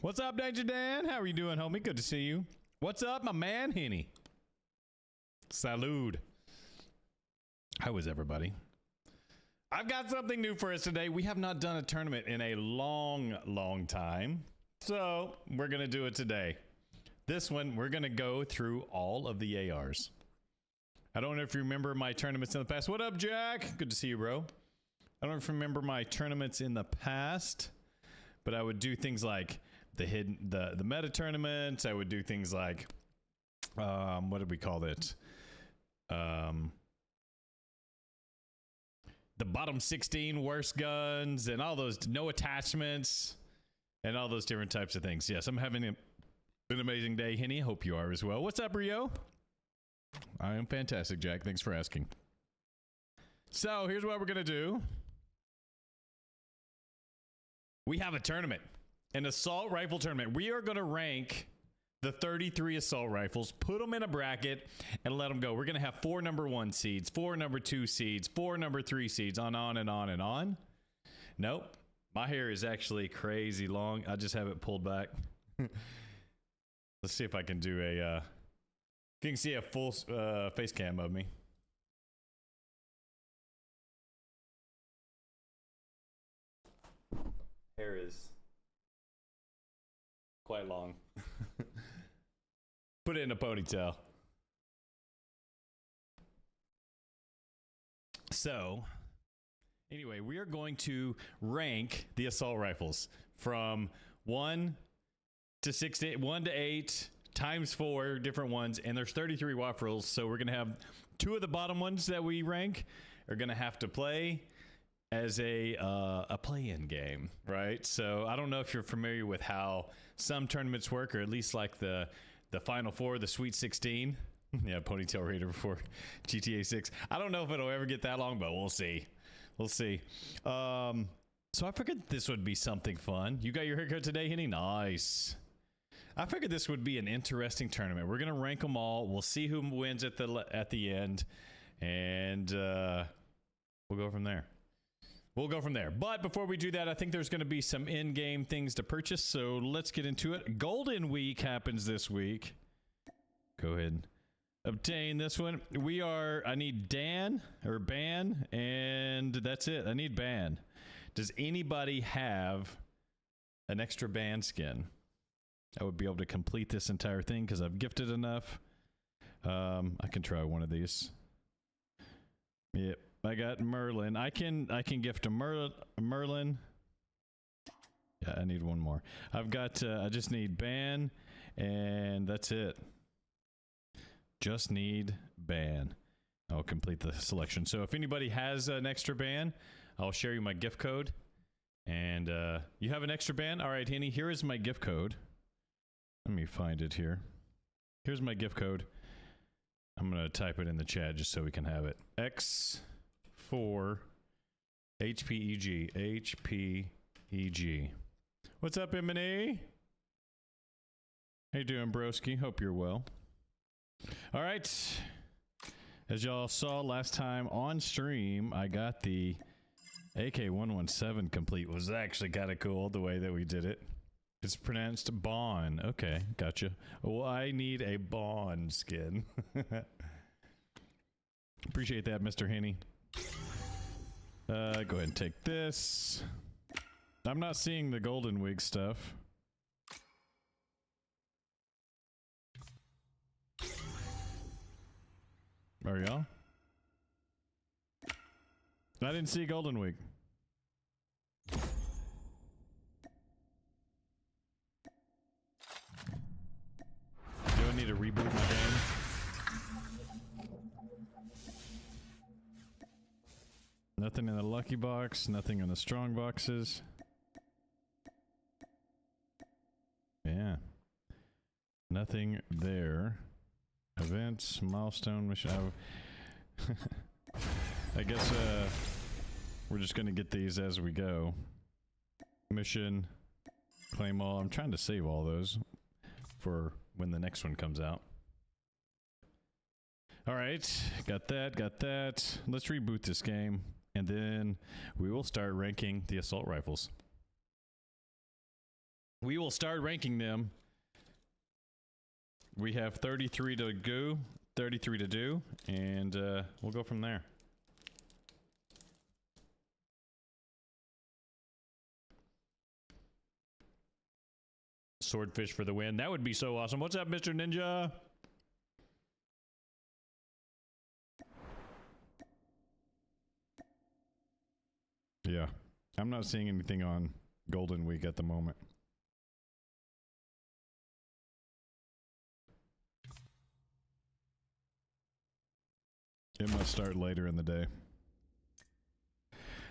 What's up, Danger Dan? How are you doing, homie? Good to see you. What's up, my man, Henny? Salud. How is everybody? I've got something new for us today. We have not done a tournament in a long time. So we're going to do it today. This one, we're going to go through all of the ARs. I don't know if you remember my tournaments in the past. What up, Jack? Good to see you, bro. I don't know if you remember my tournaments in the past, but I would do things like the meta tournaments. I would do things like, what did we call it? The bottom 16 worst guns and all those no attachments and all those different types of things. Yes, I'm having an amazing day, Henny. Hope you are as well. What's up, Rio? I am fantastic, Jack. Thanks for asking. So here's what we're going to do. We have a tournament, an assault rifle tournament. We are going to rank the 33 assault rifles, put them in a bracket, and let them go. We're going to have 4 number 1 seeds, 4 number 2 seeds, 4 number 3 seeds, on and on and on. Nope. My hair is actually crazy long. I just have it pulled back. Let's see if I can do a... if you can see a full face cam of me. Hair is quite long. Put it in a ponytail. So, anyway, we are going to rank the assault rifles from 1 to 6 to 1 to 8 times 4 different ones, and there's 33 waffles. So we're gonna have 2 of the bottom ones that we rank are gonna have to play as a play-in game, right? So I don't know if you're familiar with how some tournaments work, or at least like the Final Four, the Sweet 16. Yeah, ponytail raider before GTA 6. I don't know if it'll ever get that long, but we'll see. We'll see. So I figured this would be something fun. You got your haircut today, Henny? Nice. I figured this would be an interesting tournament. We're gonna rank them all. We'll see who wins at the end, and we'll go from there. We'll go from there. But before we do that, I think there's going to be some in-game things to purchase, so let's get into it. Golden Week happens this week. Go ahead and obtain this one. I need Dan, or Ban, and that's it. I need Ban. Does anybody have an extra Ban skin? I would be able to complete this entire thing because I've gifted enough. I can try one of these. Yep. I got Merlin. I can gift a Merlin. Yeah, I need one more. I've got I just need Ban, and that's it. Just need Ban. I'll complete the selection. So if anybody has an extra Ban, I'll share you my gift code. And you have an extra Ban? All right, Henny, here is my gift code. Let me find it here. Here's my gift code. I'm going to type it in the chat just so we can have it. X4 HPEG. HPEG. What's up, M&E? How you doing, broski? Hope you're well. All right. As y'all saw last time on stream, I got the AK-117 complete. It was actually kind of cool the way that we did it. It's pronounced Bond. Okay, gotcha. Well, I need a Bond skin. Appreciate that, Mr. Henny. Go ahead and take this. I'm not seeing the Golden Wig stuff. Are y'all? I didn't see Golden Wig. Do I need to reboot my game? Nothing in the lucky box, nothing in the strong boxes. Yeah. Nothing there. Events, milestone, mission. I guess we're just gonna get these as we go. Mission, claim all. I'm trying to save all those for when the next one comes out. All right, got that, got that. Let's reboot this game, and then we will start ranking the assault rifles. We will start ranking them. We have 33 to go, 33 to do, and we'll go from there. Swordfish for the win. That would be so awesome. What's up, Mr. Ninja? Yeah, I'm not seeing anything on Golden Week at the moment. It must start later in the day.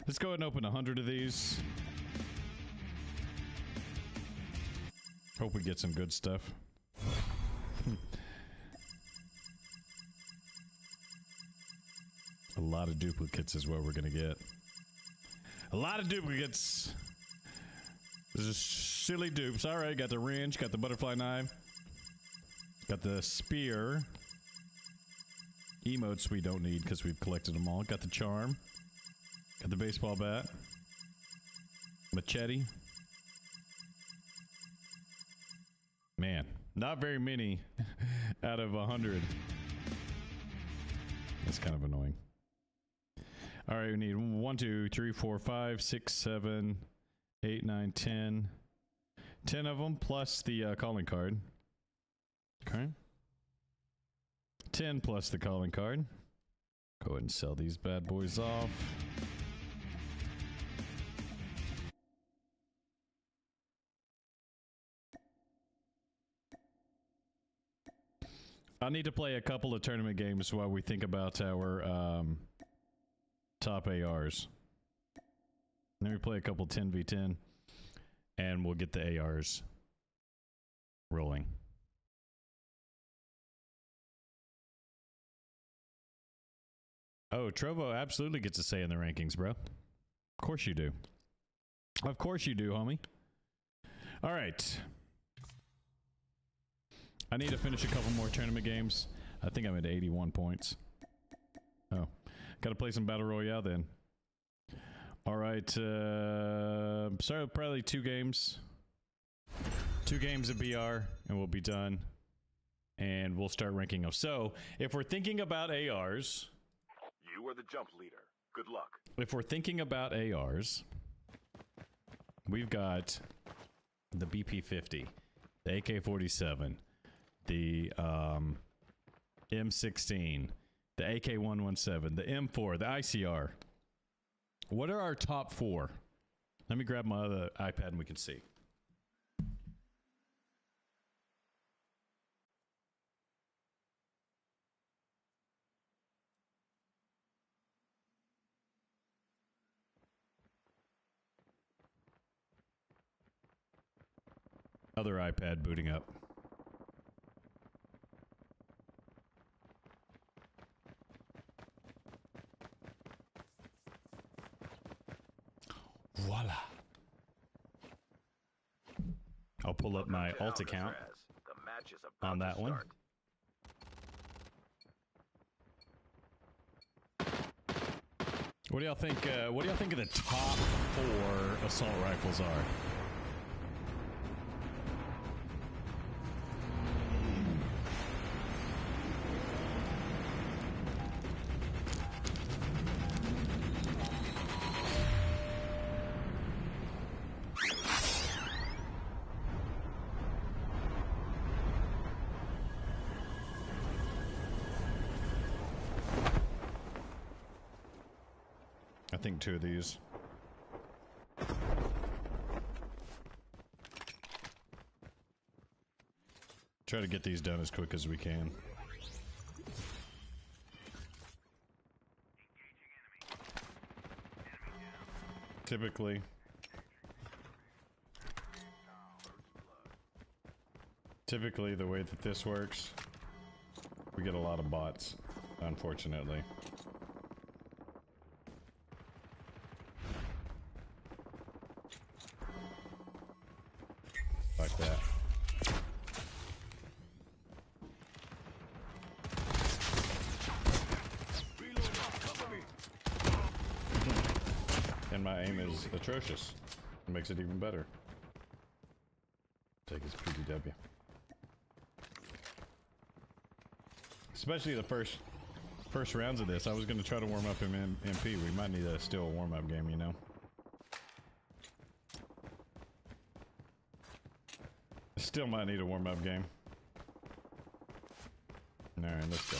Let's go ahead and open 100 of these. Hope we get some good stuff. A lot of duplicates is what we're gonna get. A lot of duplicates. This is silly dupes. Alright, got the wrench, got the butterfly knife, got the spear. Emotes we don't need because we've collected them all. Got the charm. Got the baseball bat. Machete. Man, not very many out of 100. That's kind of annoying. All right, we need 1, 2, 3, 4, 5, 6, 7, 8, 9, 10. 10 of them plus the calling card. Okay. 10 plus the calling card. Go ahead and sell these bad boys off. I need to play a couple of tournament games while we think about our top ARs. Let me play a couple 10v10 and we'll get the ARs rolling. Oh, Trovo absolutely gets a say in the rankings, bro. Of course you do. Of course you do, homie. All right. I need to finish a couple more tournament games. I think I'm at 81 points. Oh, got to play some Battle Royale then. All right. Start probably 2 games. 2 games of BR and we'll be done. And we'll start ranking them. So, if we're thinking about ARs... You are the jump leader. Good luck. If we're thinking about ARs, we've got the BP-50, the AK-47, the M16, the AK-117, the M4, the ICR. What are our top 4? Let me grab my other iPad and we can see. Other iPad booting up. Voila. I'll pull up my alt account on that one. What do y'all think? What do y'all think of the top 4 assault rifles are? I think 2 of these. Try to get these done as quick as we can. Typically the way that this works, we get a lot of bots, unfortunately. Like that. And my aim is atrocious. It makes it even better. IDW. Especially the first rounds of this. I was going to try to warm up in MP. We might need a still warm-up game, you know. Still might need a warm-up game. Alright, let's go.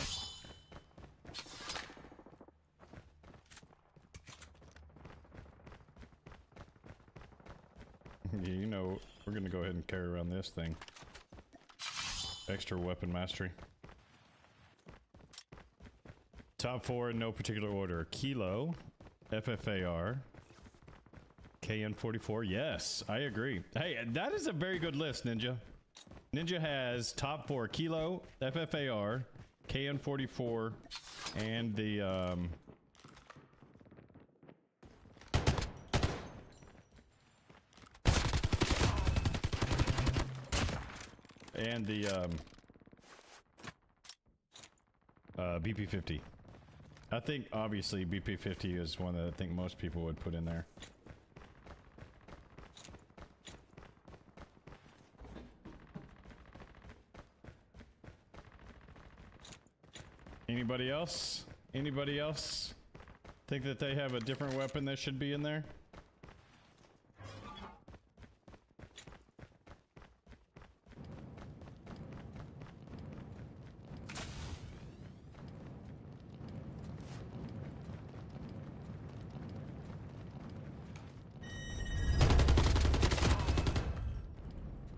You know, we're gonna go ahead and carry around this thing. Extra weapon mastery. Top 4 in no particular order. Kilo, FFAR, KN44. Yes, I agree. Hey, that is a very good list, Ninja. Ninja has top 4 Kilo, FFAR, KN44, and the BP50. I think obviously BP50 is one that I think most people would put in there. Anybody else? Anybody else think that they have a different weapon that should be in there?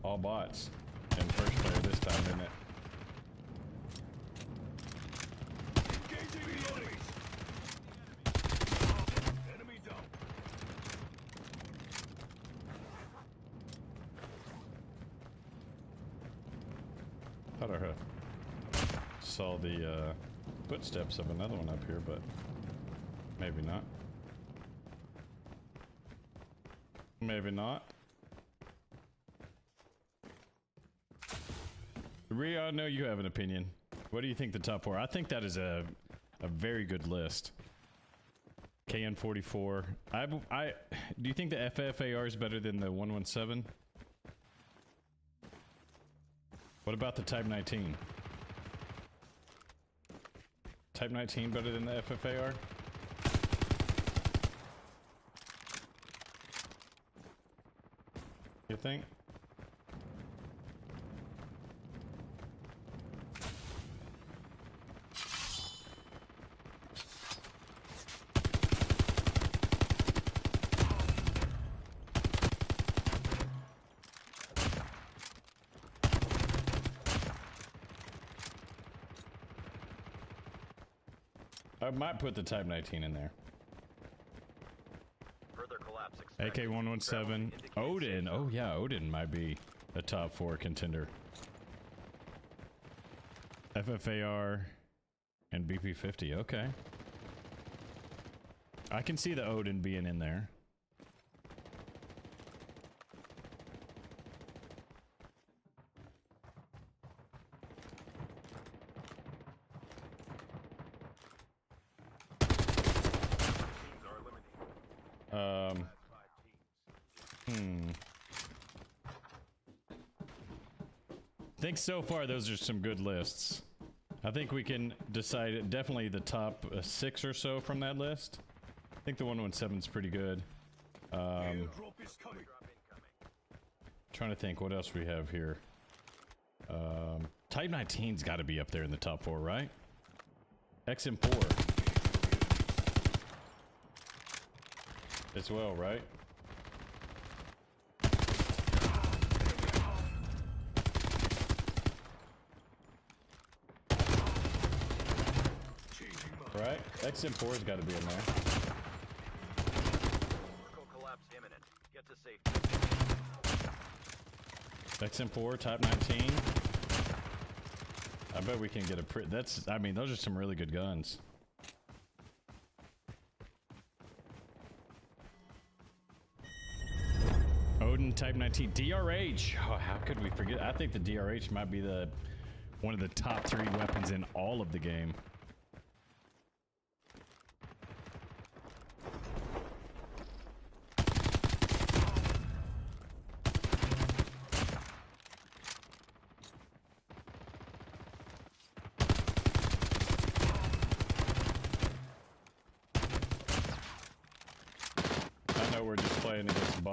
All bots. And first player this time, isn't it? Thought I saw the footsteps of another one up here, but maybe not. Maybe not. Rhea, I know you have an opinion. What do you think the top 4? I think that is a very good list. KN44. Do you think the FFAR is better than the 117? What about the Type 19? Type 19 better than the FFAR? You think? I might put the Type 19 in there. Further collapse AK-117. Odin. Oh yeah, Odin might be a top 4 contender. FFAR and BP50. Okay. I can see the Odin being in there. I think so far those are some good lists. I think we can decide definitely the top 6 or so from that list. I think the 117 is pretty good. Trying to think what else we have here. Type 19's got to be up there in the top 4, right? XM4 as well, right? Right? XM4's got to be in there. collapse imminent. Get to safety. XM4, Type 19. I bet we can get a I mean, those are some really good guns. Odin, Type 19. DRH. Oh, how could we forget? I think the DRH might be one of the top 3 weapons in all of the game.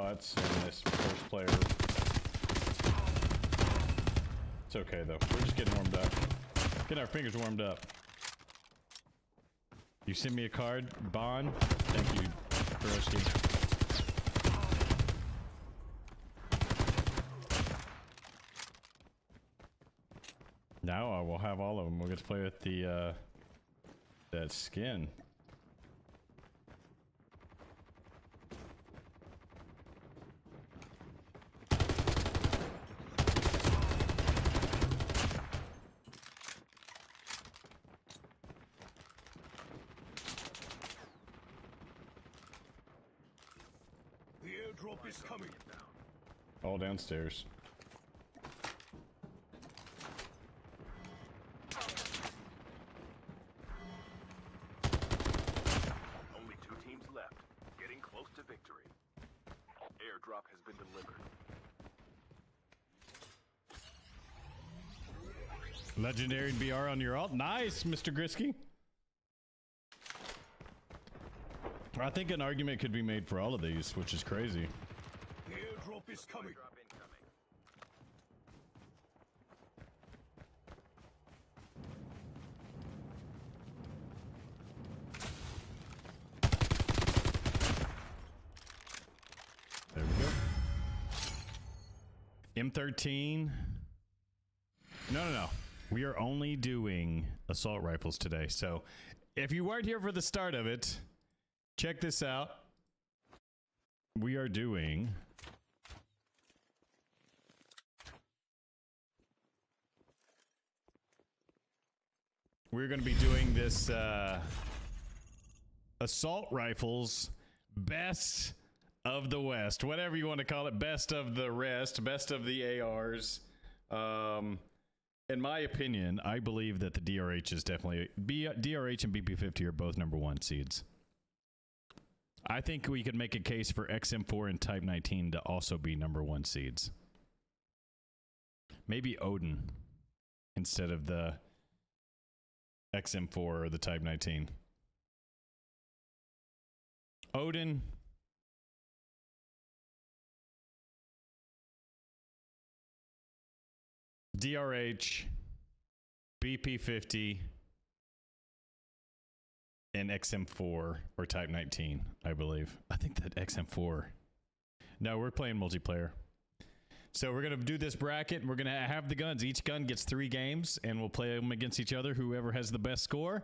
bots in this first player. It's okay though. We're just getting warmed up. Getting our fingers warmed up. You send me a card, Bond. Thank you, Broski. Now I will have all of them. We'll get to play with the that skin. The airdrop is coming. All downstairs. Only 2 teams left. Getting close to victory. Airdrop has been delivered. Legendary BR on your alt. Nice, Mr. Grisky. I think an argument could be made for all of these, which is crazy. The airdrop is coming. Drop incoming. There we go. M13. No. We are only doing assault rifles today. So if you weren't here for the start of it, check this out. We are doing we're going to be doing this assault rifles best of the West, whatever you want to call it, best of the rest, best of the ARs. In my opinion, I believe that the DRH is definitely DRH and BP50 are both #1 seeds. I think we could make a case for XM4 and Type 19 to also be #1 seeds. Maybe Odin instead of the XM4 or the Type 19. Odin. DRH, BP50, and XM4 or Type 19, I believe. I think that XM4. No, we're playing multiplayer. So we're going to do this bracket. And we're going to have the guns. Each gun gets 3 games, and we'll play them against each other. Whoever has the best score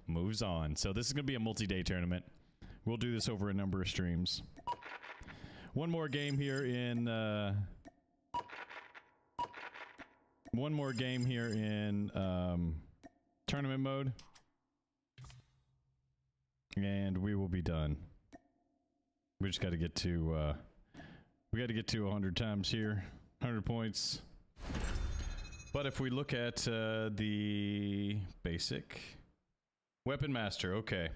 moves on. So this is going to be a multi-day tournament. We'll do this over a number of streams. One more game here in... one more game here in tournament mode. And we will be done. We just got to get to... we got to get to 100 times here. 100 points. But if we look at the basic... Weapon Master, okay.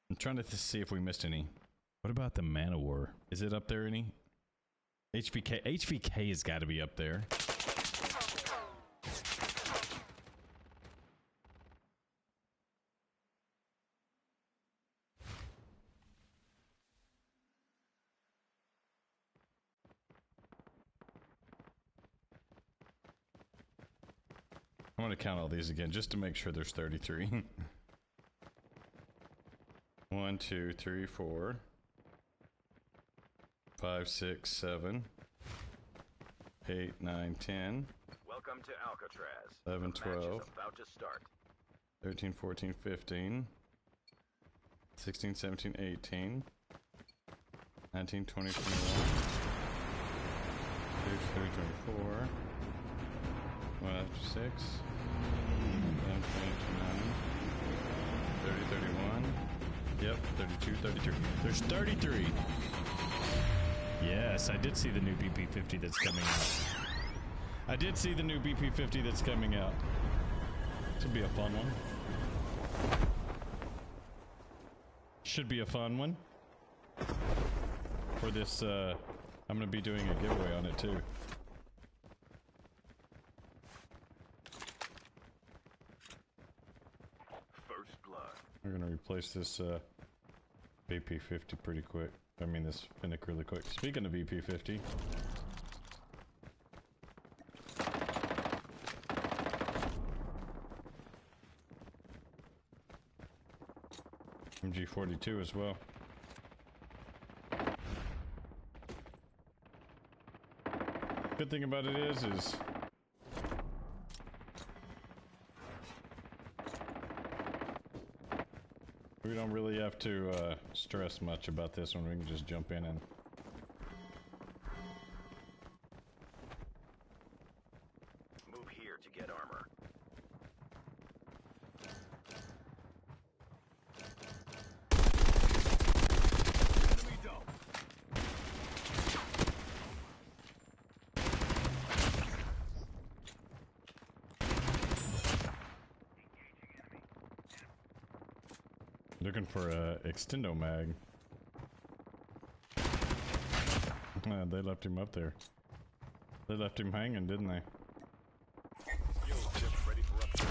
I'm trying to see if we missed any. What about the Man of War? Is it up there any? HVK. HVK has got to be up there. I'm going to count all these again just to make sure there's 33. 1, 2, 3, 4, 5, 6, 7, 8, 9, 10. Welcome to Alcatraz. 11, The match is 12. about to start. 13, 14, 15. 16, 17, 18. 19, 20, 21. 22, 24. 1 after 6. 11, 20, 29. 30, 31. Yep, 32, 33. There's 33. Yes, I did see the new BP50 that's coming out. I did see the new BP50 that's coming out. This will be a fun one. Should be a fun one. For this, I'm going to be doing a giveaway on it too. First blood. We're going to replace this BP-50 pretty quick. I mean, this Finnick really quick. Speaking of BP-50. MG42 as well. Good thing about it is we don't really have to stress much about this one. We can just jump in and Move here to get armor. Enemy down. looking for a extendo mag. They left him up there. They left him hanging, didn't they? Fuel ship ready for upgrade.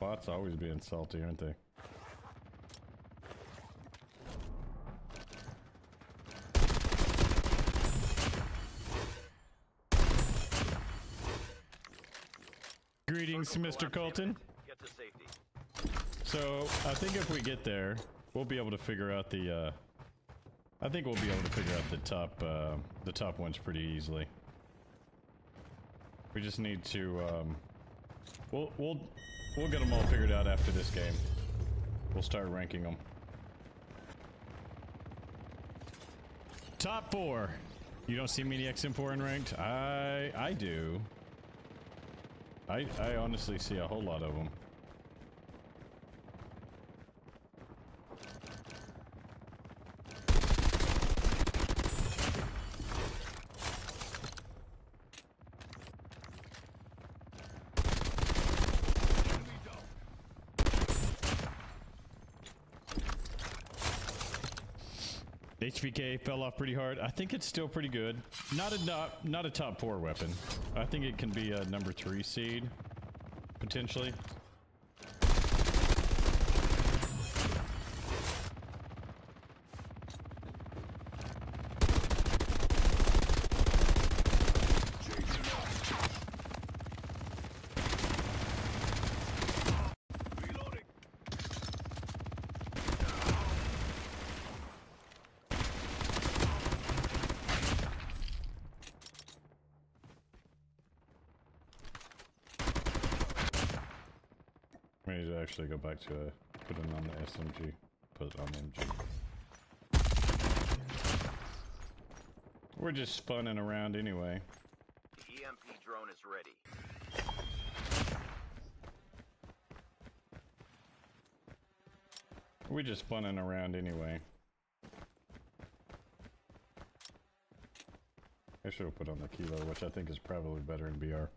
Bots always being salty, aren't they? Greetings, Mr. Colton. Get to safety. So, I think if we get there, we'll be able to figure out the, I think we'll be able to figure out the top ones pretty easily. We just need to, we'll get them all figured out after this game. We'll start ranking them. Top 4. You don't see many XM4 in ranked? I do. I honestly see a whole lot of them. HVK fell off pretty hard. I think it's still pretty good. Not a top 4 weapon. I think it can be a number 3 seed, potentially. I need to actually go back to put it on the SMG, put it on MG. We're just spinning around anyway. The EMP drone is ready. We're just spinning around anyway. I should have put on the kilo, which I think is probably better in BR.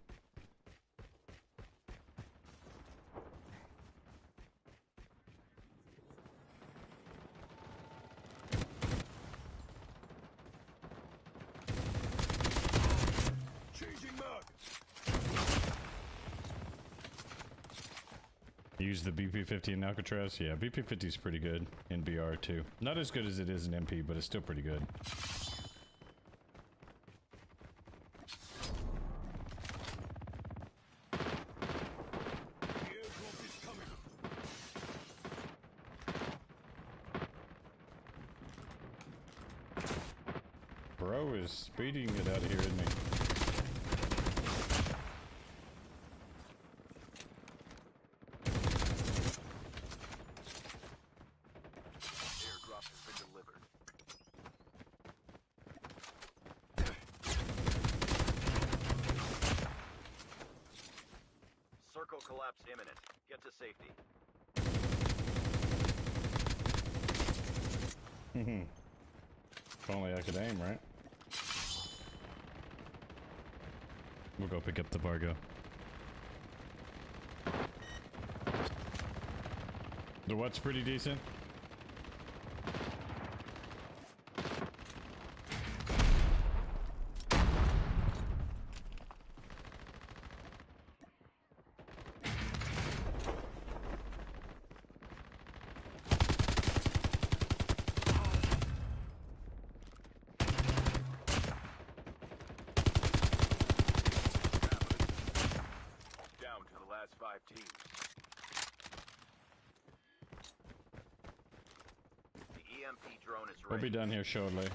Use the BP-50 in Alcatraz? Yeah, BP-50 is pretty good in BR too. Not as good as it is in MP, but it's still pretty good. Bro is speeding it out of here, isn't he? collapse imminent. Get to safety. If only I could aim, right? We'll go pick up the Vargo. The what's pretty decent? Down to the last 5 teams. The EMP drone is We'll ready. be done here shortly.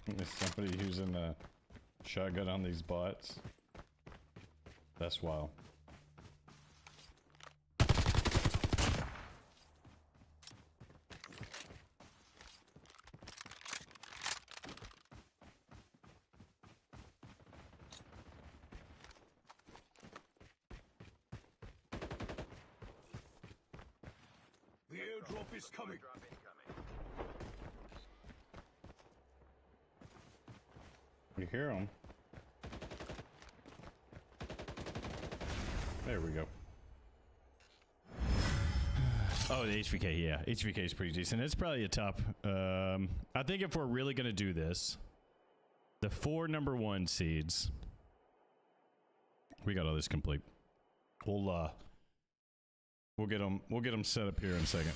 There's somebody using a shotgun on these bots. That's wild. The airdrop is coming. Drop incoming. You hear them? There we go. Oh, the HVK, yeah. HVK is pretty decent. It's probably a top. I think if we're really going to do this, the 4 number 1 seeds. We got all this complete. We'll get them set up here in a second.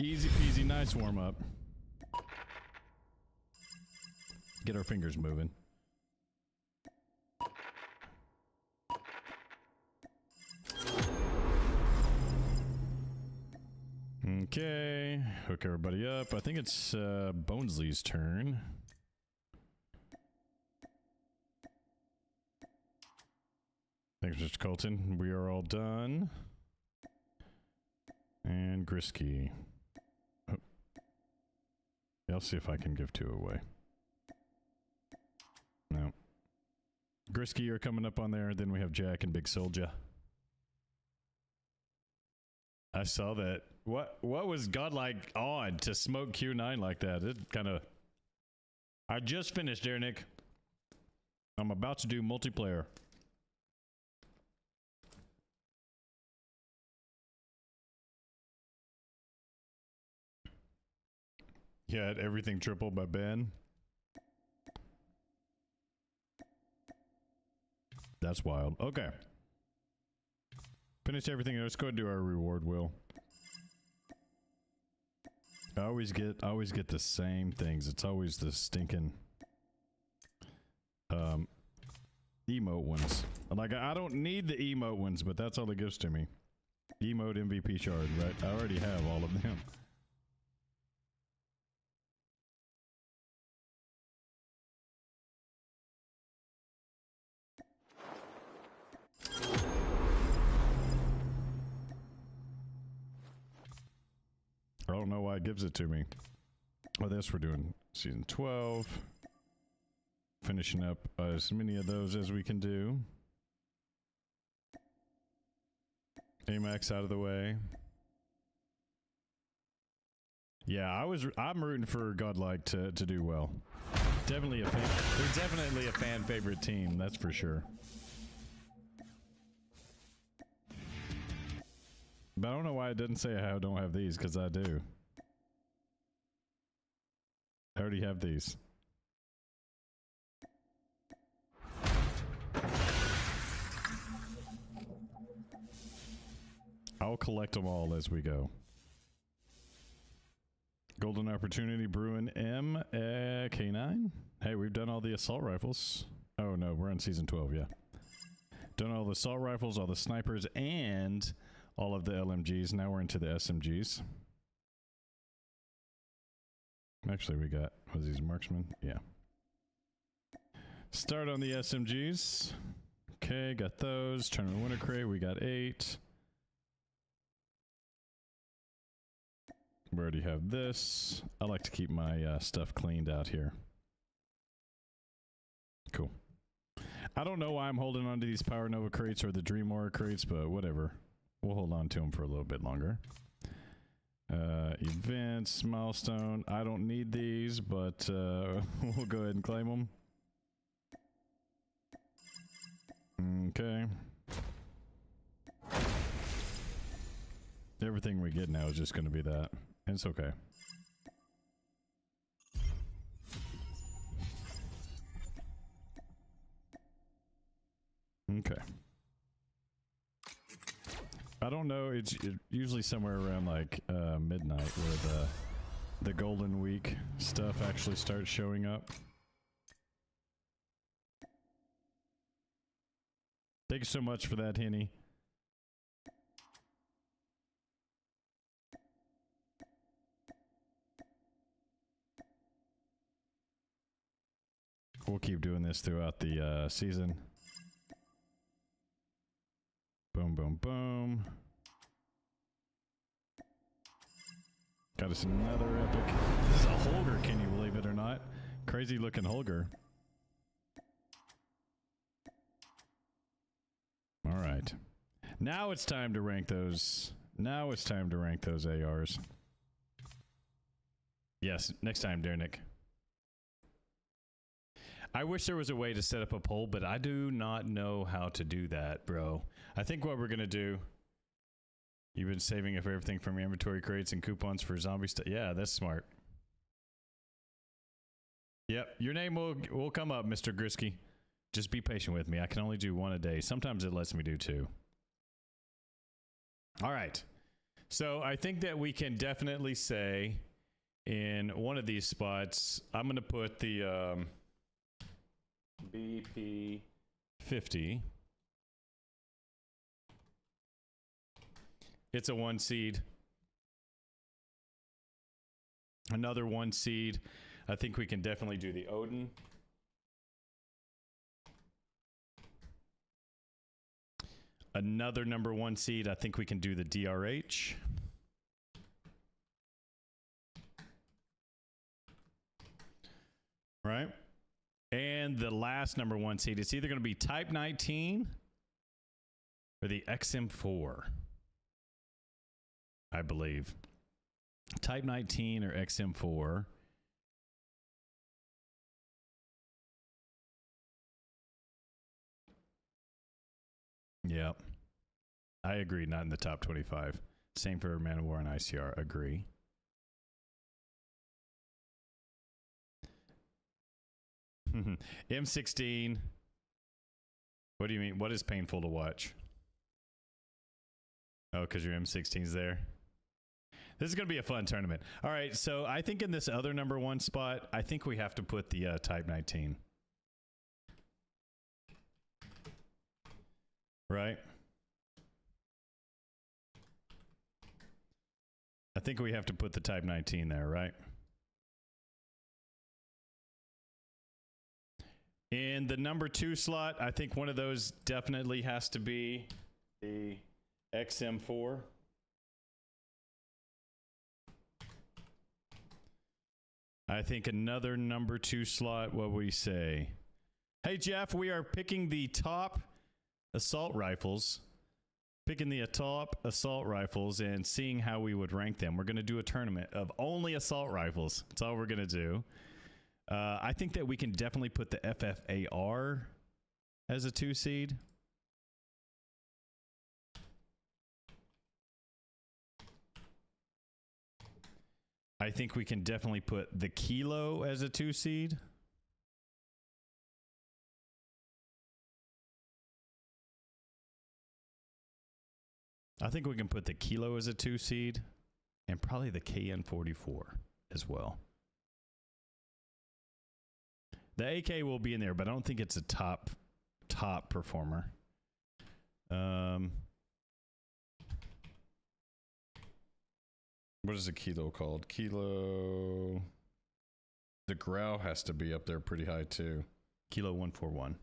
Easy peasy, nice warm up. Get our fingers moving. Okay, hook everybody up. I think it's Bonesley's turn. Thanks, Mr. Colton. We are all done. And Grisky. Oh. Yeah, I'll see if I can give 2 away. No. Grisky, you're coming up on there. Then we have Jack and Big Soldier. I saw that. What was Godlike on to smoke Q9 like that? It kind of... I just finished there, Nick. I'm about to do multiplayer. Yeah, everything triple by Ben. That's wild. Okay. Finished everything. Let's go and do our reward, Will. I always get the same things. It's always the stinking emote ones. Like, I don't need the emote ones, but that's all it gives to me. Emote MVP shard, right? I already have all of them. I don't know why it gives it to me. Well, this we're doing season 12. Finishing up as many of those as we can do. AMAX out of the way. Yeah, I'm rooting for Godlike to do well. Definitely a fan. They're definitely a fan favorite team, that's for sure. But I don't know why it doesn't say I don't have these, because I do. I already have these. I'll collect them all as we go. Golden Opportunity, Bruin M, K9. Hey, we've done all the assault rifles. Oh no, we're on season 12, yeah. Done all the assault rifles, all the snipers, and all of the LMGs. Now we're into the SMGs. Actually, we got, was these marksmen? Yeah. Start on the SMGs. Okay, got those. Tournament winner crate, we got 8. We already have this. I like to keep my stuff cleaned out here. Cool. I don't know why I'm holding on to these Power Nova crates or the Dream Aura crates, but whatever. We'll hold on to them for a little bit longer. Events, milestone. I don't need these, but we'll go ahead and claim them. Okay. Everything we get now is just going to be that. And it's okay. Okay. I don't know. It's usually somewhere around like midnight where the Golden Week stuff actually starts showing up. Thank you so much for that, Henny. We'll keep doing this throughout the season. Boom, boom, boom. Got us another epic. This is a Holger, can you believe it or not? Crazy looking Holger. All right. Now it's time to rank those. Now it's time to rank those ARs. Yes, next time, Dernick. I wish there was a way to set up a poll, but I do not know how to do that, bro. I think what we're going to do... You've been saving up everything from your inventory crates and coupons for zombie stuff. Yeah, that's smart. Yep, your name will come up, Mr. Grisky. Just be patient with me. I can only do 1 a day. Sometimes it lets me do 2. All right. So I think that we can definitely say in one of these spots, I'm going to put the BP 50. It's a 1 seed. Another 1 seed. I think we can definitely do the Odin. Another number 1 seed. I think we can do the DRH. Right? And the last number 1 seed, it's either going to be Type 19 or the XM4. I believe. Type 19 or XM4. Yep. I agree, not in the top 25. Same for Man of War and ICR. Agree. M16. What do you mean? What is painful to watch? Oh, because your M16's there. This is going to be a fun tournament. All right, so I think in this other number 1 spot, I think we have to put the Type 19. Right? I think we have to put the Type 19 there, right? In the number 2 slot, I think one of those definitely has to be the XM4. I think another number 2 slot, what would we say? Hey, Jeff, we are picking the top assault rifles. Picking the top assault rifles and seeing how we would rank them. We're going to do a tournament of only assault rifles. That's all we're going to do. I think that we can definitely put the FFAR as a 2 seed. I think we can definitely put the Kilo as a 2 seed. I think we can put the Kilo as a 2 seed and probably the KN-44 as well. The AK will be in there, but I don't think it's a top performer. What is the Kilo called? Kilo... The Grau has to be up there pretty high too. Kilo 141.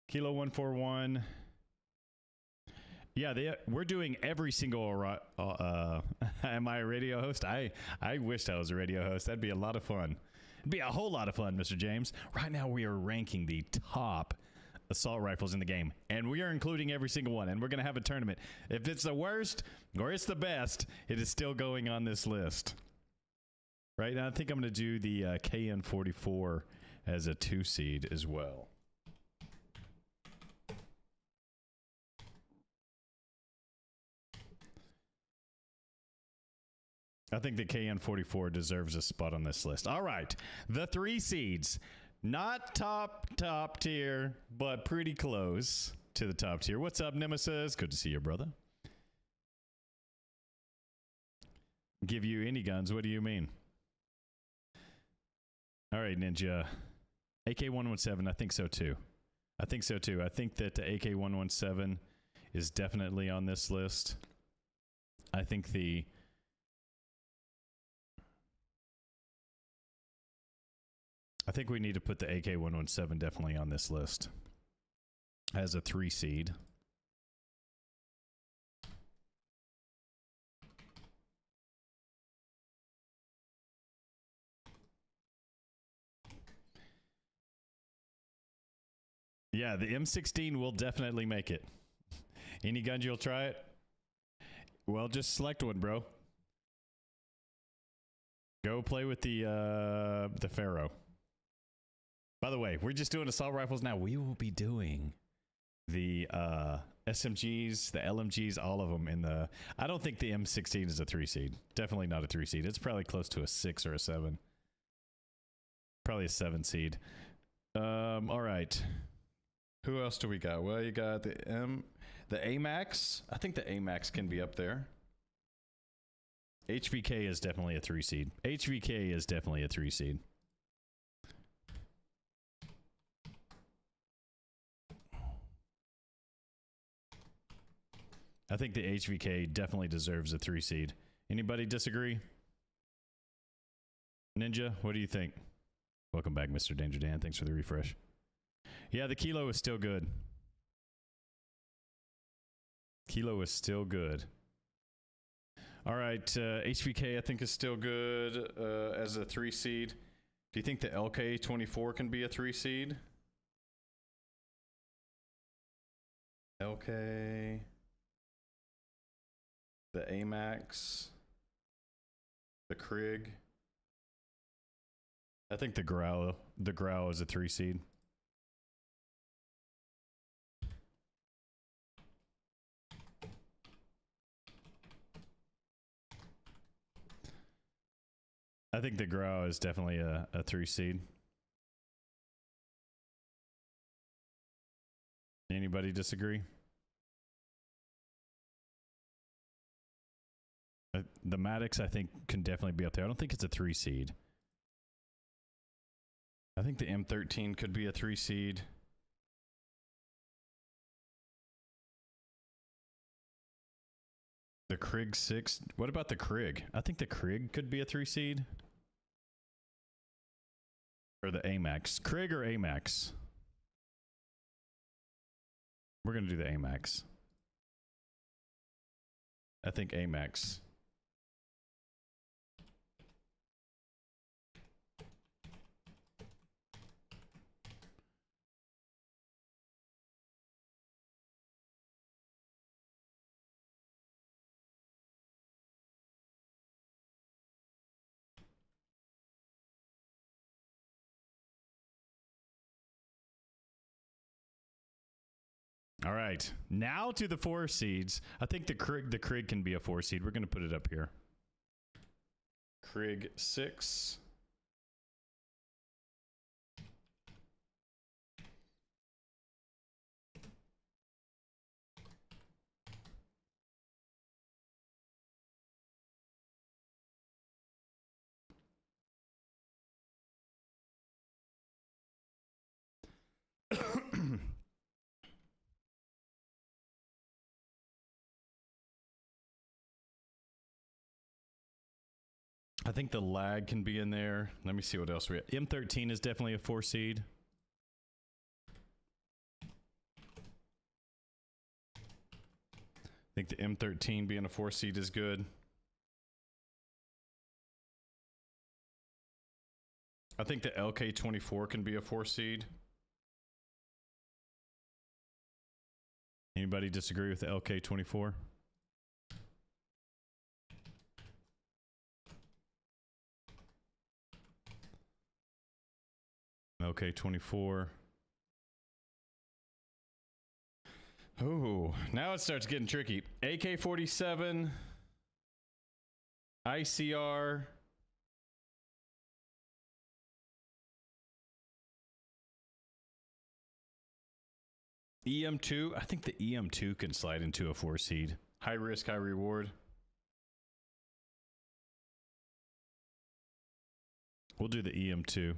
Kilo 141. Yeah, we're doing every single. Am I a radio host? I wished I was a radio host. That'd be a lot of fun. It'd be a whole lot of fun, Mr. James. Right now, we are ranking the top assault rifles in the game, and we are including every single one. And we're gonna have a tournament. If it's the worst or it's the best, it is still going on this list. Right now, I think I'm gonna do the KN44 as a 2 seed as well. I think the KN44 deserves a spot on this list. All right, the 3 seeds. Not top tier, but pretty close to the top tier. What's up, Nemesis? Good to see you, brother. Give you any guns, what do you mean? All right, Ninja. AK-117, I think so too. I think that the AK-117 is definitely on this list. I think we need to put the AK-117 definitely on this list as a 3 seed. Yeah, the M16 will definitely make it. Any guns you'll try it? Well, just select one, bro. Go play with the Pharaoh. By the way, we're just doing assault rifles now. We will be doing the SMGs, the LMGs, all of them in the... I don't think the M16 is a 3 seed. Definitely not a 3 seed. It's probably close to a 6 or a 7. Probably a 7 seed. All right. Who else do we got? Well, you got the AMAX. I think the AMAX can be up there. HVK is definitely a 3 seed. HVK is definitely a 3 seed. I think the HVK definitely deserves a 3 seed. Anybody disagree? Ninja, what do you think? Welcome back, Mr. Danger Dan. Thanks for the refresh. Yeah, the Kilo is still good. Kilo is still good. All right, HVK I think is still good as a 3 seed. Do you think the LK24 can be a 3 seed? LK... the AMAX, the Krig. I think the Grau is a 3 seed. I think the Grau is definitely a 3 seed. Anybody disagree? The Maddox, I think, can definitely be up there. I don't think it's a 3 seed. I think the M13 could be a 3 seed. The Krig 6. What about the Krig? I think the Krig could be a 3 seed. Or the AMAX. Krig or AMAX? We're going to do the AMAX. I think AMAX. All right, now to the 4 seeds. I think the Krig can be a 4 seed. We're going to put it up here. Krig 6. I think the lag can be in there. Let me see what else we have. M13 is definitely a 4 seed. think the M13 being a 4 seed is good. I think the LK24 can be a 4 seed. Anybody disagree with the LK24? LK24. Oh, now it starts getting tricky. AK-47, ICR, EM2. I think the EM2 can slide into a 4 seed. High risk, high reward. We'll do the EM2.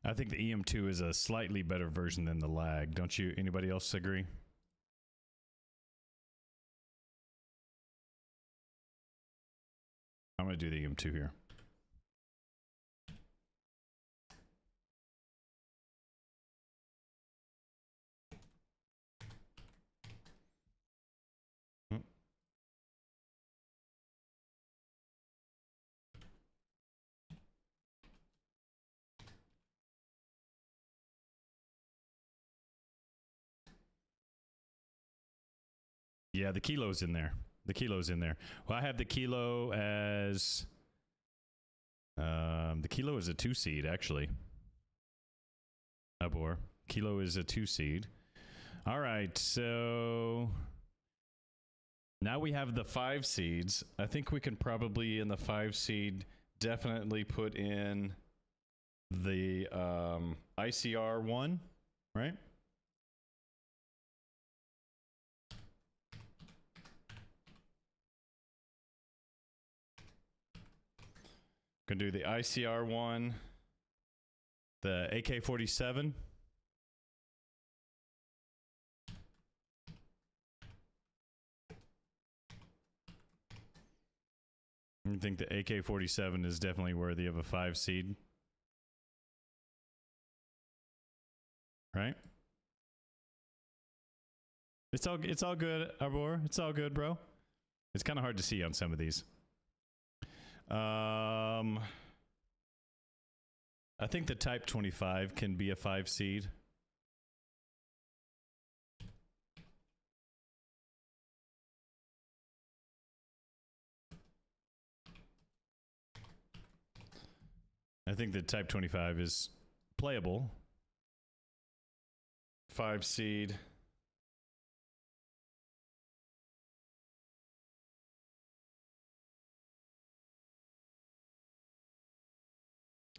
I think the EM2 is a slightly better version than the lag. Don't you? Anybody else agree? I'm going to do the EM2 here. Yeah, the kilo's in there. The kilo's in there. Well, I have the kilo as... the kilo is a 2 seed, actually. Abor. Kilo is a 2 seed. All right, so... Now we have the 5 seeds. I think we can probably, in the 5 seed, definitely put in the ICR 1, right? Gonna do the ICR 1, the AK-47. I think the AK-47 is definitely worthy of a 5 seed. Right? It's all good, Arbor. It's all good, bro. It's kind of hard to see on some of these. I think the Type 25 can be a 5 seed. I think the Type 25 is playable. 5 seed.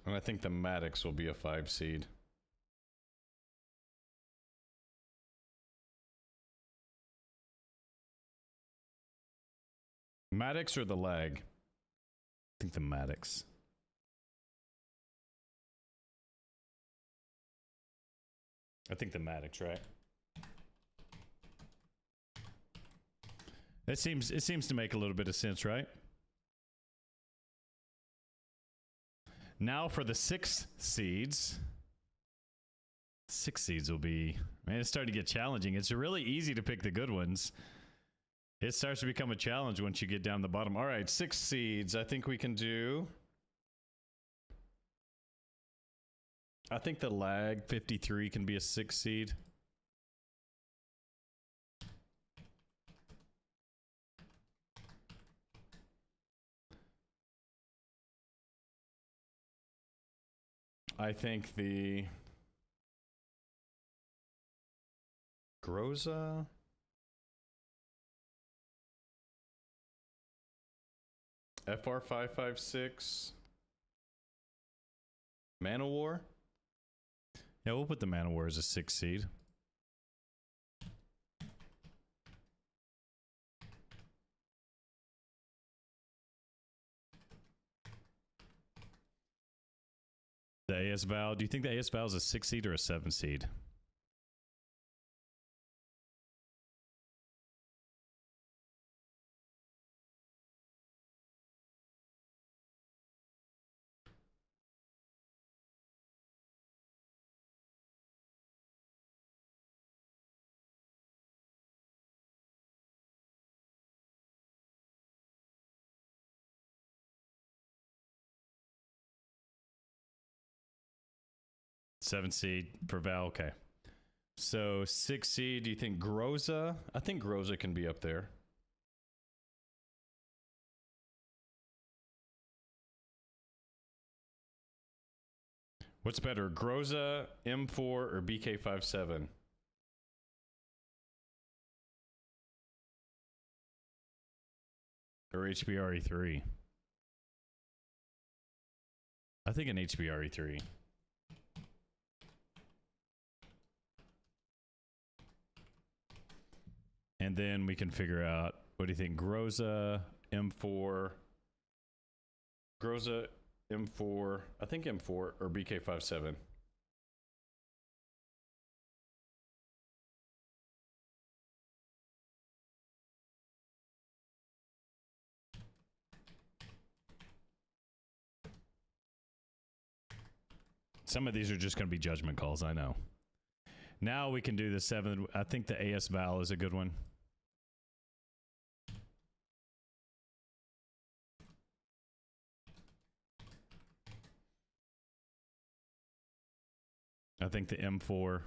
And I think the Maddox will be a 5 seed. Maddox or the lag? I think the Maddox. I think the Maddox, right? It seems to make a little bit of sense, right? Now for the 6 seeds. 6 seeds will be... Man, it's starting to get challenging. It's really easy to pick the good ones. It starts to become a challenge once you get down the bottom. All right, 6 seeds. I think we can do... I think the lag 53 can be a 6 seed. I think the Groza FR556 Manowar. Yeah, we'll put the Manowar as a 6 seed. The AS Val. Do you think the AS Val is a 6 seed or a 7 seed? 7 seed for Val. Okay. So 6 seed, do you think Groza? I think Groza can be up there. What's better, Groza, M4, or BK57? Or HBRE3? I think an HBRE3. And then we can figure out, what do you think? Groza, M4. Groza, M4. I think M4 or BK57. Some of these are just going to be judgment calls, I know. Now we can do the 7. I think the AS Val is a good one. I think the M4.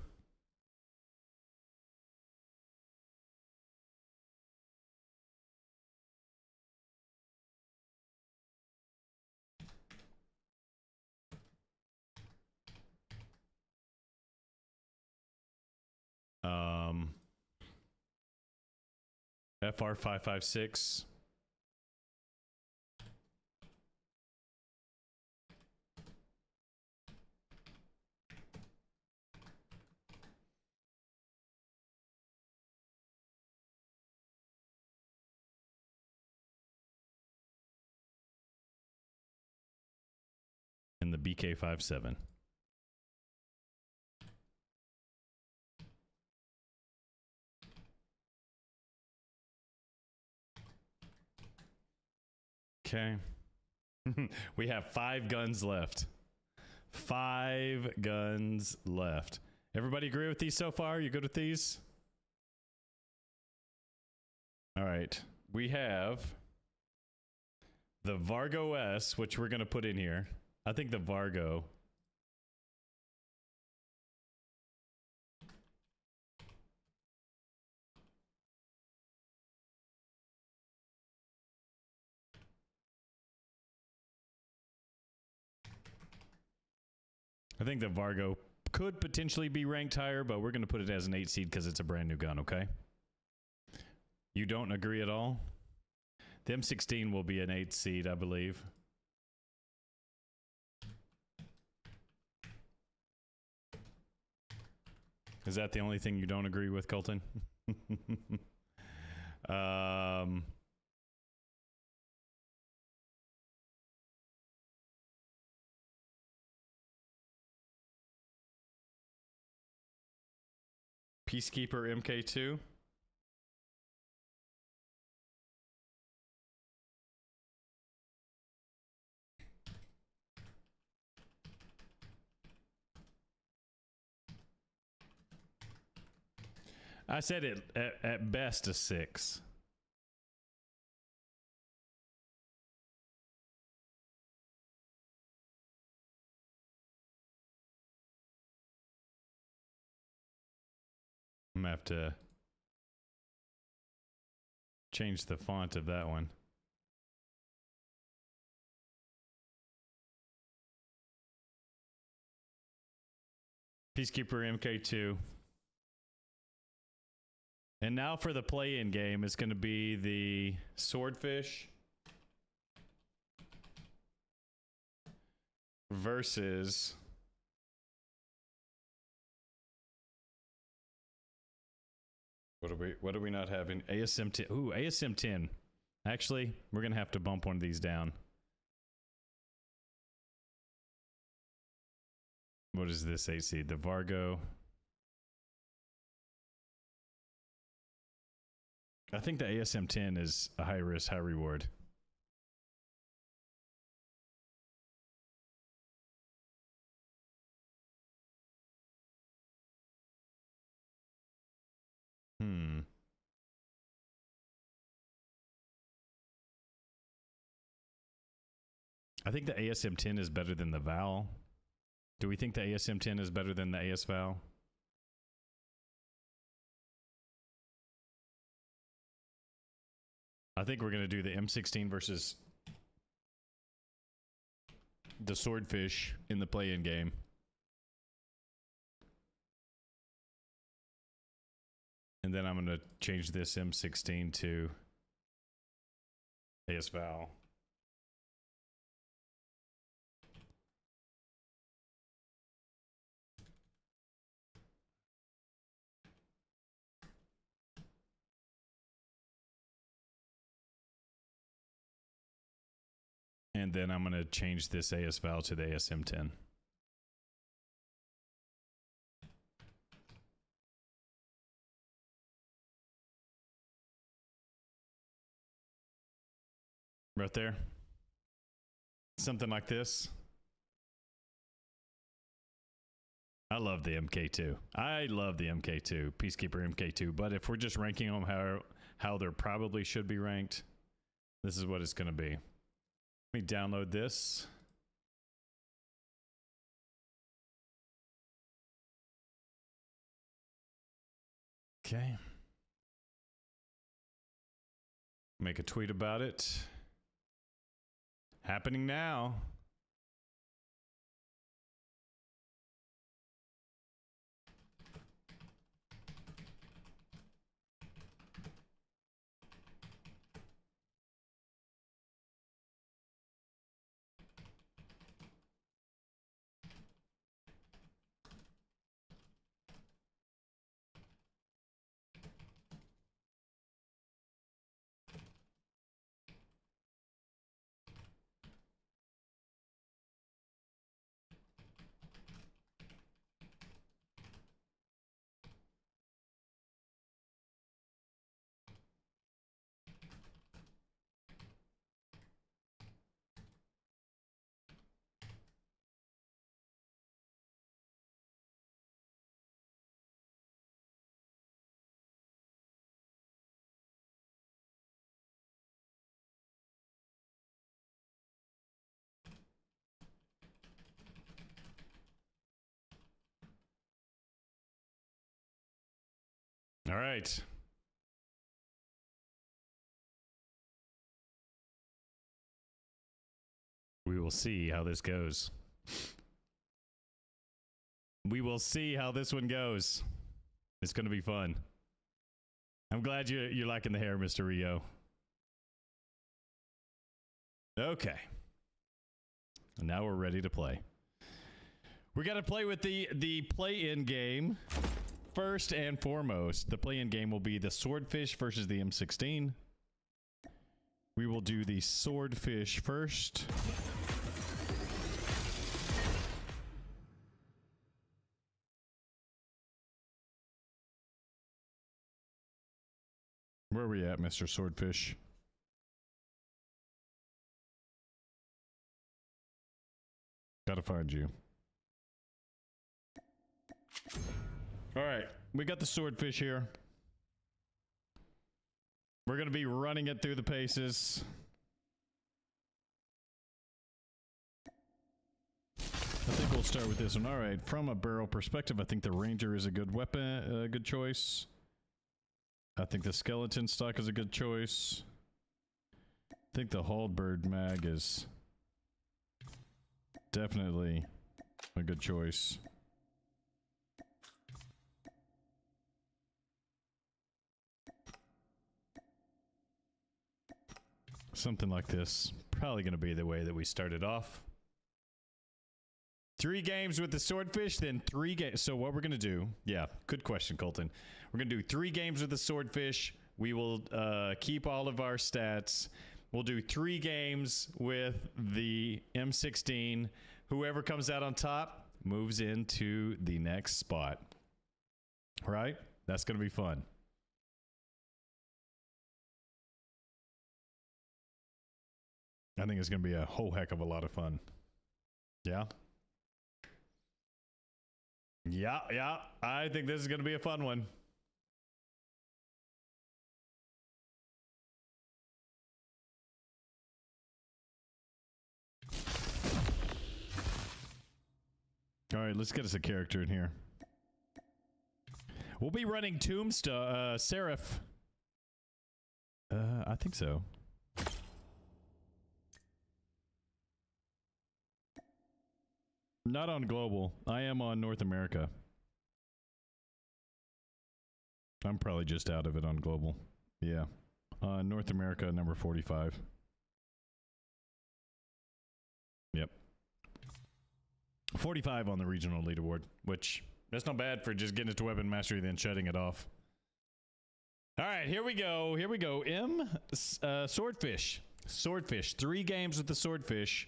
FR556. And the BK57. Okay. We have 5 guns left. 5 guns left. Everybody agree with these so far? You good with these? All right. We have the Vargo S, which we're going to put in here. I think the Vargo. I think the Vargo could potentially be ranked higher, but we're going to put it as an 8 seed because it's a brand new gun, okay? You don't agree at all? The M16 will be an 8 seed, I believe. Is that the only thing you don't agree with, Colton? Peacekeeper MK2. I said it at best a 6. I'm gonna have to change the font of that one. Peacekeeper MK2. And now for the play-in game, it's going to be the Swordfish versus what are we not having? ASM 10. Ooh, ASM 10. Actually, we're going to have to bump one of these down. What is this 8 seed? The Vargo. I think the ASM 10 is a high risk, high reward. I think the ASM 10 is better than the Val. Do we think the ASM-10 is better than the AS-Val? I think we're going to do the M16 versus the Swordfish in the play-in game. And then I'm going to change this M16 to AS-Val. And then I'm going to change this AS-Val to the ASM-10. Right there. Something like this. I love the MK2. I love the MK2, Peacekeeper MK2. But if we're just ranking them how they probably should be ranked, this is what it's going to be. Let me download this. Okay. Make a tweet about it. Happening now. All right. We will see how this goes. We will see how this one goes. It's going to be fun. I'm glad you're liking the hair, Mr. Rio. Okay. Now we're ready to play. We got to play with the play-in game. First and foremost, the play-in game will be the Swordfish versus the M16. We will do the Swordfish first. Where are we at, Mr. Swordfish? Gotta find you. All right, we got the Swordfish here. We're going to be running it through the paces. I think we'll start with this one. All right, from a barrel perspective, I think the Ranger is a good weapon, a good choice. I think the Skeleton stock is a good choice. I think the Halberd mag is definitely a good choice. Something like this. Probably going to be the way that we started off. 3 games with the Swordfish, then 3 games. So what we're going to do, yeah, good question, Colton. We're going to do 3 games with the Swordfish. We will keep all of our stats. We'll do 3 games with the M16. Whoever comes out on top moves into the next spot. Right? That's going to be fun. I think it's going to be a whole heck of a lot of fun. Yeah? Yeah. I think this is going to be a fun one. All right, let's get us a character in here. We'll be running Tombstone, Seraph. I think so. Not on global. I am on North America. I'm probably just out of it on global. Yeah. North America, number 45. Yep. 45 on the regional leaderboard, which that's not bad for just getting it to weapon mastery then shutting it off. All right, here we go. Here we go. Swordfish. Swordfish. 3 games with the Swordfish.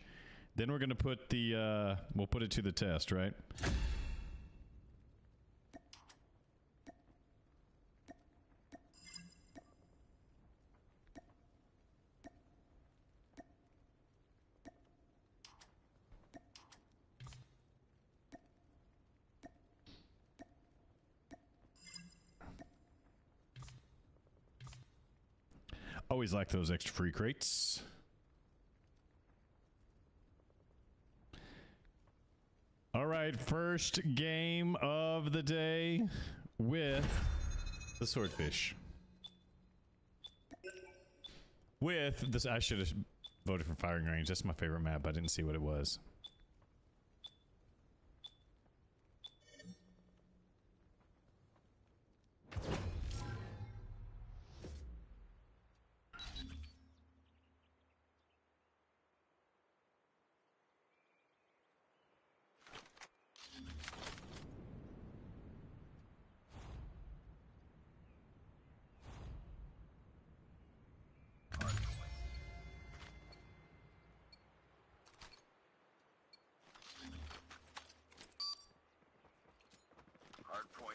Then we're going to put the, we'll put it to the test, right? Always like those extra free crates. All right, first game of the day with the Swordfish. With this, I should have voted for firing range. That's my favorite map. I didn't see what it was.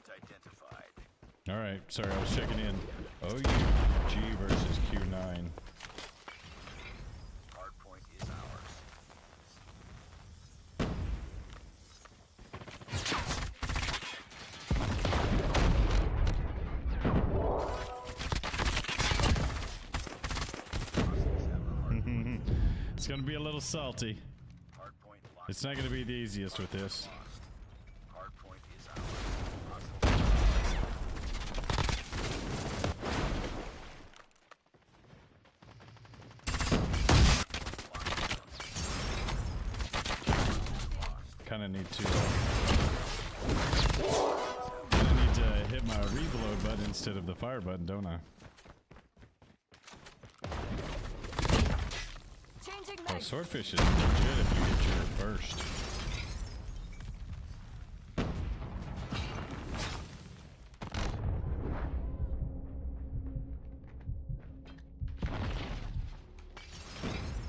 Identified. All right, sorry, I was checking in. OUG versus Q9. Hard point is ours. It's gonna be a little salty. Hard point locked. It's not gonna be the easiest with this. Hard point is ours. Kind of need to hit my reload button instead of the fire button, don't I? Oh, Swordfish is legit if you get your burst.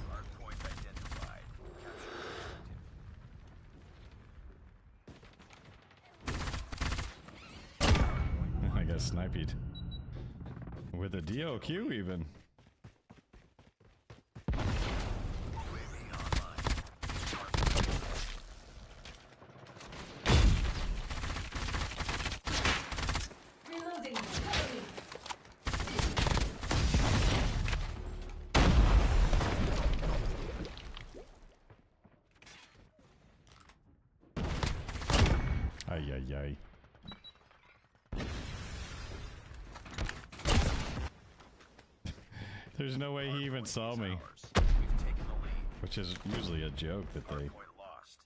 Hardpoint identified. I got sniped. With a DOQ even. Ay, ay, ay. There's no way he even saw me. We've taken the lead. Which is usually a joke that they... Hardpoint lost.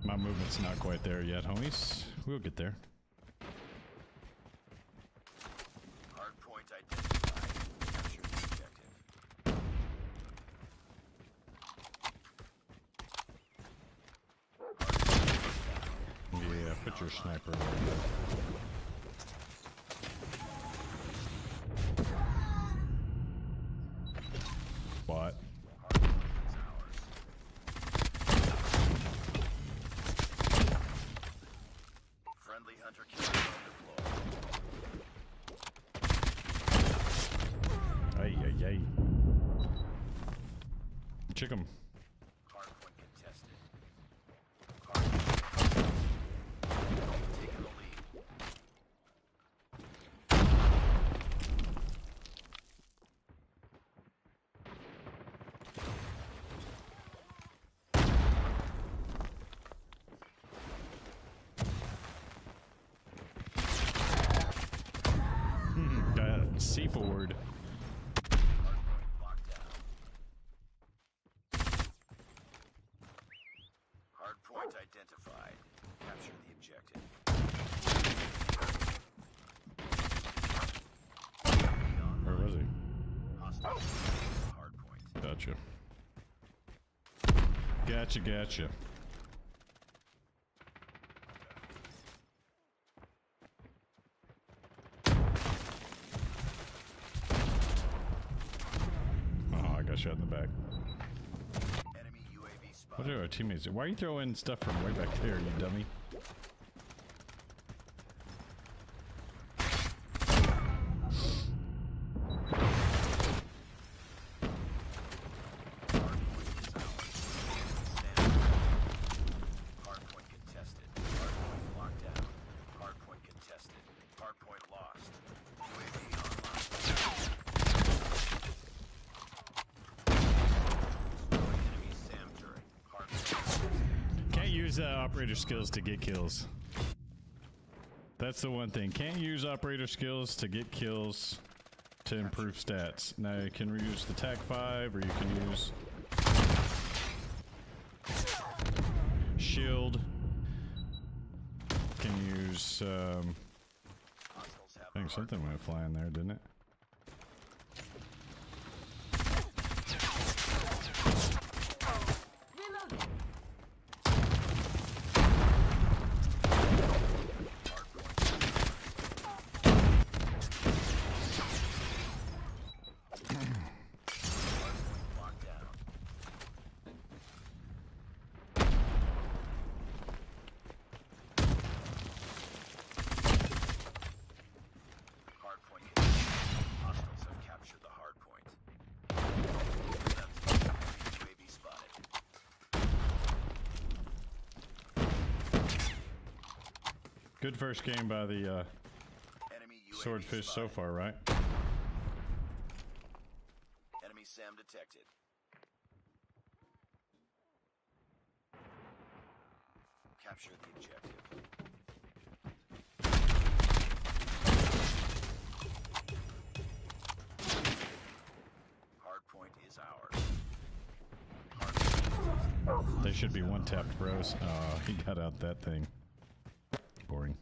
My movement's not quite there yet, homies. We'll get there. Hardpoint identified. Capture the objective. Yeah, put your sniper right there. What? Friendly hunter killer drone deployed. Ay, ay, ay. Chick 'em. Hardpoint contested. Hardpoint. We've taken the lead. forward. Hardpoint locked down. Hardpoint identified. Capture the objective. Where was he? Hostile. Hardpoint. Gotcha. Gotcha. Oh, I got shot in the back. Enemy UAV spotted. What are our teammates do? Why are you throwing stuff from way back there, you dummy? Hardpoint contested. Hardpoint locked down. Hardpoint contested. Hardpoint lost. UAV online. Enemy SAM turret. Hardpoint. Can't use operator skills to get kills. That's the one thing. Can't use operator skills to get kills to improve stats. Now you can use the TAC 5 or you can use shield. Can use Hostiles have I think the something went flying there, didn't it? hardpoint locked down. Hardpoint contested. Hostiles have captured the hardpoint. UAV spotted. Good first game by the Enemy UAV Swordfish so spotted. far, right? Enemy SAM detected. Capture the objective. Hardpoint is ours. Hardpoint They should be one tapped, bros. Oh, he got out that thing. Boring.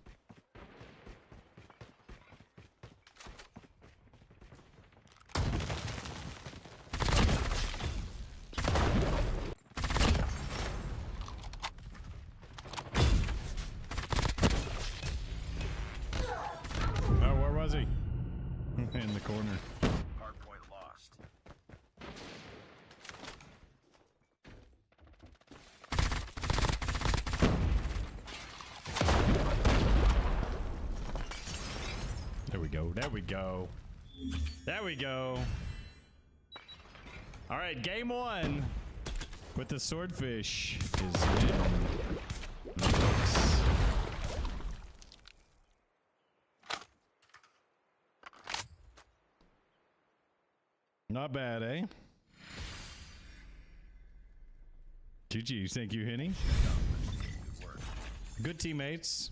Oh, where was he? In the corner. hardpoint lost. There we go. There we go. There we go. All right, game one with the Swordfish is in the books. Not bad, eh? GG, thank you, Henny. Good work. Good teammates.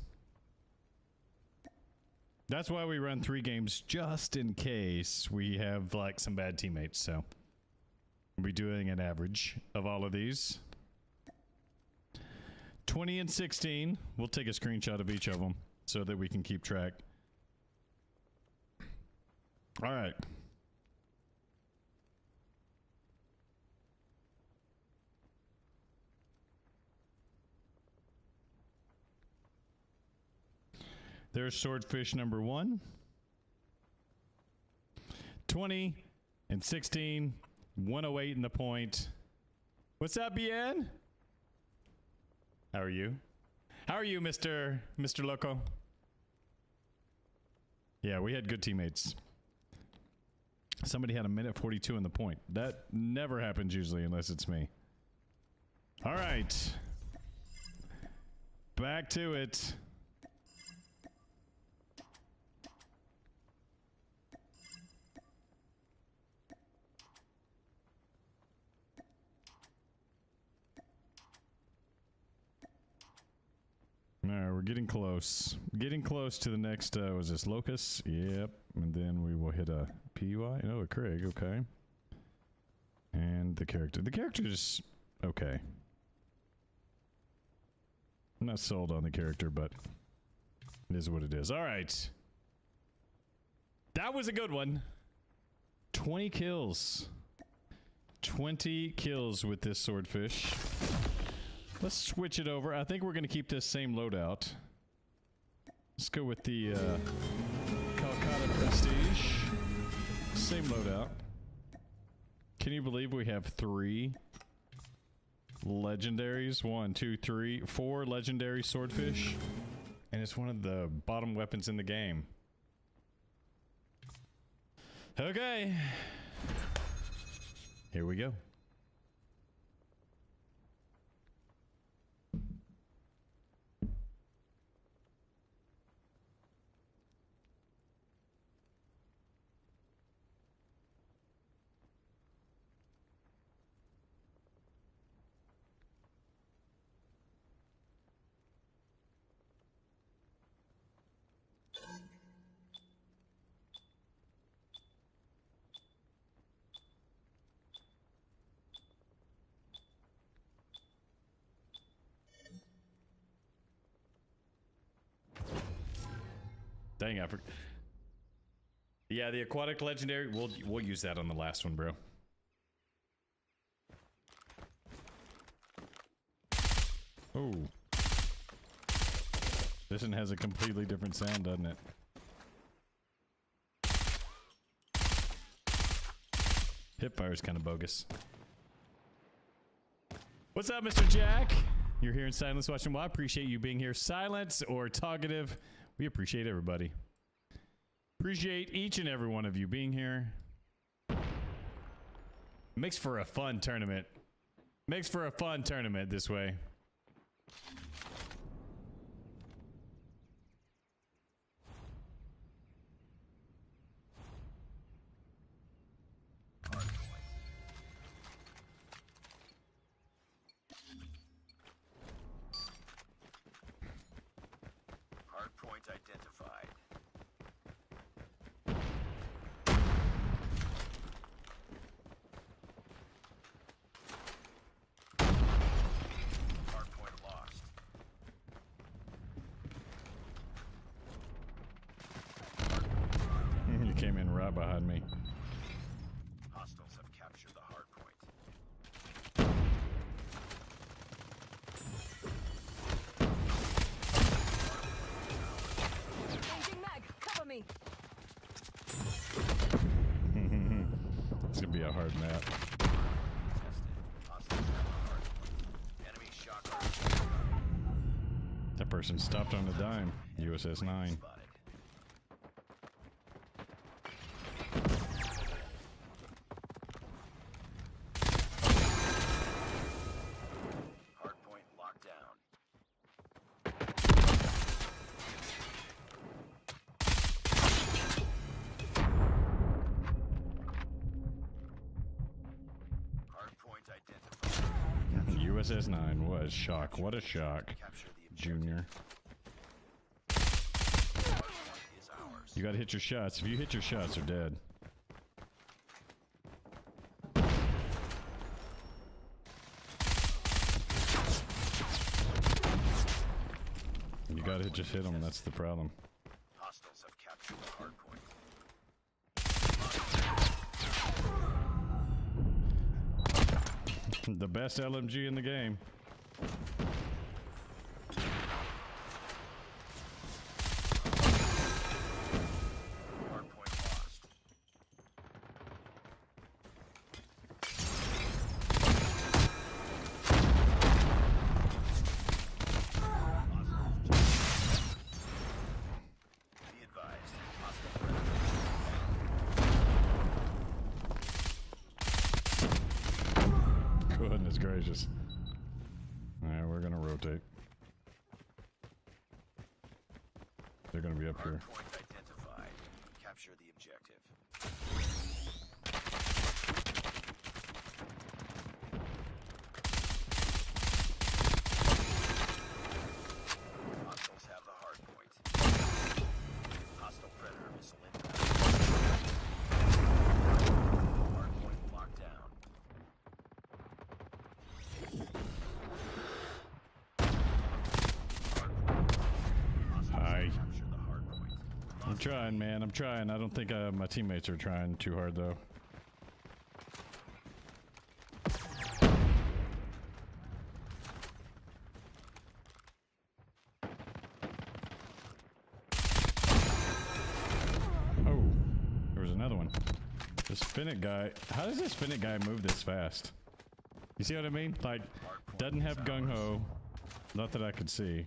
That's why we run 3 games, just in case we have like some bad teammates. So we'll be doing an average of all of these. 20 and 16. We'll take a screenshot of each of them so that we can keep track. All right. There's Swordfish number 1. 20 and 16. 108 in the point. What's up, Bien? How are you? How are you, Mr. Loco? Yeah, we had good teammates. Somebody had a minute 42 in the point. That never happens usually unless it's me. All right. Back to it. All right, we're getting close. Getting close to the next, was this Locust? Yep. And then we will hit a P-Y? No, a Craig, okay. And the character. The character is okay. I'm not sold on the character, but it is what it is. All right. That was a good one. 20 kills. 20 kills with this Swordfish. Let's switch it over. I think we're going to keep this same loadout. Let's go with the Calcutta Prestige. Same loadout. Can you believe we have 3 legendaries? 1, 2, 3, 4 legendary Swordfish. And it's one of the bottom weapons in the game. Okay. Here we go. Dang, I forgot. Yeah, the aquatic legendary. We'll use that on the last one, bro. Oh, this one has a completely different sound, doesn't it? Hipfire is kind of bogus. What's up, Mr. Jack? You're here in silence watching. Well, I appreciate you being here. Silence or talkative. We appreciate everybody. Appreciate each and every one of you being here. Makes for a fun tournament. Makes for a fun tournament this way. Hardpoint identified. Hardpoint lost. You came in right behind me. Hostiles have captured the hardpoint. Changing mag, cover me. It's gonna be a hard map. Tested. Hostiles have the hardpoint. Enemy shock. That person stopped on a dime. USS 9. Spotted. Hardpoint locked down. Hardpoint identified. USS 9 was shock. What a shock. Capture the objective. Junior. Hardpoint is ours. You gotta hit your shots. If you hit your shots, they're dead. You gotta just hit them, that's the problem. Hostiles have captured the hardpoint. The best LMG in the game. Hardpoint lost. Be advised. Hostile Goodness gracious. Alright, we're gonna rotate. They're gonna be up here. hardpoint identified. Capture the objective. Hostiles have the hardpoint. Hostile predator missile inbound. I'm trying, man. I'm trying. I don't think my teammates are trying too hard, though. Oh, there was another one. The Spinnet guy. How does this Spinnet guy move this fast? You see what I mean? Like, doesn't have gung-ho. Not that I could see.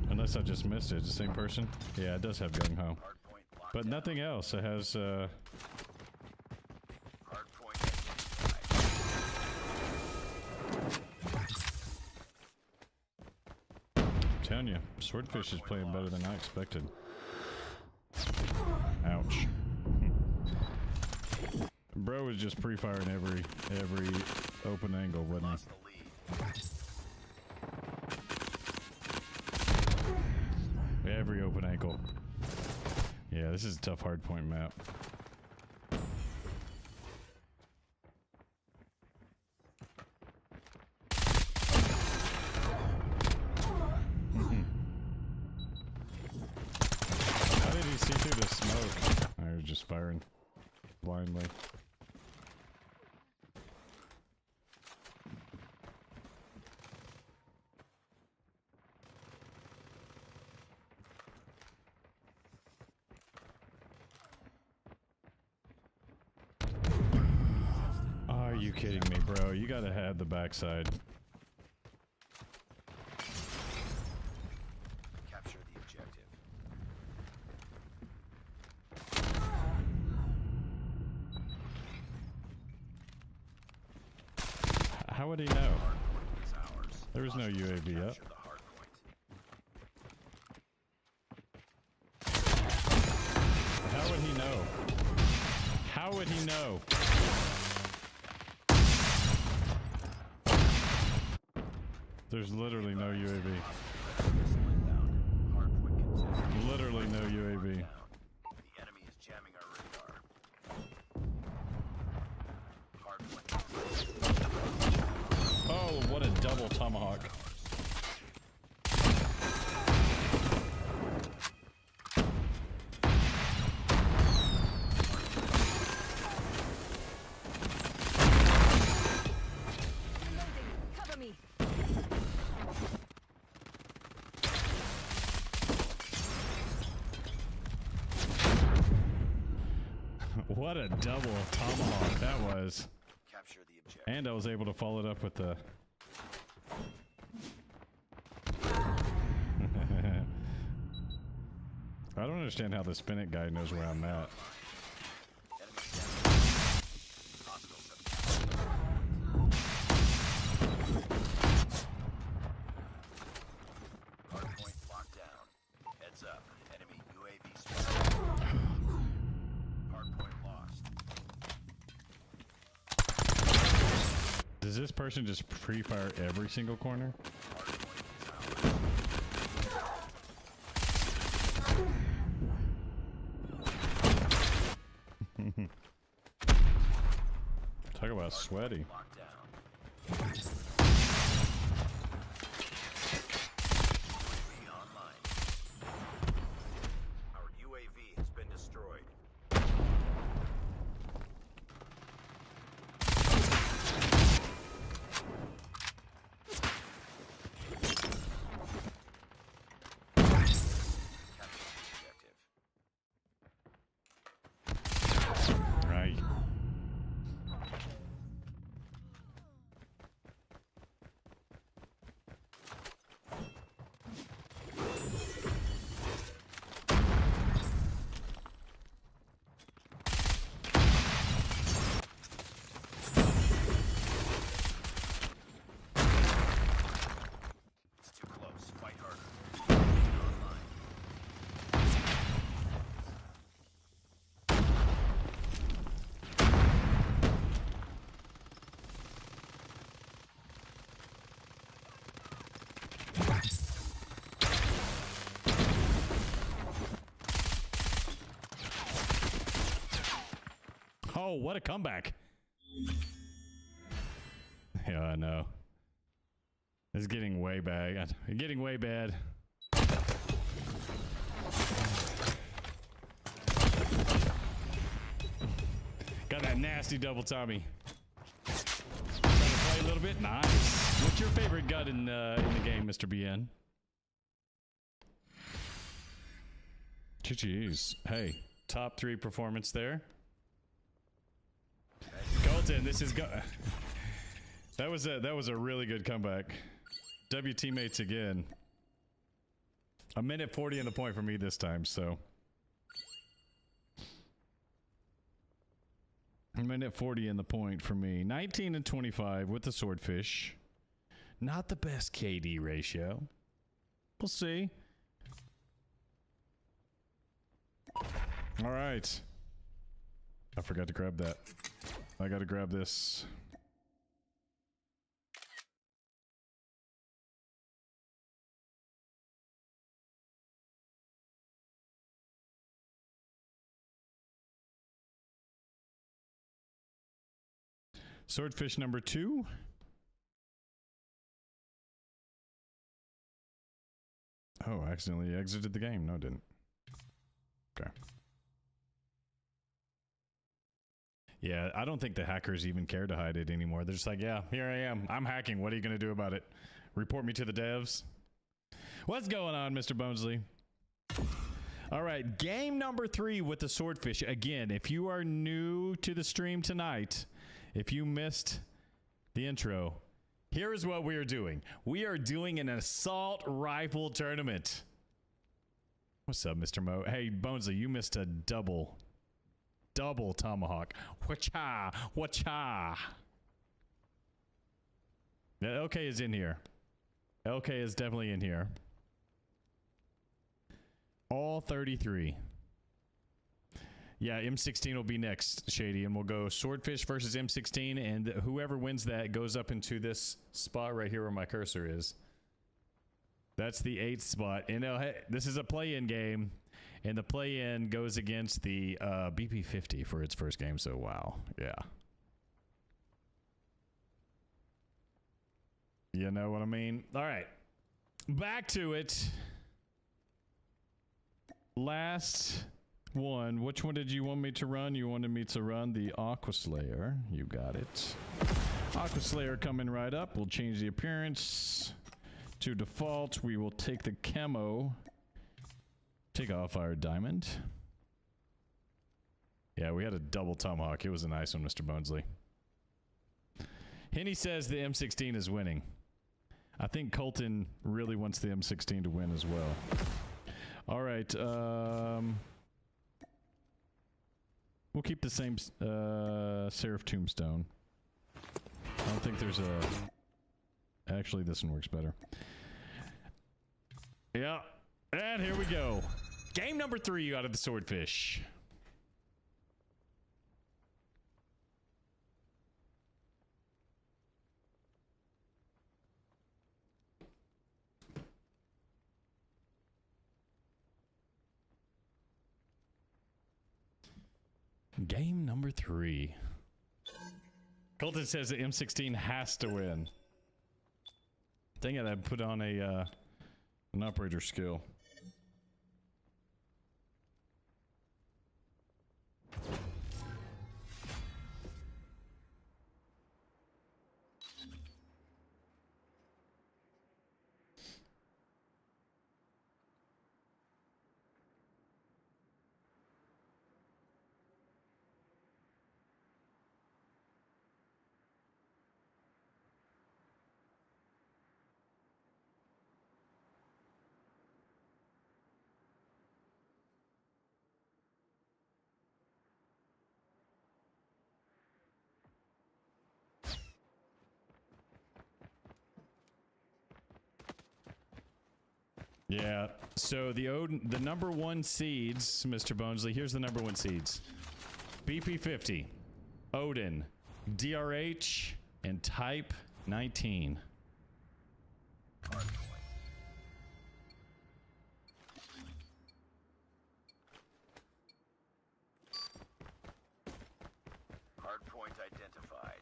Unless I just missed it. It's the same person? Yeah, it does have gung-ho. But nothing else. It has, Hardpoint I'm telling you, Swordfish is playing better than I expected. Ouch. Bro was just pre-firing every open angle, wasn't he? lost the lead. Every open ankle. Yeah, this is a tough hardpoint map. How did he see through the smoke? I was just firing blindly. Are you kidding me, bro? You gotta have the backside. Capture the objective. How would he know? Hardpoint is ours. There was no UAV up. Capture the hardpoint. How would he know? How would he know? There's literally no UAV. Missile inbound. Hardpoint contested. Literally no UAV. The enemy is jamming our radar. Hardpoint. Oh, what a double tomahawk. Reloading. Cover me. What a double tomahawk that was. Capture the objective. And I was able to follow it up with the... I don't understand how the Spinnet guy knows where I'm at. Enemy down. Hostiles have captured the hardpoint. Hardpoint locked down. Heads up. Enemy UAV spotted. Hardpoint lost. Does this person just pre-fire every single corner? Hardpoint is ours. Talk about sweaty. Locked down. UAV online. Our UAV has been destroyed. Capture the objective. Right. It's too close. Fight harder. Online. Oh, what a comeback. Yeah, I know. It's getting way bad. Getting way bad. Got that nasty double Tommy. Trying to play a little bit. Nice. What's your favorite gun in the game, Mr. BN? GG's. Hey, top 3 performance there. Colton, this is that was a really good comeback. W teammates again. A minute 40 in the point for me this time, so. A minute 40 in the point for me. 19 and 25 with the Swordfish. Not the best KD ratio. We'll see. All right. I forgot to grab that. I gotta grab this. Swordfish number 2. Oh, I accidentally exited the game. No, I didn't. Okay. Yeah, I don't think the hackers even care to hide it anymore. They're just like, yeah, here I am. I'm hacking. What are you going to do about it? Report me to the devs? What's going on, Mr. Bonesley? All right, game number 3 with the Swordfish. Again, if you are new to the stream tonight, if you missed the intro, here is what we are doing. We are doing an assault rifle tournament. What's up, Mr. Mo? Hey, Bonesley, you missed a double tomahawk. Wacha, wacha. Yeah, LK is in here. LK is definitely in here. All 33. Yeah, M16 will be next, Shady, and we'll go Swordfish versus M16, and whoever wins that goes up into this spot right here where my cursor is. That's the 8th spot. And this is a play-in game, and the play-in goes against the BP50 for its first game, so wow. Yeah. You know what I mean? All right. Back to it. Last one. Which one did you want me to run? You wanted me to run the Aqua Slayer. You got it. Aqua Slayer coming right up. We'll change the appearance to default. We will take the camo. Take off our diamond. Yeah, we had a double tomahawk. It was a nice one, Mr. Bonesley. Henny says the M16 is winning. I think Colton really wants the M16 to win as well. All right. We'll keep the same Seraph Tombstone. I don't think there's a... Actually, this one works better. Yeah. And here we go. Game number 3 out of the Swordfish. Game number 3. Colton says the M16 has to win. Dang it, I put on a an operator skill. Yeah, so the number 1 seeds, Mr. Bonesley, here's the number 1 seeds. BP50, Odin, DRH, and Type 19. Hardpoint identified.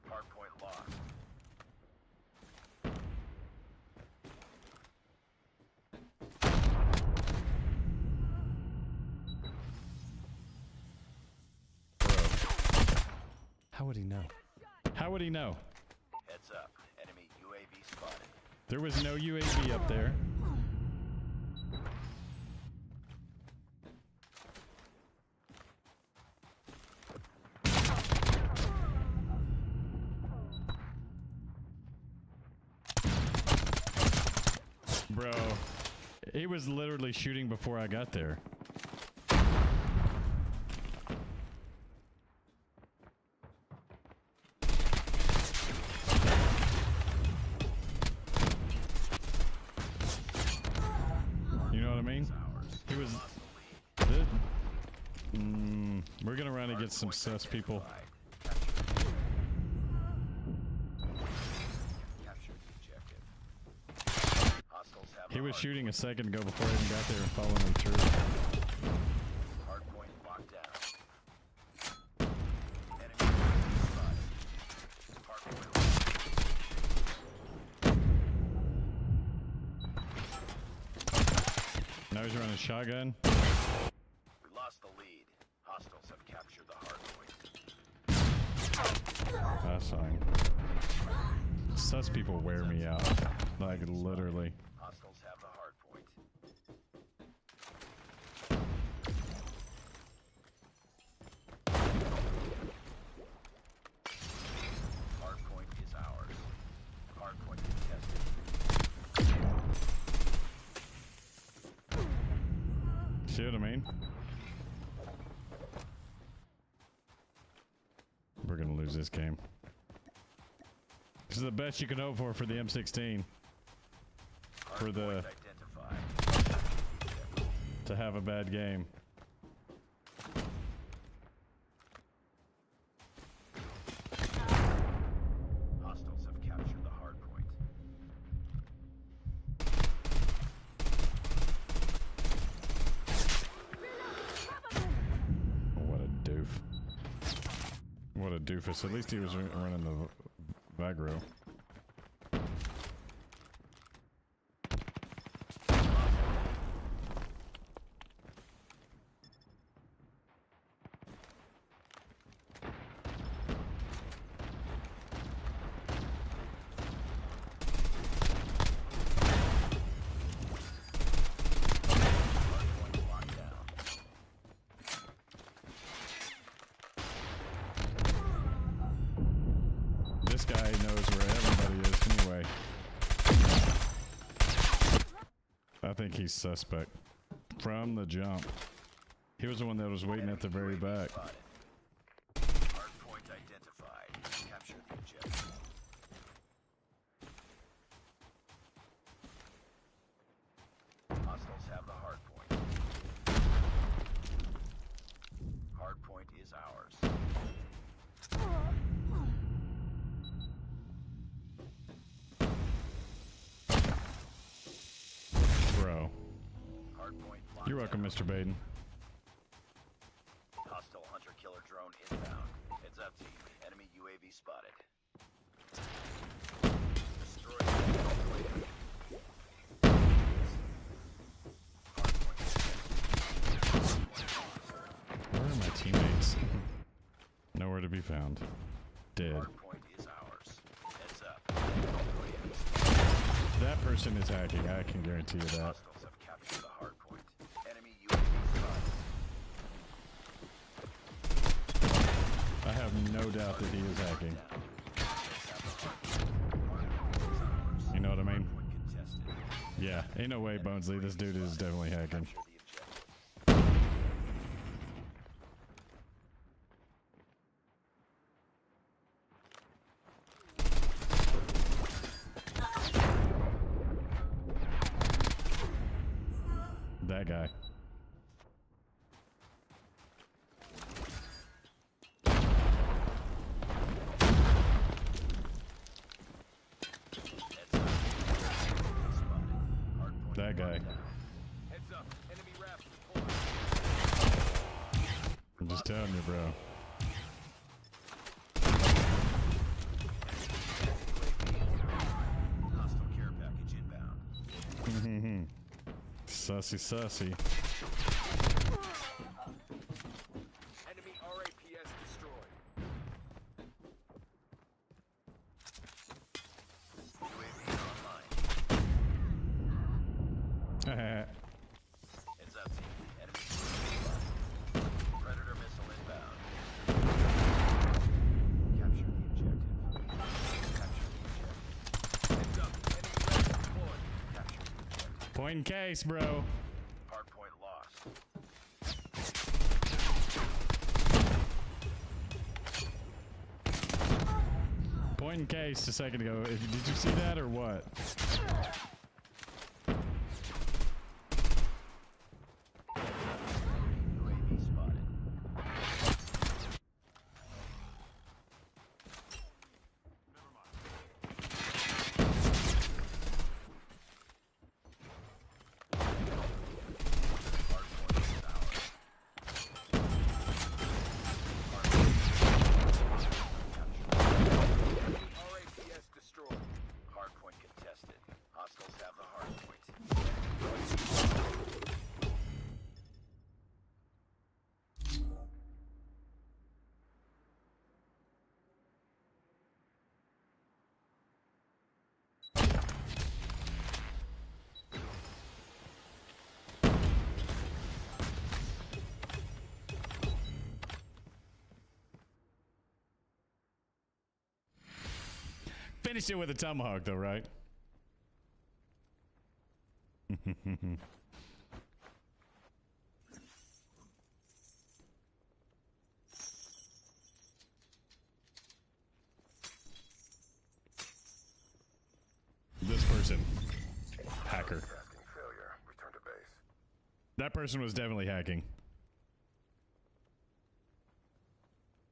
Hardpoint lost. How would he know? How would he know? Heads up. Enemy UAV spotted. There was no UAV up there. Bro, he was literally shooting before I got there. You know what I mean? He was... we're gonna run against some sus people. He was shooting a second ago before I even got there and following him through. Hardpoint locked down. Enemy spotted. Hardpoint locked. Now he's running shotgun. We lost the lead. Hostiles have captured the hardpoint. That's fine. Sus people wear me out. Like, literally. Hostiles have the hardpoint. Hardpoint is ours. Hardpoint contested. See what I mean? We're gonna lose this game. This is the best you can hope for the M16. For the... to have a bad game. Hostiles have captured the hardpoint. What a doof. What a doofus. At least he was running the Vagro. This guy knows where everybody is anyway. I think he's suspect from the jump. He was the one that was waiting at the very back. Hardpoint identified. Capture the objective. Hostiles have the hardpoint. Hardpoint is ours. Bro. Hardpoint locked You're welcome, down. Mr. Baden. Hostile hunter-killer drone inbound. Heads up, team. Enemy UAV spotted. Destroy the hardpoint. Where are my teammates? Nowhere to be found. Dead. Hardpoint is ours. Heads up. That person is hacking, I can guarantee you that. Hostiles have captured the hardpoint. Enemy UAV spotted. I have no doubt that he is hacking. You know what I mean? Hardpoint contested. Yeah, ain't no way, Bonesley. This dude is definitely hacking. Capture the objective. That guy. That guy. Heads up. Enemy rap. I'm just telling you, bro. Hostile care package inbound. Sussy, sussy. Enemy RAPS destroyed. Heads up, team. Enemy Predator missile inbound. Capture the objective. Capture the objective. Heads up. Enemy ready to deploy. Capture the objective. Point in case, bro. Hardpoint lost. Point in case a second ago. Did you see that or what? UAV spotted. Hardpoint is ours. RAPS destroyed. Hardpoint contested. Hostiles have the hardpoint. Finished it with a tomahawk, though, right? This person, hacker. Tasking failure. Return to base. That person was definitely hacking.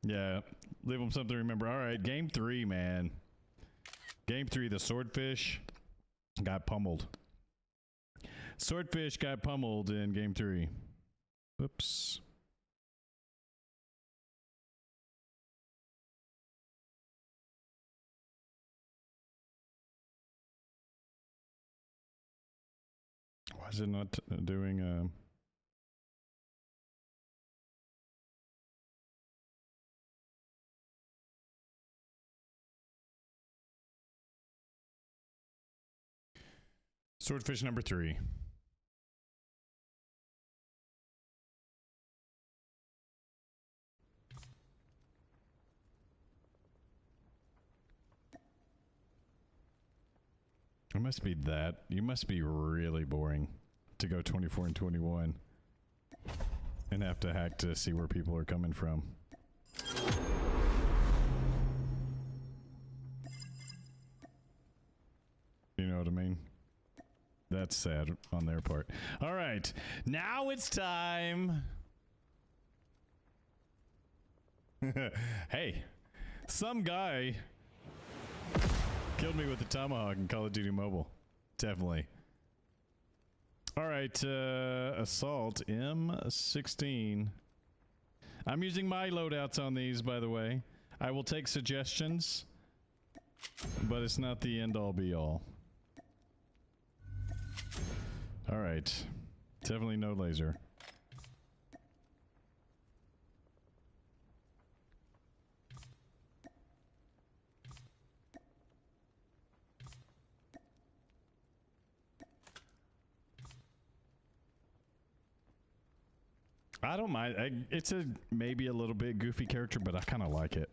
Yeah, leave them something to remember. All right, game 3, man. Game 3, the Swordfish got pummeled. Swordfish got pummeled in game 3. Oops. Why is it not doing Swordfish number 3. It must be that. You must be really boring to go 24 and 21 and have to hack to see where people are coming from. You know what I mean? That's sad on their part. All right, now it's time. Hey, some guy killed me with a tomahawk in Call of Duty Mobile. Definitely. All right, assault M16. I'm using my loadouts on these, by the way. I will take suggestions, but it's not the end-all be-all. All right, definitely no laser. I don't mind. It's a maybe a little bit goofy character, but I kind of like it.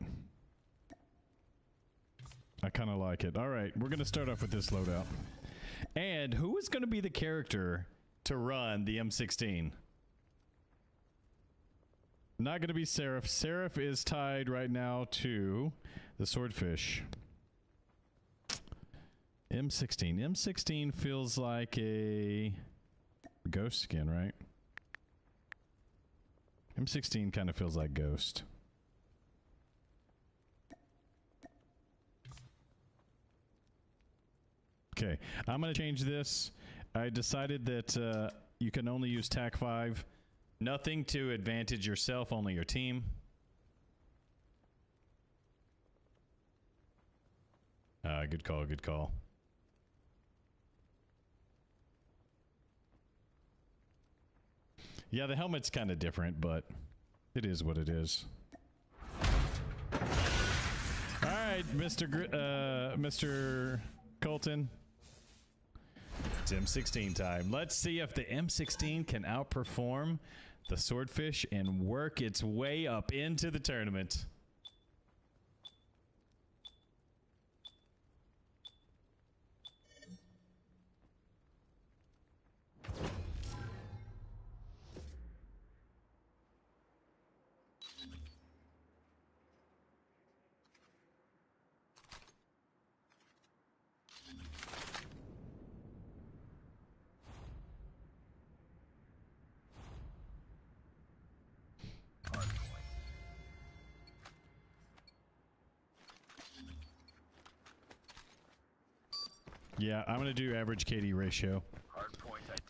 I kind of like it. All right, we're going to start off with this loadout. And who is going to be the character to run the M16? Not going to be Seraph. Seraph is tied right now to the Swordfish. M16. M16 feels like a ghost skin, right? M16 kind of feels like Ghost. Okay, I'm going to change this. I decided that you can only use TAC 5. Nothing to advantage yourself, only your team. Good call, good call. Yeah, the helmet's kind of different, but it is what it is. All right, Mr. Colton. It's M16 time. Let's see if the M16 can outperform the Swordfish and work its way up into the tournament. Yeah, I'm going to do average KD ratio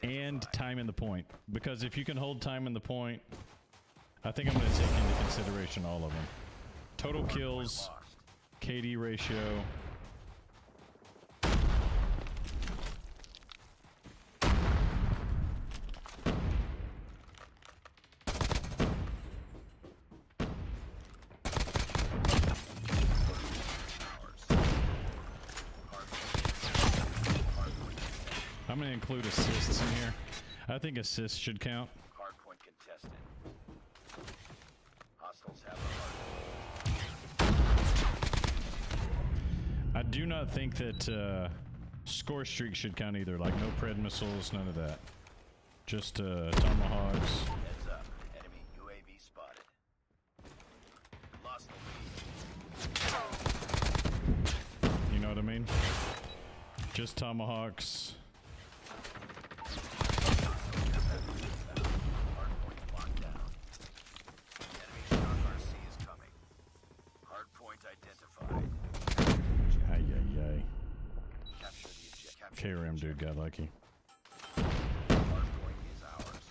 and time in the point. Because if you can hold time in the point, I think I'm going to take into consideration all of them. Total kills, KD ratio. I'm going to include assists in here. I think assists should count. Hardpoint contested. Hostiles have a hardpoint. I do not think that score streak should count either. Like no pred missiles, none of that. Just tomahawks. Heads up. Enemy UAV spotted. Lost the lead. You know what I mean? Just tomahawks. Hardpoint locked down. Enemy shock RC is coming. Hardpoint identified. Ay, ay, ay. Capture the objective. KRM dude got lucky. Hardpoint is ours.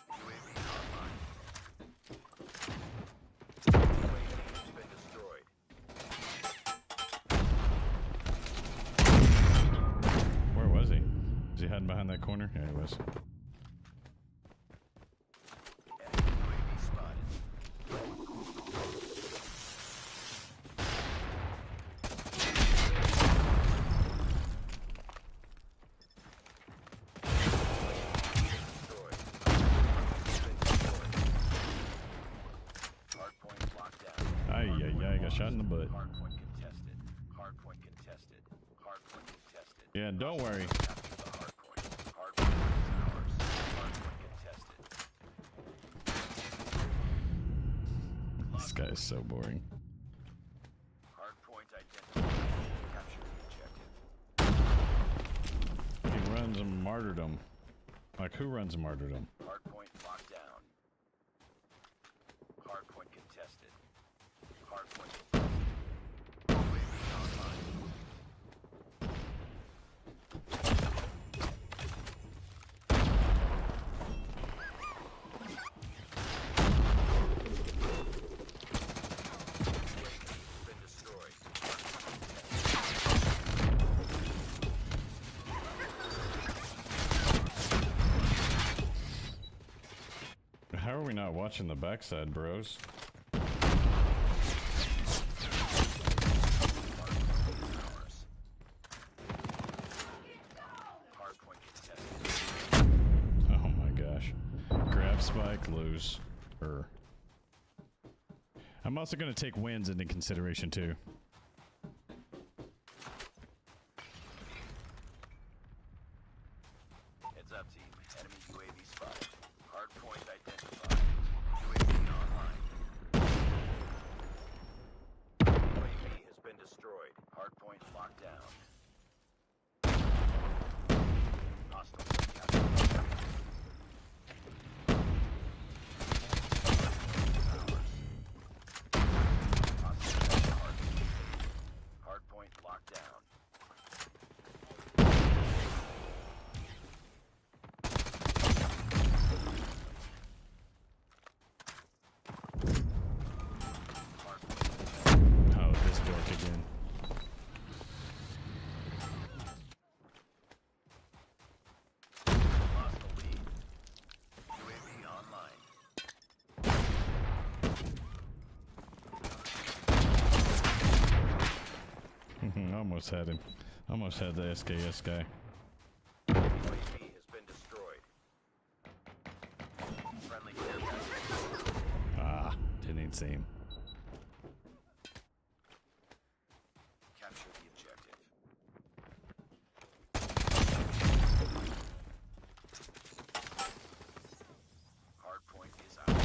UAV online. UAV has been destroyed. Where was he? Was he hiding behind that corner? Yeah, he was. Enemy UAV spotted. Destroyed. Hardpoint locked down. Ay, ay, ay. Got shot in the butt. Hardpoint contested. Hardpoint contested. Hardpoint contested. Yeah, don't worry. Capture the hardpoint. Hardpoint is ours. Hardpoint contested. This guy is so boring. Hardpoint identified. Capture the objective. He runs a martyrdom. Like, who runs a martyrdom? Hardpoint locked down. Hardpoint contested. Hardpoint contested. UAV online. UAV has been destroyed. How are we not watching the backside, bros? Hardpoint contested. Oh my gosh. Grab spike, lose. I'm also going to take wins into consideration too. Heads up, team. Enemy UAV spotted. Hardpoint identified. UAV online. UAV has been destroyed. Hardpoint locked down. Hostile captured. Hostile hardpoint. Almost had him. Almost had the SKS guy. UAV has been destroyed. Friendly care package. Ah, didn't even see him. Capture the objective. Hardpoint is out.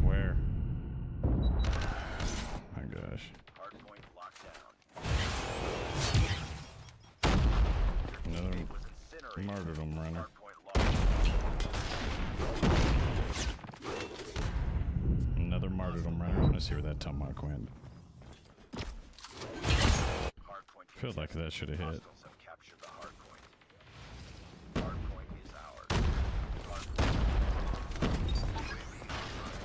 Where? My gosh. Hardpoint locked down. Another Was incinerated. martyrdom runner. Hardpoint locked. Another martyrdom runner. Let's see where that tomahawk went. Hardpoint Feels like that should have hit. Hostiles have captured the hardpoint. Hardpoint is ours. Hardpoint. UAV online.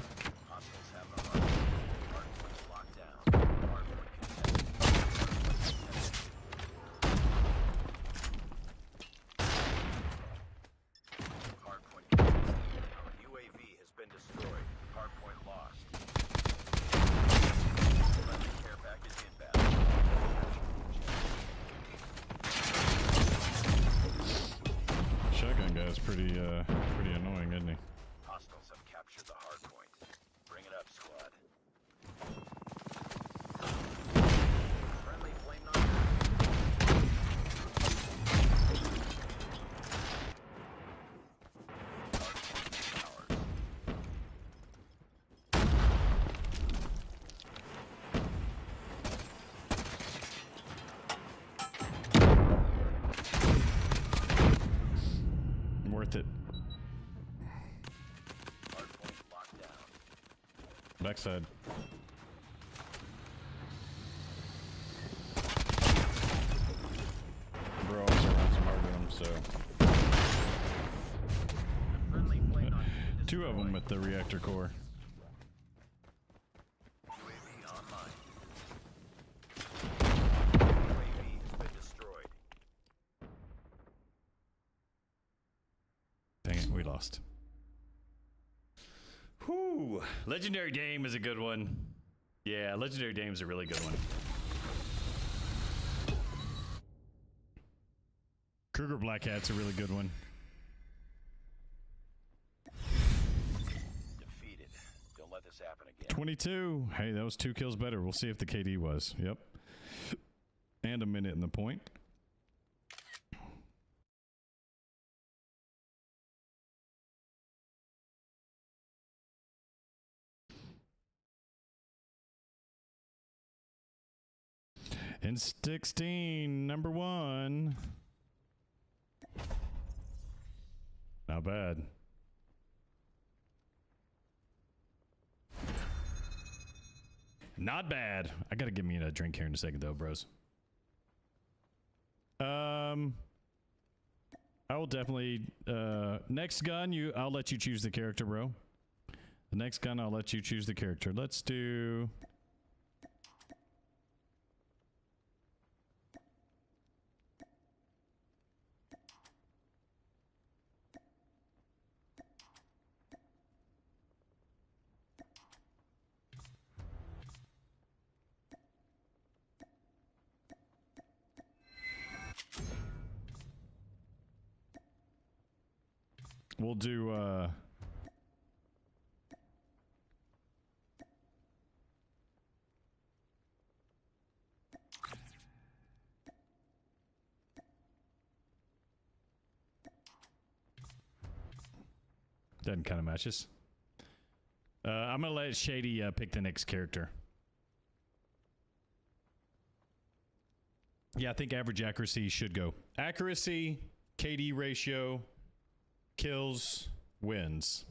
Hostiles have the hardpoint. Hardpoint locked down. Hardpoint contested. Hardpoint contested. Our UAV has been destroyed. Hardpoint lost. Friendly care package inbound. Shotgun guy's pretty annoying, isn't he? Hostiles have captured the hardpoint. Bring it up, squad. Friendly flame knocker. Hardpoint is ours. Worth it. Hardpoint locked down. Backside. Bro also runs martyrdom, so Friendly flame knocker. two of them with the reactor core. UAV online. UAV has been destroyed. Dang it, we lost. Whew. Legendary Dame is a good one. Yeah, Legendary Dame's a really good one. Kruger Black Hat's a really good one. Defeated. Don't let this happen again. 22. Hey, that was 2 kills better. We'll see if the KD was. Yep. And a minute in the point. And 16, number 1. Not bad. Not bad. I gotta give me a drink here in a second, though, bros. I will definitely. Next gun, I'll let you choose the character, bro. The next gun, I'll let you choose the character. Let's do. We'll do, doesn't kind of matches. I'm gonna let Shady pick the next character. Yeah, I think average accuracy should go. Accuracy, KD ratio, kills, wins.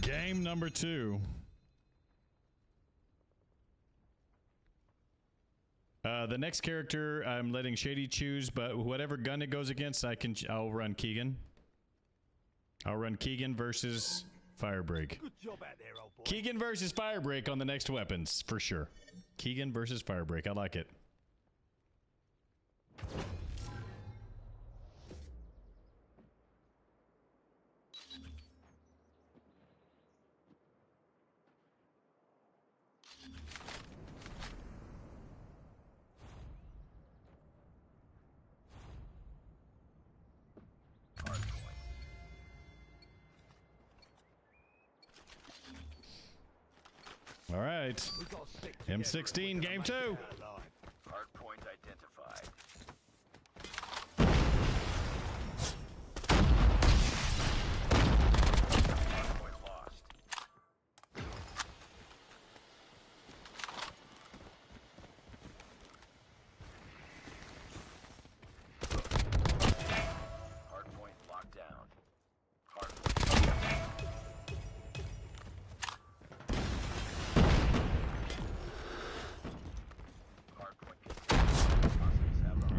Game number 2. The next character I'm letting Shady choose, but whatever gun it goes against, I'll run Keegan. I'll run Keegan versus Firebreak. Good job out there, old boy. Keegan versus Firebreak on the next weapons, for sure. Keegan versus Firebreak. I like it. All right. We got stick M16, game 2. Hardpoint identified. Hardpoint lost. Hardpoint locked down. Hardpoint.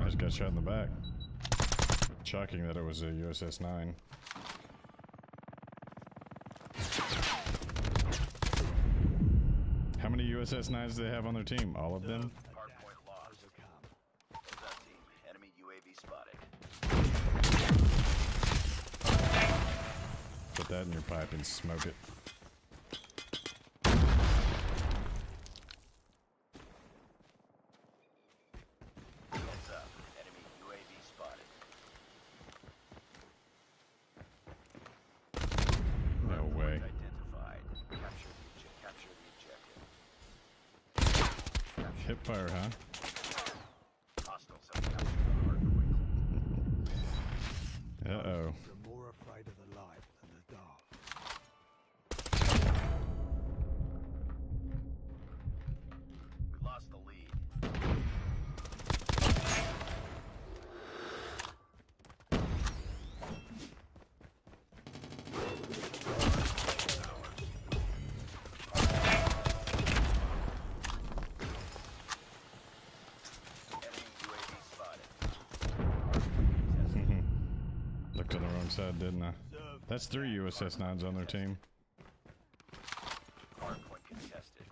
I just got shot in the back. Shocking that it was a USS 9. How many USS 9s do they have on their team? All of them? Hardpoint lost. What's that team? Enemy UAV spotted. Put that in your pipe and smoke it. Heads up. Enemy UAV spotted. No way. Identified. Capture the objective. Hip fire, huh? Hostiles have captured the hardpoint. Uh-oh. You're more afraid of the light than the dark. We lost the lead. Enemy UAV spotted. Hardpoint contested. Looked on the wrong side, didn't I? That's 3 USS 9s on their team. Hardpoint contested.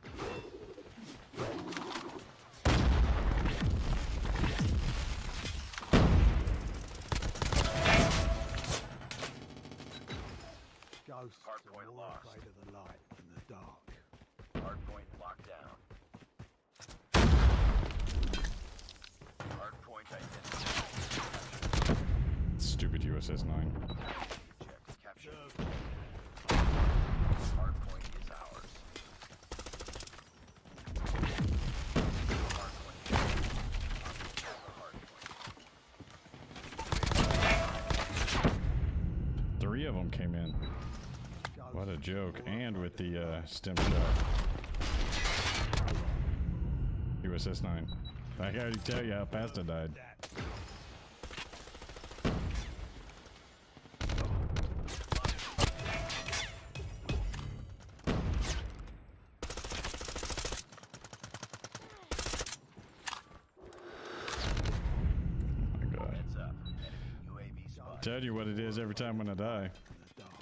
Ghosts Hardpoint are more lost. afraid of the light than the dark. Hardpoint locked down. Hardpoint identified. Stupid USS 9. Object captured. Hardpoint is ours. Hardpoint captured. Hardpoint. 3 of them came in. Ghosts What a joke. are more And with afraid the stem shot. USS 9. I can already tell you how fast I died. of that. Oh my god. Heads up. Enemy UAV spotted. Tell you what it is every time when I die. In the dark.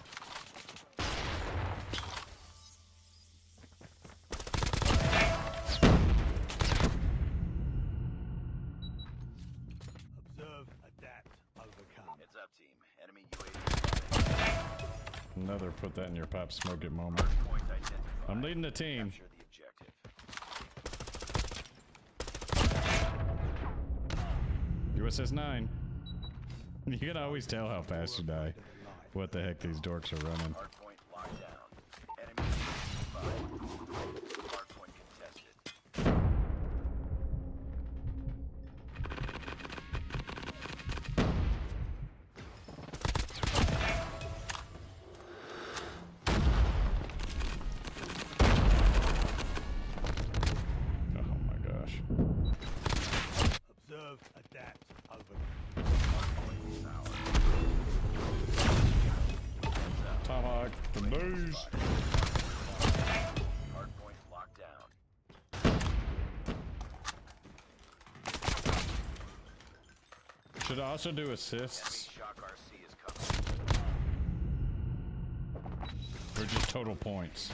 Observe, adapt, overcome. Heads up, team. Enemy UAV spotted. Another put that in your pipe, smoke it moment. Hardpoint identified. I'm leading the team. Capture the objective. USS 9. You can always tell how fast you die. What the heck these dorks are running. Hardpoint locked down. Enemy UAV spotted. Hardpoint contested. Oh my gosh. Observe, adapt, overcome. Hardpoint is ours. Heads up. Tomahawk, the booze. Hardpoint locked down. Should I also do Enemy assists? Shock RC is coming. Or just total points?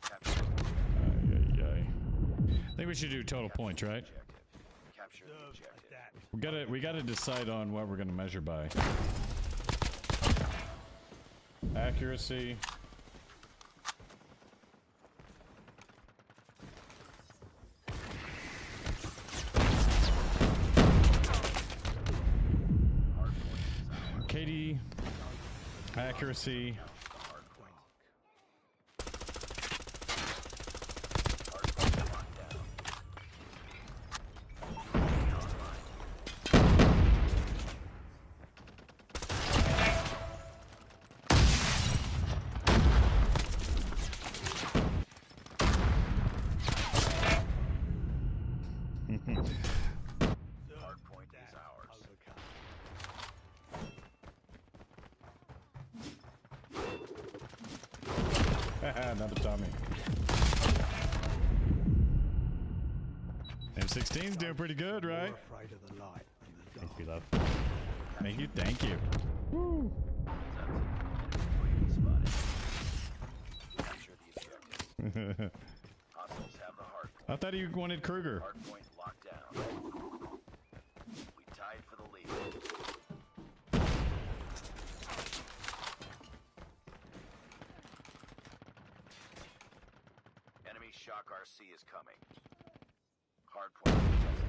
Capture I think we should do total points, right? objective. Capture the objective. We gotta decide on what we're gonna measure by. Accuracy. KD. Accuracy. Hardpoint is ours. Another Tommy. M16's doing pretty good, right? Afraid of the light and the dark. Thank you, love. Thank you, thank you. Woo. UAV spotted. Capture the objective. Hostiles have the hardpoint. I thought you wanted Kruger. Hardpoint locked down. We tied for the lead. Enemy shock RC is coming. Hardpoint contested.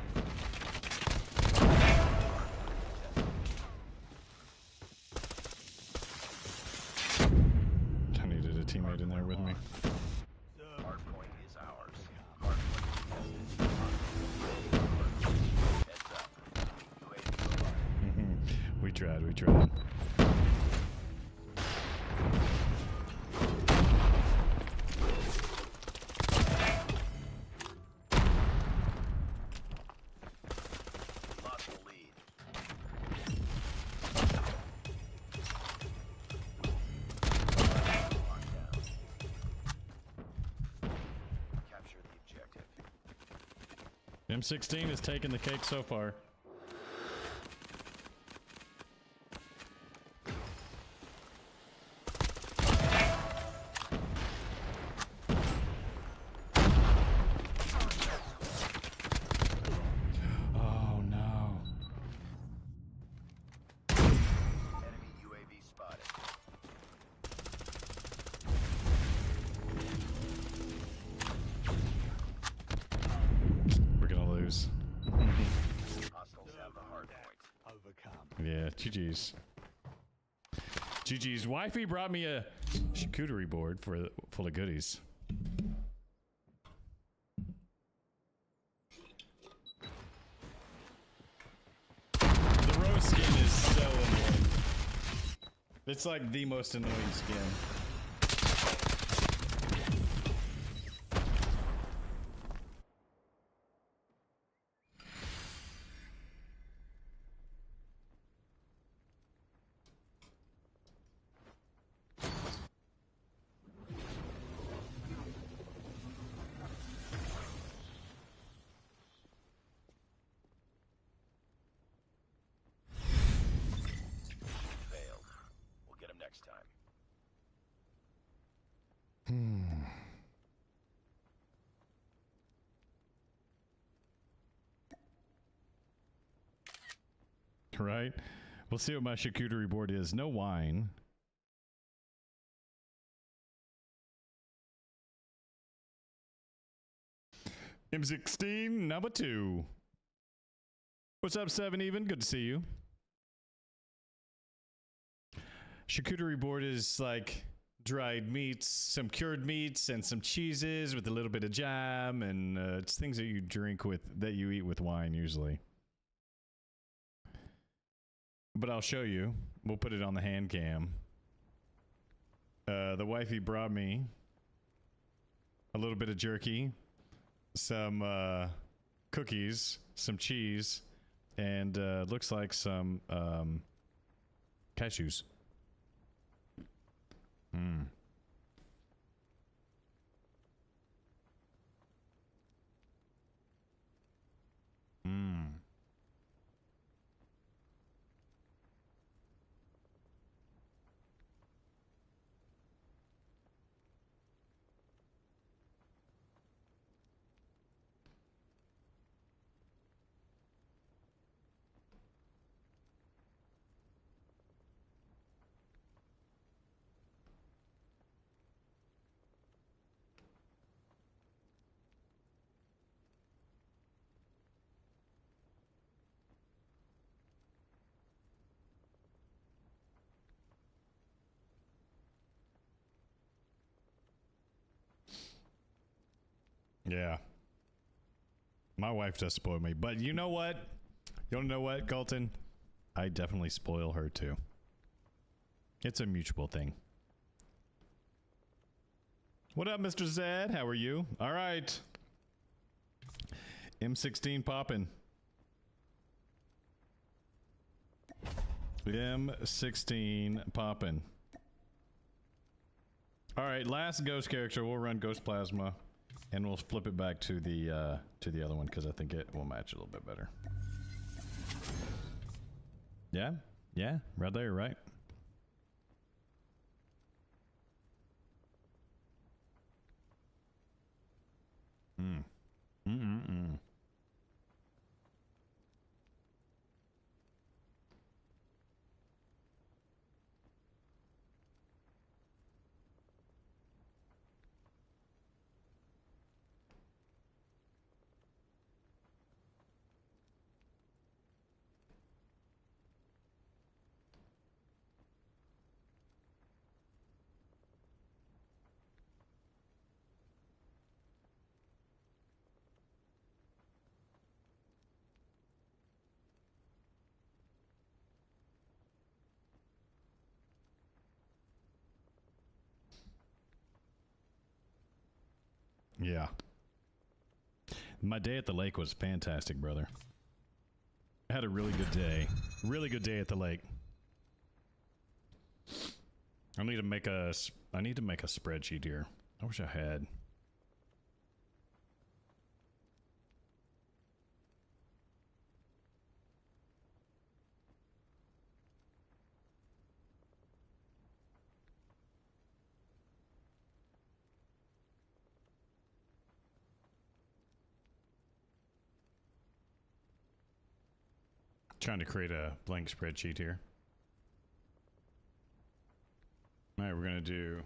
I needed a teammate in there with me. Hardpoint is ours. Hardpoint contested. Heads up. UAV spotted. We tried, we tried. Lost the lead. Locked down. Capture the objective. M16 has taken the cake so far. Oh no. Enemy UAV spotted. We're gonna lose. Hostiles have the hardpoint. Overcome. Yeah, GG's. GG's. Wifey brought me a charcuterie board full of goodies. The rose skin is so annoying. It's like the most annoying skin. Failed. We'll get him next time. Right? We'll see what my charcuterie board is. No wine. M16, number 2. What's up, 7 Even? Good to see you. Charcuterie board is like dried meats, some cured meats, and some cheeses with a little bit of jam, and it's things that you drink with, that you eat with wine usually. But I'll show you. We'll put it on the hand cam. The wifey brought me a little bit of jerky, some cookies, some cheese, and looks like some cashews. Mm. Mm. Yeah. My wife does spoil me. But you know what? You wanna know what, Colton? I definitely spoil her too. It's a mutual thing. What up, Mr. Zed? How are you? All right. M16 popping. M16 popping. All right, last ghost character. We'll run Ghost Plasma, and we'll flip it back to the other one because I think it will match a little bit better. Yeah, yeah, right there, right. Yeah. My day at the lake was fantastic, brother. I had a really good day. Really good day at the lake. I need to make a spreadsheet here. I wish I had. Trying to create a blank spreadsheet here. All right, we're gonna do.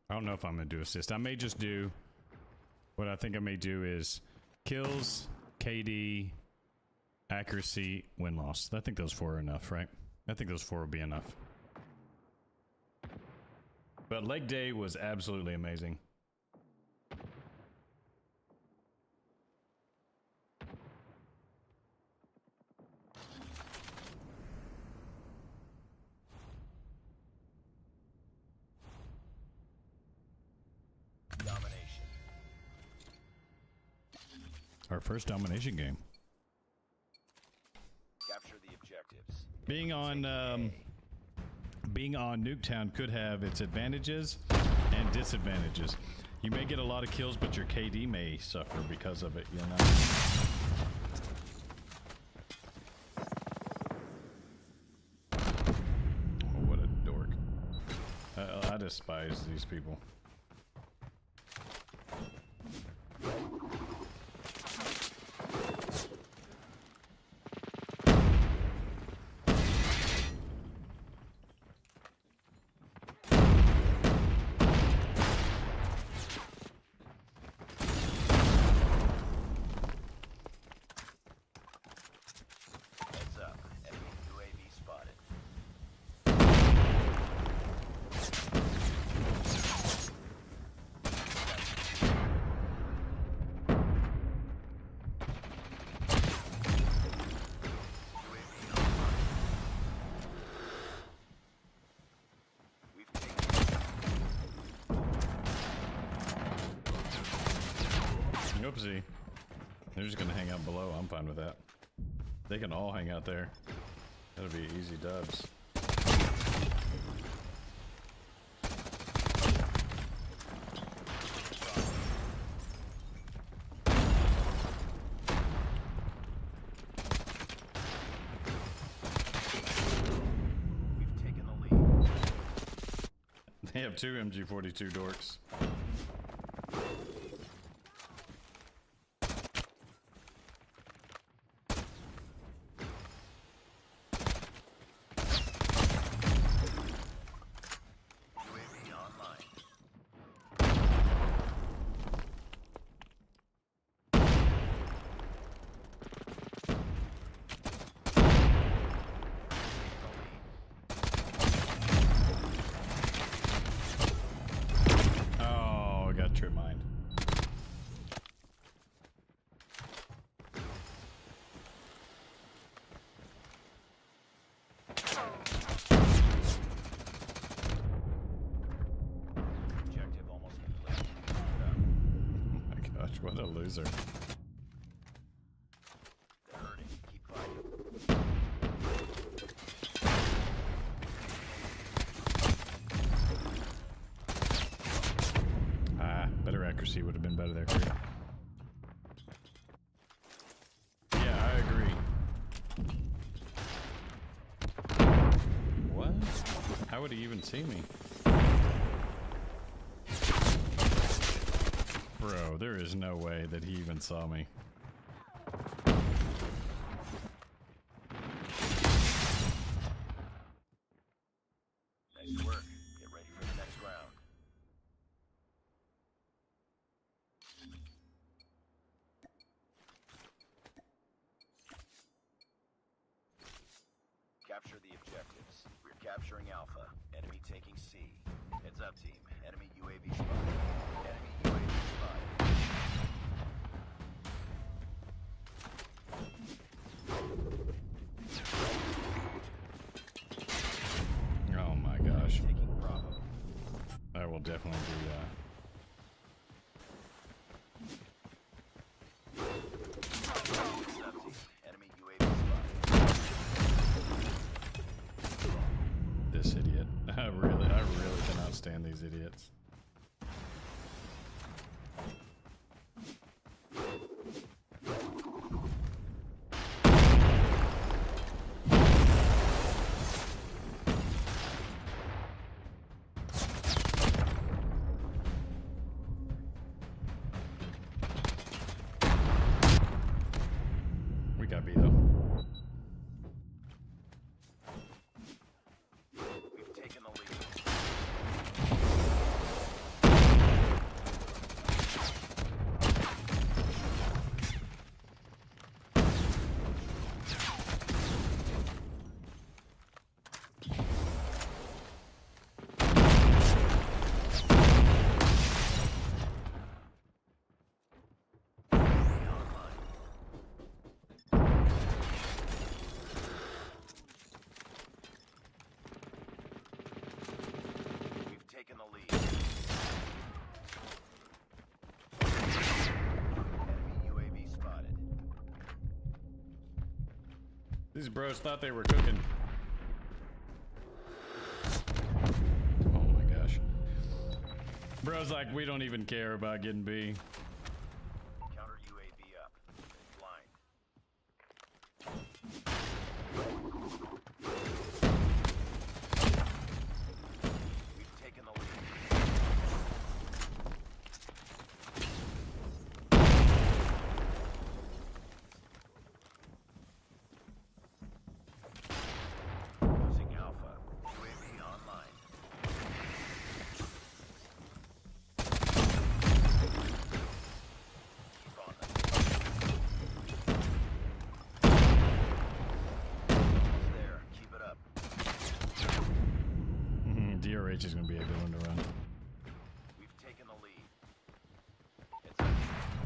I don't know if I'm gonna do assist. I may just do what I think I may do is kills, KD, accuracy, win loss. I think those 4 are enough, right? I think those 4 will be enough. But leg day was absolutely amazing. Our first domination game. Capture the objectives. Being on Nuketown could have its advantages and disadvantages. You may get a lot of kills, but your KD may suffer because of it, you know? Oh, what a dork. I despise these people. Oopsie. They're just gonna hang out below. I'm fine with that. They can all hang out there. That'll be easy dubs. We've taken the lead. They have 2 MG42 dorks. is there? They're hurting. Keep fighting. Ah, better accuracy would have been better there. Yeah, I agree. What? How would he even see me? Bro, there is no way that he even saw me. Nice work. Get ready for the next round. Capture the objectives. We're capturing Alpha. Enemy taking C. Heads up, team. Enemy UAV spotted. Enemy UAV spotted. Oh my gosh. Taking Bravo. I will definitely do that. Heads up, team. Enemy UAV spotted. This idiot. I really cannot stand these idiots. We got B though. We've taken the lead. We've taken the lead. Enemy UAV spotted. These bros thought they were cooking. Oh my gosh. Bros like, we don't even care about getting B. Counter UAV up. Blind. We've taken the lead. Losing Alpha. UAV online. Keep on them. Almost there. Keep it up. DRH is going to be a good one to run. We've taken the lead. It's up.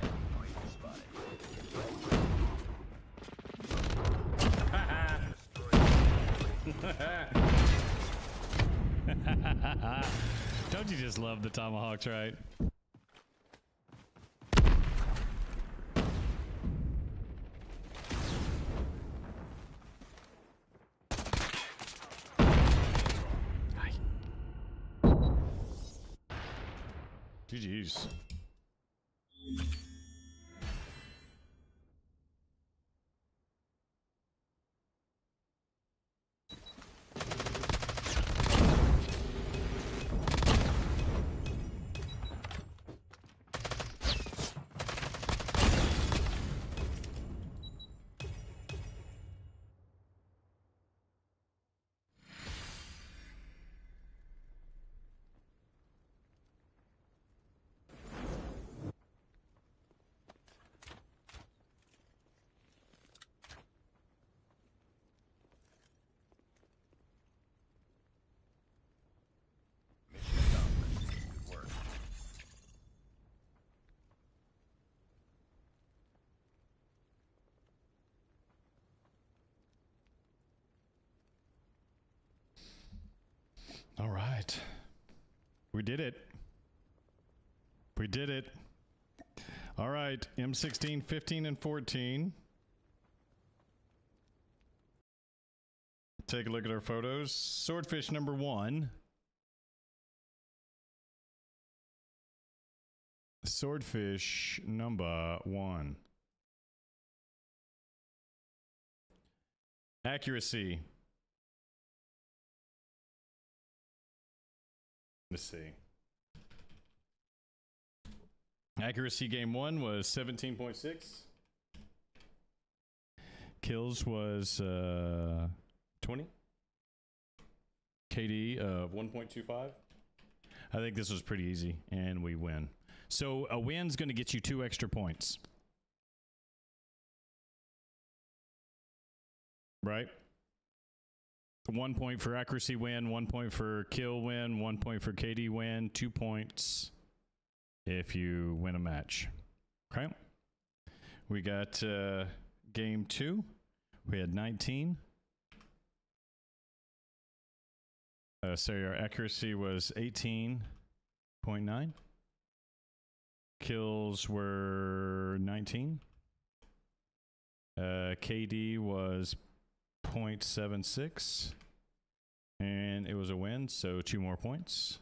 Enemy UAV spotted. Don't you just love the tomahawks, right? Hi. GG's. Mission accomplished. Good work. All right. We did it. We did it. All right, M16, 15, and 14. Take a look at our photos. Swordfish number 1. Swordfish number 1. Accuracy. Let's see. Accuracy game 1 was 17.6. Kills was 20. KD of 1.25. I think this was pretty easy, and we win. So a win's going to get you 2 extra points. Right? 1 point for accuracy win, 1 point for kill win, 1 point for KD win, 2 points if you win a match. Okay? We got game 2. We had 19. Sorry, our accuracy was 18.9. Kills were 19. KD was 0.76. And it was a win, so 2 more points.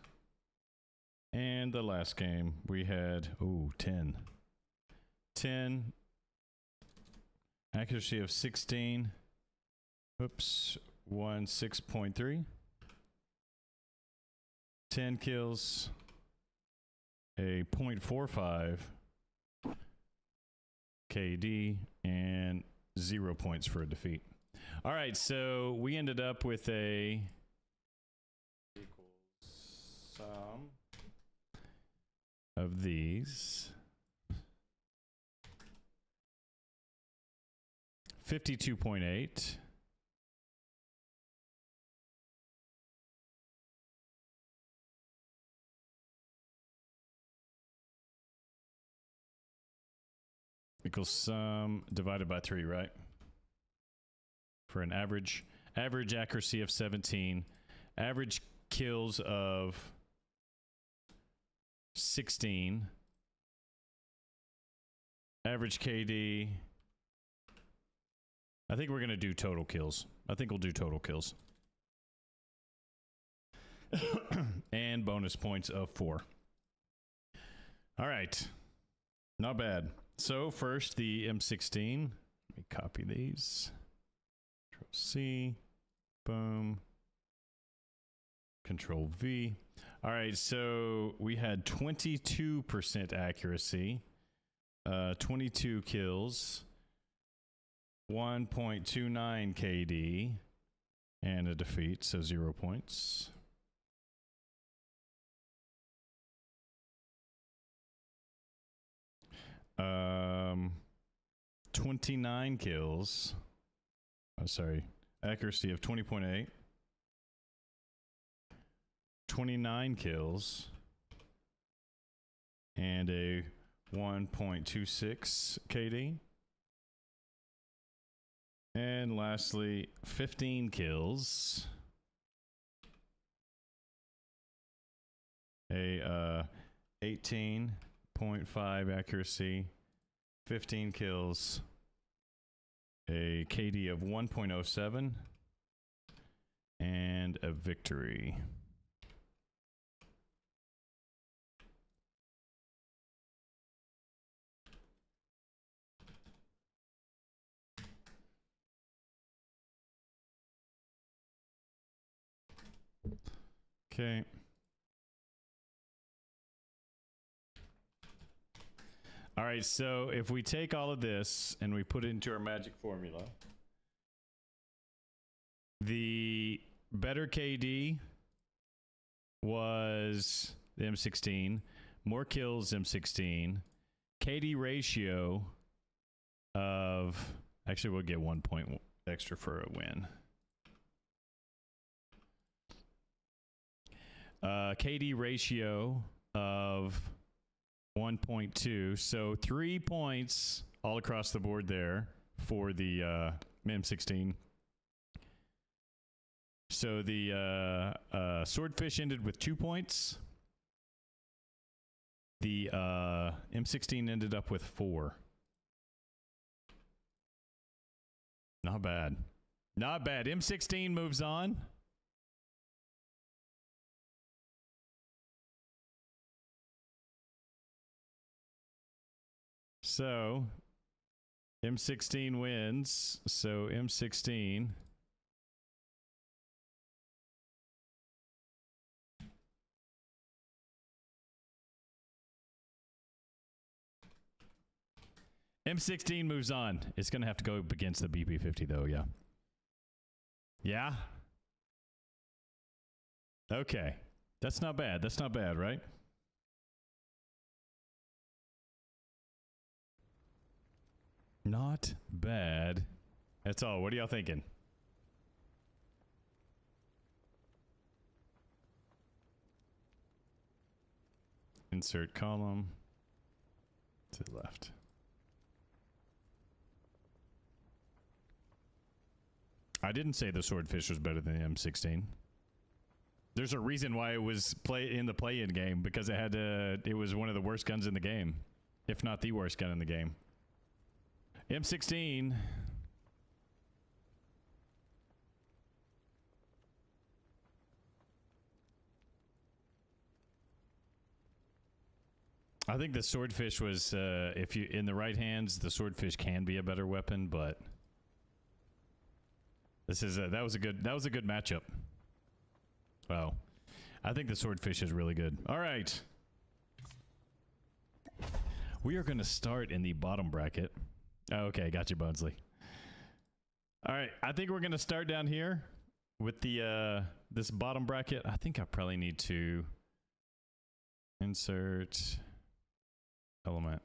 And the last game, we had, 10. 10. Accuracy of 16. Oops. 6.3. 10 kills. A 0.45 KD. And 0 points for a defeat. All right, so we ended up with a equals sum of these 52.8 equals sum divided by 3, right? For an average accuracy of 17, average kills of 16, average KD. I think we're going to do total kills. I think we'll do total kills. And bonus points of 4. All right. Not bad. So first the M16. Let me copy these. Control C. Boom. Control V. All right, so we had 22% accuracy, 22 kills, 1.29 KD, and a defeat, so 0 points. Um, 29 kills. Oh, sorry, accuracy of 20.8. 29 kills and a 1.26 KD. And lastly, 15 kills. A 18.5 accuracy, 15 kills, a KD of 1.07, and a victory. Okay. All right, so if we take all of this and we put it into our magic formula, the better KD was the M16, more kills M16, KD ratio of, actually we'll get 1 point extra for a win. KD ratio of 1.2, so 3 points all across the board there for the M16. So the Swordfish ended with 2 points. The M16 ended up with 4. Not bad. Not bad. M16 moves on. So, M16 wins. So, M16. M16 moves on. It's going to have to go against the BP50, though, yeah. Yeah? Okay. That's not bad. That's not bad, right? Not bad. That's all. What are y'all thinking? Insert column to the left. I didn't say the Swordfish was better than the M16. There's a reason why it was in the play-in game, because it was one of the worst guns in the game, if not the worst gun in the game. M16. I think the Swordfish was, if you in the right hands, the Swordfish can be a better weapon, but this is that was a good matchup. Wow, I think the Swordfish is really good. All right, we are going to start in the bottom bracket. Oh, okay, got you, Bunsley. All right, I think we're going to start down here with the this bottom bracket. I think I probably need to insert element,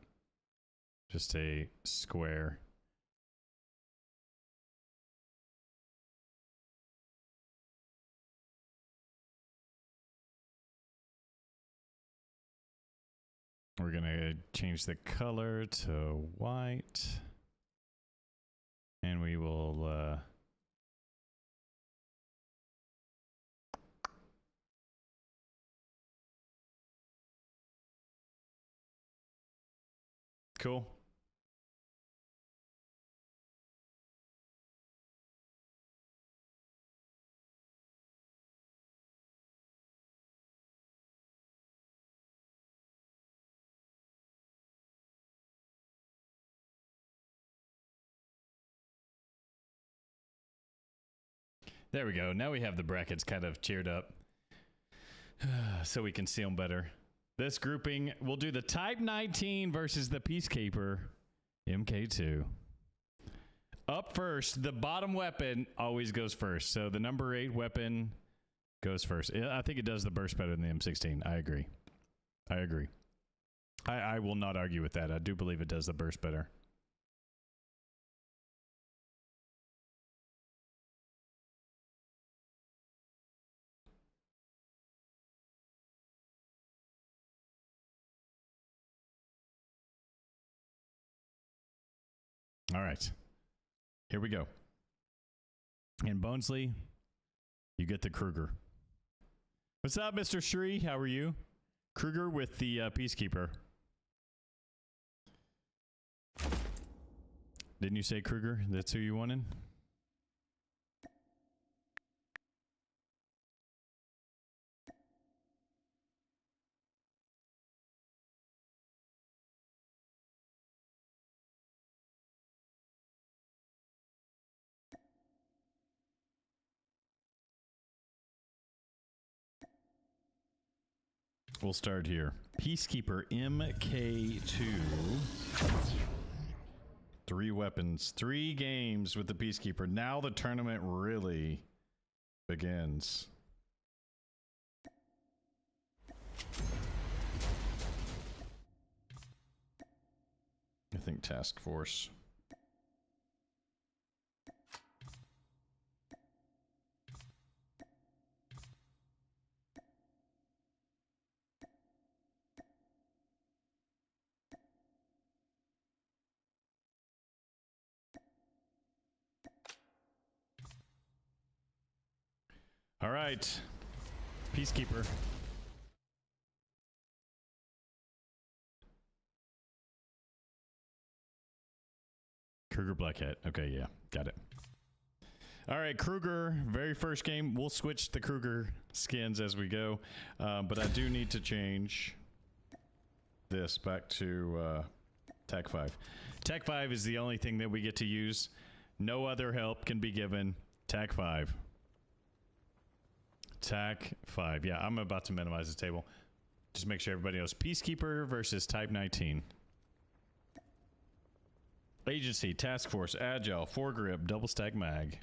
just a square. We're gonna change the color to white, and we will cool. There we go. Now we have the brackets kind of cheered up so we can see them better. This grouping, we'll do the Type 19 versus the Peacekeeper MK2. Up first, the bottom weapon always goes first. So the number 8 weapon goes first. I think it does the burst better than the M16. I agree. I agree. I will not argue with that. I do believe it does the burst better. All right, here we go. And Bonesley, you get the Kruger. What's up, Mr. Shree? How are you? Kruger with the Peacekeeper. Didn't you say Kruger? That's who you wanted? We'll start here. Peacekeeper MK2. 3 weapons, 3 games with the Peacekeeper. Now the tournament really begins. I think Task Force. All right, Peacekeeper. Kruger Black Hat. Okay, yeah, got it. All right, Kruger, very first game. We'll switch the Kruger skins as we go, but I do need to change this back to TAC 5. TAC 5 is the only thing that we get to use. No other help can be given. TAC 5. TAC 5. Yeah, I'm about to minimize the table. Just make sure everybody knows. Peacekeeper versus Type 19. Agency, Task Force, Agile, Foregrip, Double Stack Mag.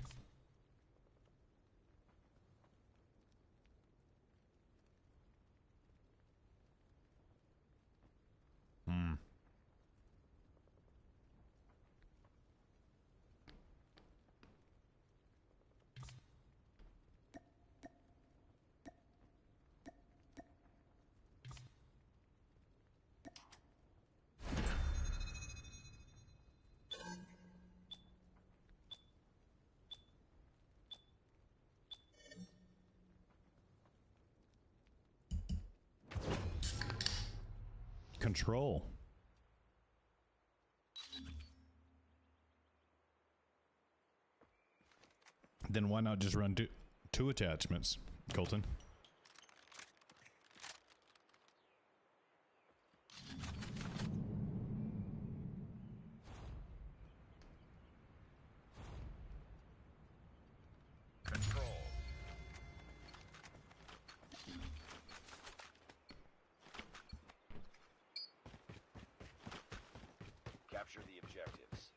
Control. Then why not just run two attachments, Colton? Control. Capture the objectives.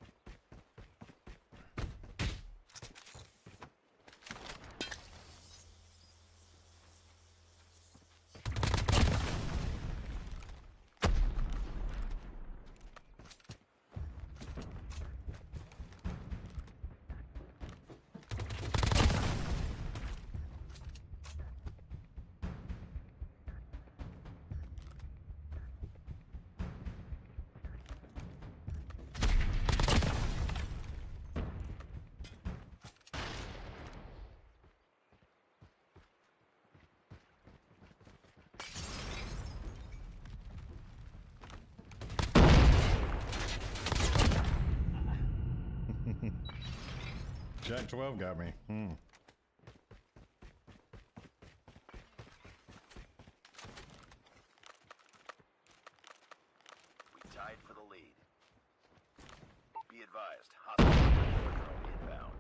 Jack 12 got me. We tied for the lead. Be advised, hostile inbound.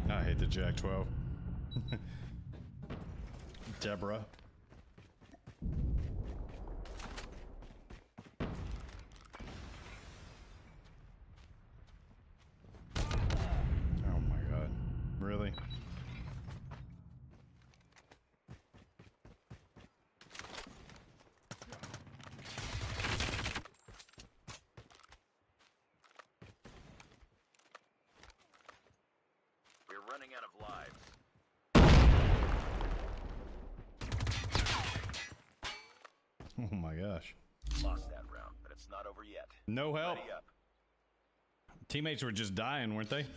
I hate the Jack 12. Deborah. Oh my god. Really? We're running out of lives. Oh my gosh. Lost that round, but it's not over yet. No help. Ready up. Teammates were just dying, weren't they?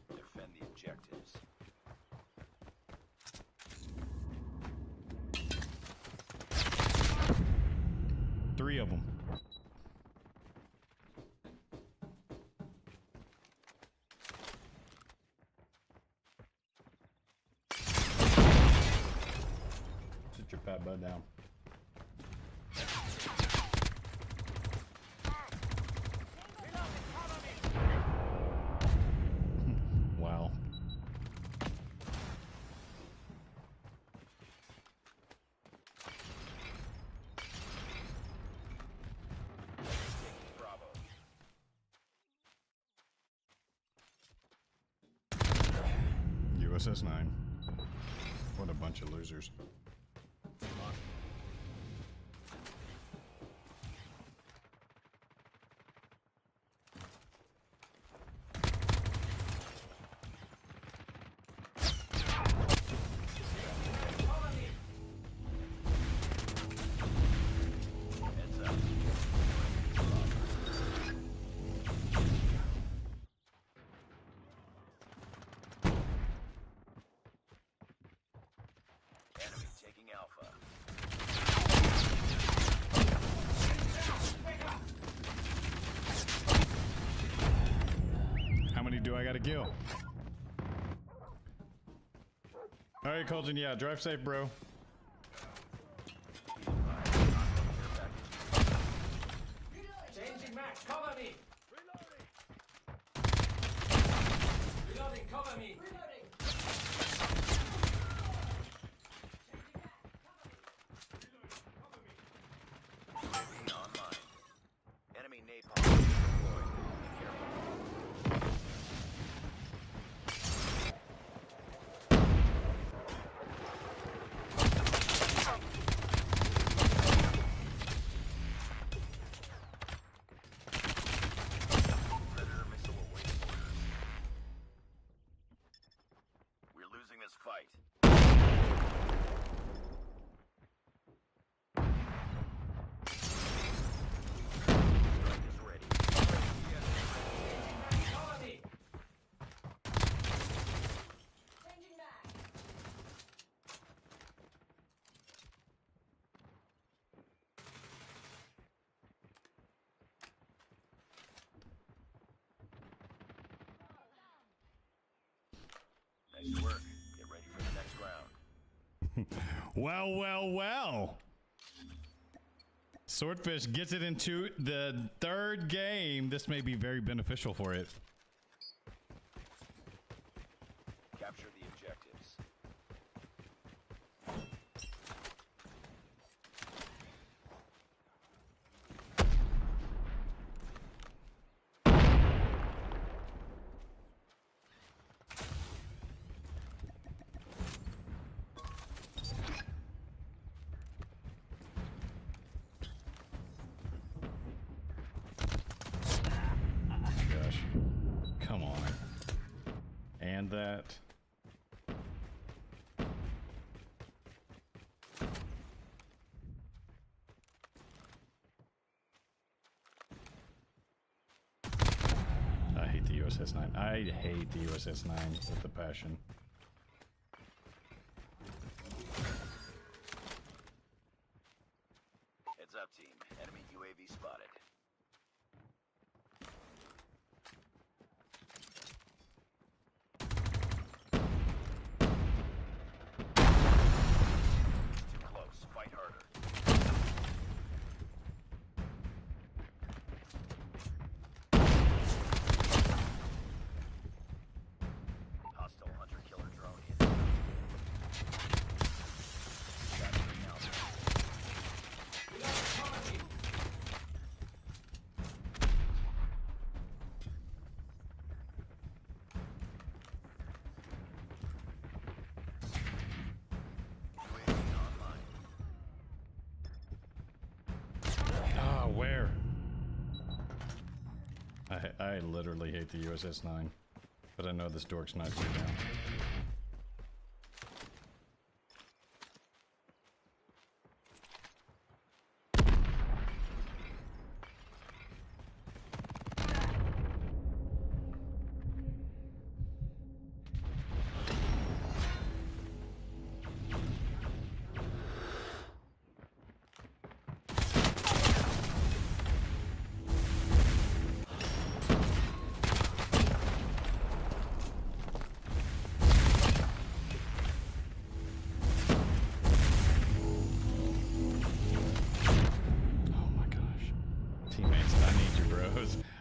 Defend the objectives. Three of them. Sit your fat butt down. Wow. Bravo. USS 9. What a bunch of losers. kill. All right, Colton. Yeah, drive safe, bro. Changing max, cover me! Reloading, cover me! UAV online. Enemy napalm deployed. Be careful. Predator missile awaiting orders. We're losing this fight. Strike is ready. Cover me! Changing back. Nice work. Get ready for the next round. Well, well, well. Swordfish gets it into the third game. This may be very beneficial for it. Capture the objectives. Gosh. Come on. And that. I hate the USS 9. I hate the USS 9 with a passion. Heads up, team. Enemy UAV spotted. Too close. Fight harder. Hostile hunter-killer drone inbound. Capturing Alpha. Cover me! UAV online. Ah, where? I literally hate the USS 9, but I know this dork's not going down.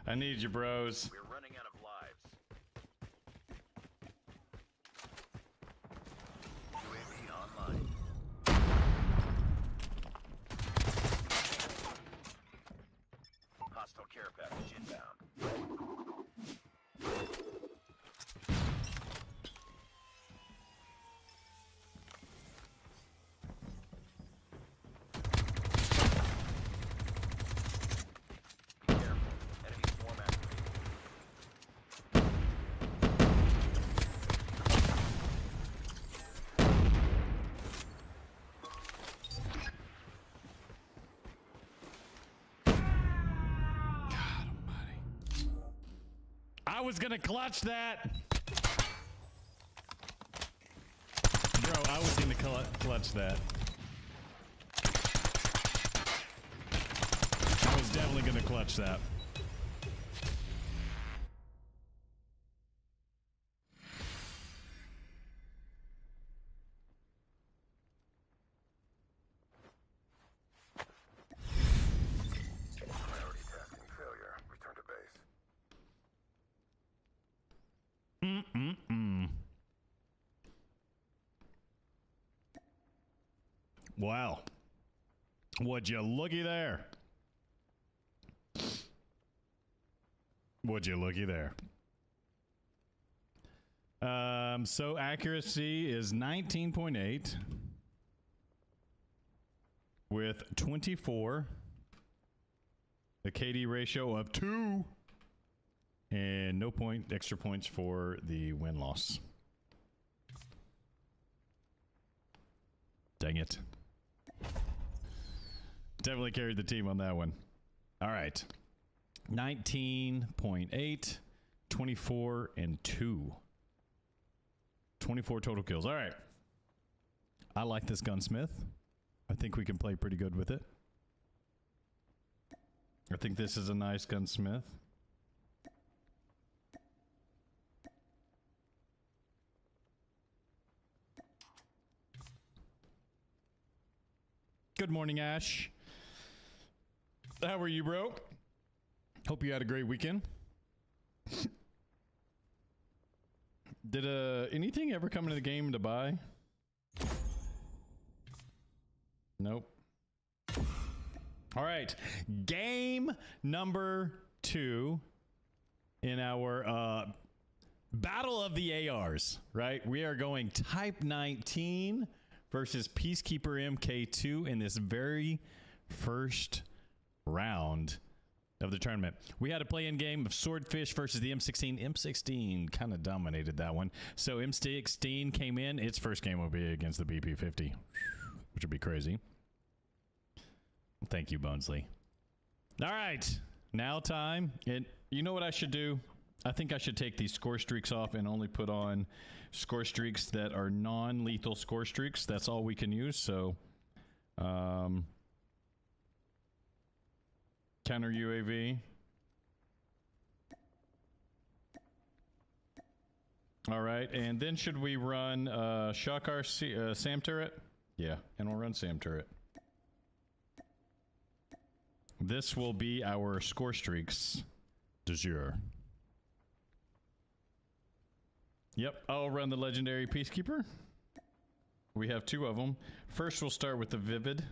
I need you, bros. We're running out of lives. UAV online. Hostile care package inbound. Be careful. Enemy swarm activated. I was gonna clutch that. Bro, I was gonna clutch that. I was definitely gonna clutch that. Wow. Would you looky there? Would you looky there? So accuracy is 19.8 with 24. The KD ratio of 2. And no extra points for the win-loss. Dang it. Definitely carried the team on that one. All right. 19.8, 24, and 2. 24 total kills. All right. I like this gunsmith. I think we can play pretty good with it. I think this is a nice gunsmith. Good morning, Ash. How are you, bro? Hope you had a great weekend. Did anything ever come into the game to buy? Nope. All right. Game number 2 in our Battle of the ARs, right? We are going Type 19 versus Peacekeeper MK2 in this very first round of the tournament. We had a play-in game of Swordfish versus the M16. M16 kind of dominated that one. So M16 came in. Its first game will be against the BP50, which would be crazy. Thank you, Bonesley. All right. Now time. And you know what I should do? I think I should take these score streaks off and only put on score streaks that are non-lethal score streaks. That's all we can use. So, counter UAV. All right, and then should we run Shakar SAM turret? Yeah, and we'll run SAM turret. This will be our score streaks du jour. Yep, I'll run the legendary Peacekeeper. We have 2 of them. First, we'll start with the Vivid.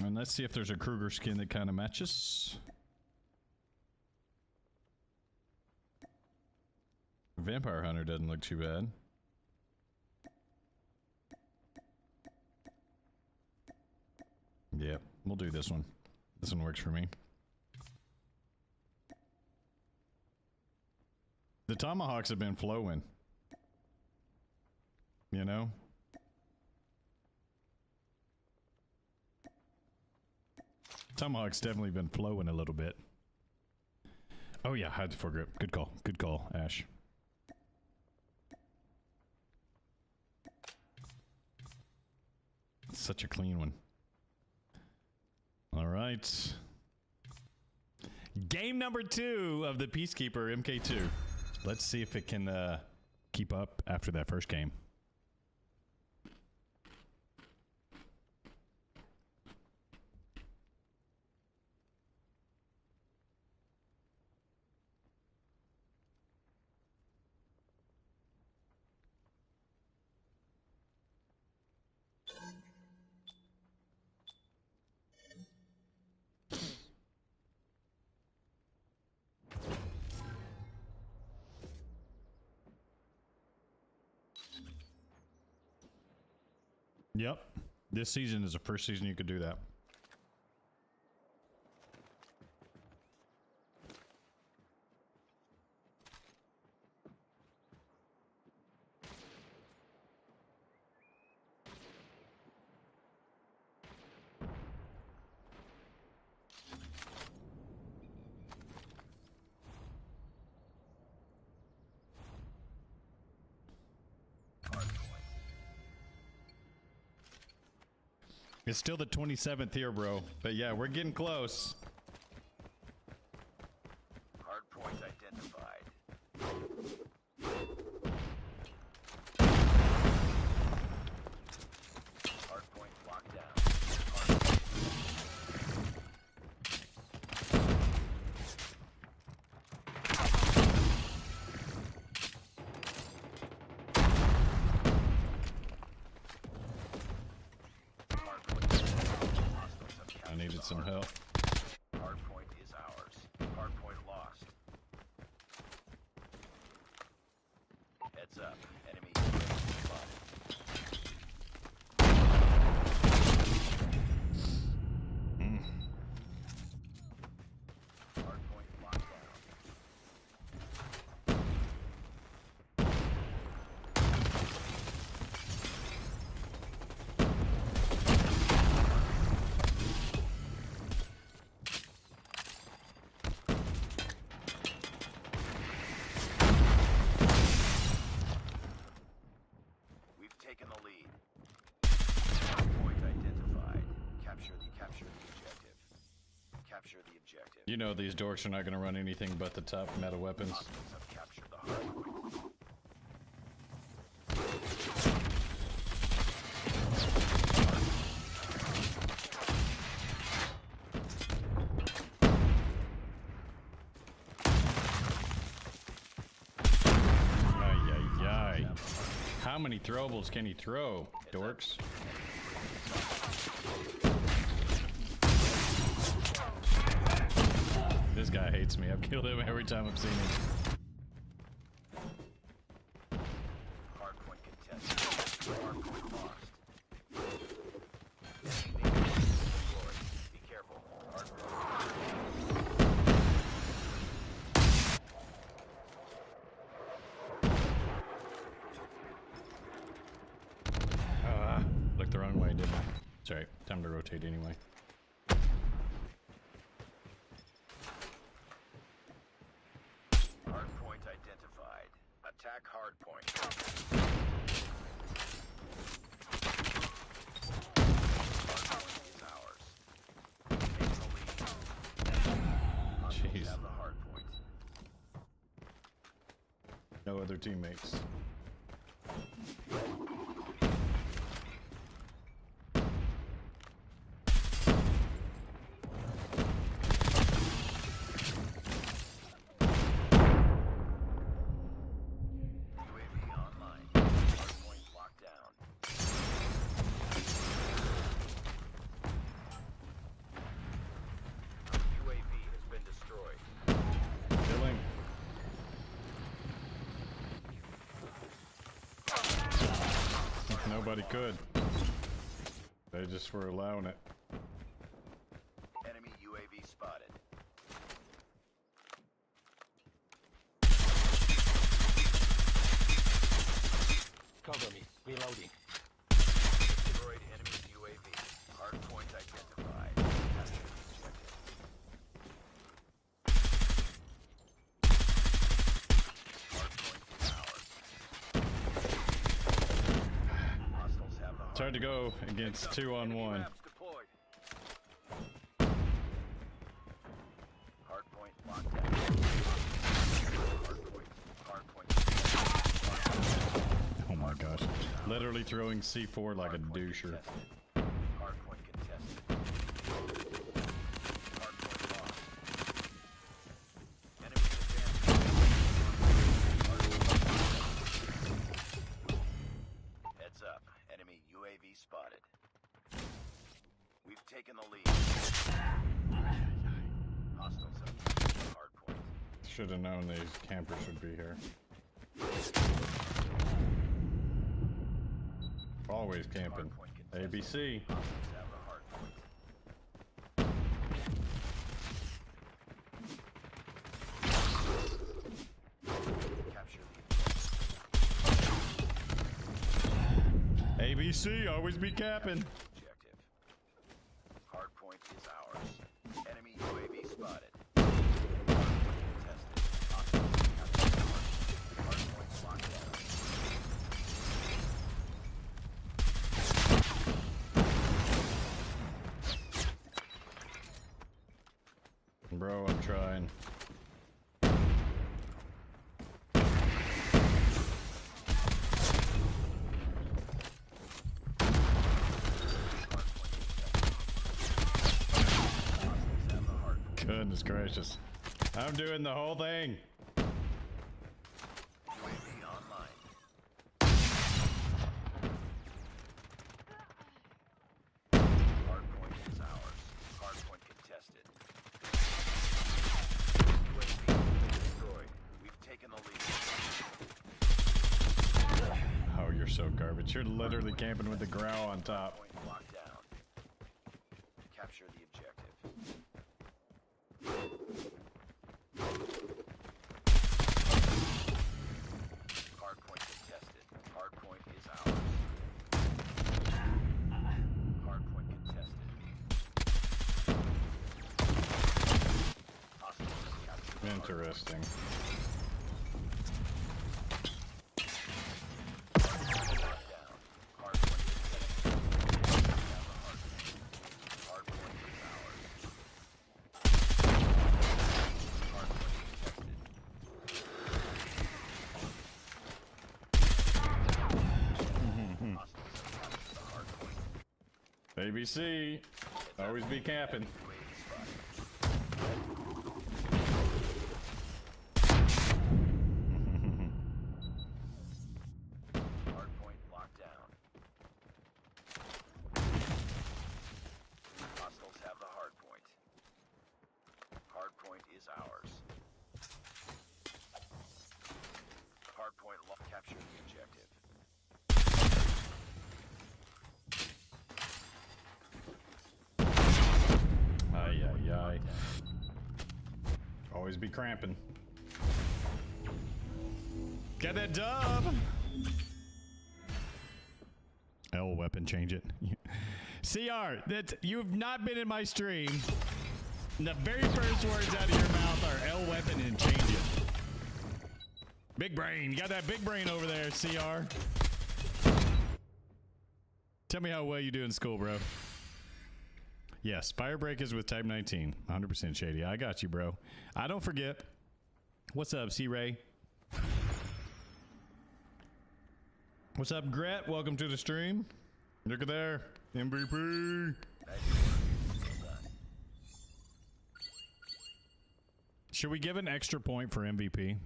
And let's see if there's a Kruger skin that kind of matches. Vampire Hunter doesn't look too bad. Yep, we'll do this one. This one works for me. The tomahawks have been flowing. You know? Tomahawk's definitely been flowing a little bit. Oh yeah, hide the foregrip. Good call. Good call, Ash. Such a clean one. All right. Game number 2 of the Peacekeeper MK2. Let's see if it can keep up after that first game. Yep. This season is the first season you could do that. It's still the 27th here, bro. But yeah, we're getting close. Hard point identified. Hard point locked down. some help. Hardpoint is ours. Hardpoint lost. Heads up. Enemy spotted. Hardpoint locked down. We've taken the lead. Hardpoint identified. Capture the objective. Capture the objective. You know these dorks are not going to run anything but the top meta weapons. Hostiles have captured the hardpoint. Ay, ay, ay. How many throwables can he throw, dorks? This guy hates me. I've killed him every time I've seen him. Hardpoint contested. Hardpoint lost. Enemy deployed. Be careful. Hardpoint. Looked the wrong way, didn't I? It's alright. Time to rotate anyway. Hardpoint identified. Attack hardpoint. Hardpoint is ours. Take the lead. Hostiles Jeez. have the hardpoint. No other teammates. UAV online. Hardpoint locked down. UAV has been destroyed. Killing. Nobody could. They just were allowing it. Enemy UAV spotted. Cover me. Reloading. Destroyed enemy's UAV. Hardpoint identified. Capture the objective. Hardpoint is ours. Hostiles have the It's hard to go against 2-on-1. Maps deployed. Hardpoint locked down. Hardpoint. Oh my gosh. Literally throwing C4 like a doucher. Hardpoint contested. Hardpoint lost. Enemies advancing. Heads up. Enemy UAV spotted. We've taken the lead. Hostiles have captured the hardpoint. Should have known these campers would be here. Always camping. ABC. Hostiles have the hardpoint. Capture the ABC, always be capping. objective. Hardpoint is ours. Enemy UAV spotted. Hardpoint contested. Hostiles have captured the hardpoint. Hardpoint locked down. Bro, I'm trying. Goodness gracious. I'm doing the whole thing. UAV online. Hardpoint is ours. Hardpoint so garbage. You're literally camping with the growl on top. Point locked down. Capture the objective. Hardpoint contested. Hardpoint is ours. Hardpoint contested. Hostiles have captured the Interesting. ABC, always be camping. Hardpoint locked down. Hostiles have the hardpoint. Hardpoint is ours. Hardpoint lock. Capture the objective. Ay, ay, ay. Always be cramping. Got that dub! L weapon, change it. CR, that you've not been in my stream. The very first words out of your mouth are L weapon and change it. Big brain. You got that big brain over there, CR. Tell me how well you do in school, bro. Yes, Firebreak is with Type 19. 100% shady. I got you, bro. I don't forget. What's up, C-Ray? What's up, Gret? Welcome to the stream. Look at there. MVP. Should we give an extra point for MVP?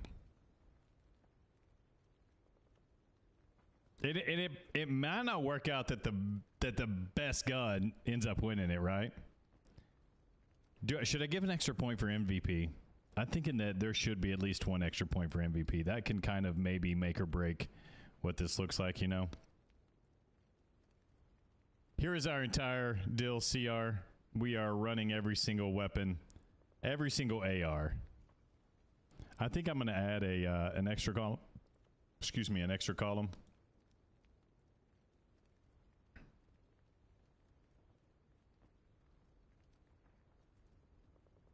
It might not work out that the best gun ends up winning it, right? Should I give an extra point for MVP? I'm thinking that there should be at least one extra point for MVP. That can kind of maybe make or break what this looks like, you know? Here is our entire deal, CR. We are running every single weapon, every single AR. I think I'm going to add an extra column. Excuse me, an extra column.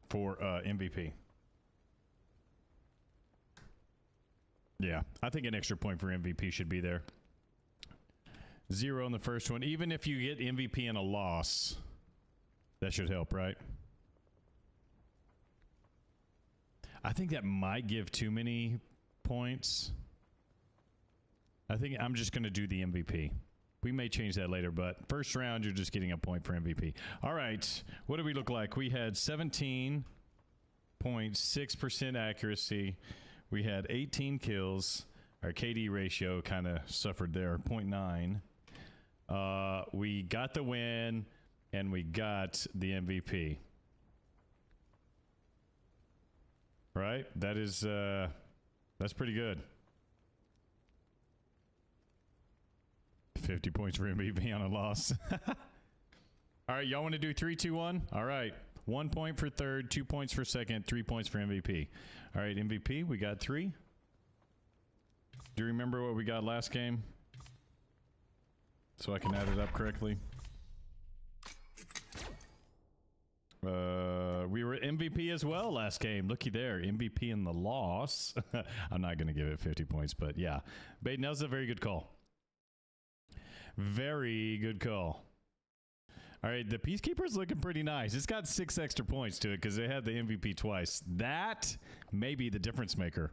For MVP. Yeah, I think an extra point for MVP should be there. 0 on the first one. Even if you get MVP in a loss, that should help, right? I think that might give too many points. I think I'm just going to do the MVP. We may change that later, but first round, you're just getting a point for MVP. All right, what do we look like? We had 17.6% accuracy. We had 18 kills. Our KD ratio kind of suffered there, 0.9. We got the win, and we got the MVP. Right? That is, that's pretty good. 50 points for MVP on a loss. All right, y'all want to do 3, 2, 1? All right. 1 point for third, 2 points for second, 3 points for MVP. All right, MVP, we got 3. Do you remember what we got last game? So I can add it up correctly. We were MVP as well last game. Looky there, MVP in the loss. I'm not going to give it 50 points, but yeah. Baden, that was a very good call. Very good call. All right, the Peacekeeper is looking pretty nice. It's got 6 extra points to it because they had the MVP twice. That may be the difference maker.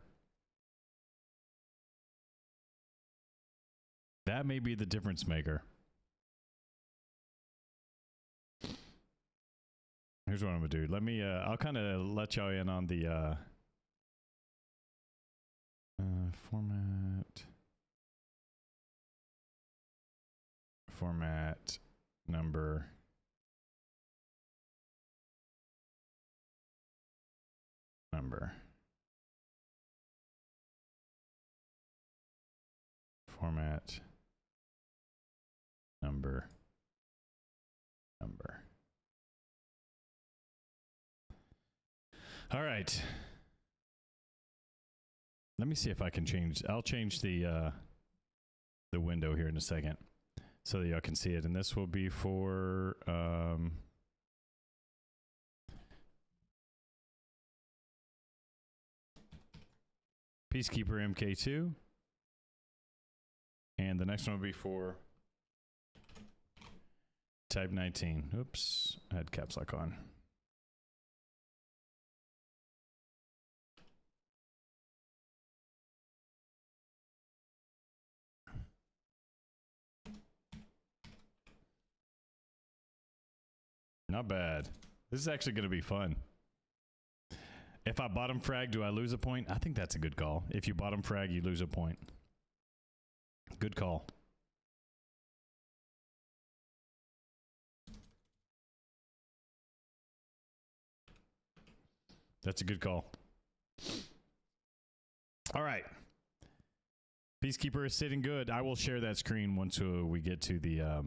That may be the difference maker. Here's what I'm gonna do. Let me. I'll kind of let y'all in on the format number. Format number. All right. Let me see if I can change. I'll change the window here in a second so that y'all can see it. And this will be for Peacekeeper MK2. And the next one will be for Type 19. Oops, I had caps lock on. Not bad. This is actually going to be fun. If I bottom frag, do I lose a point? I think that's a good call. If you bottom frag, you lose a point. Good call. That's a good call. All right. Peacekeeper is sitting good. I will share that screen once we get to the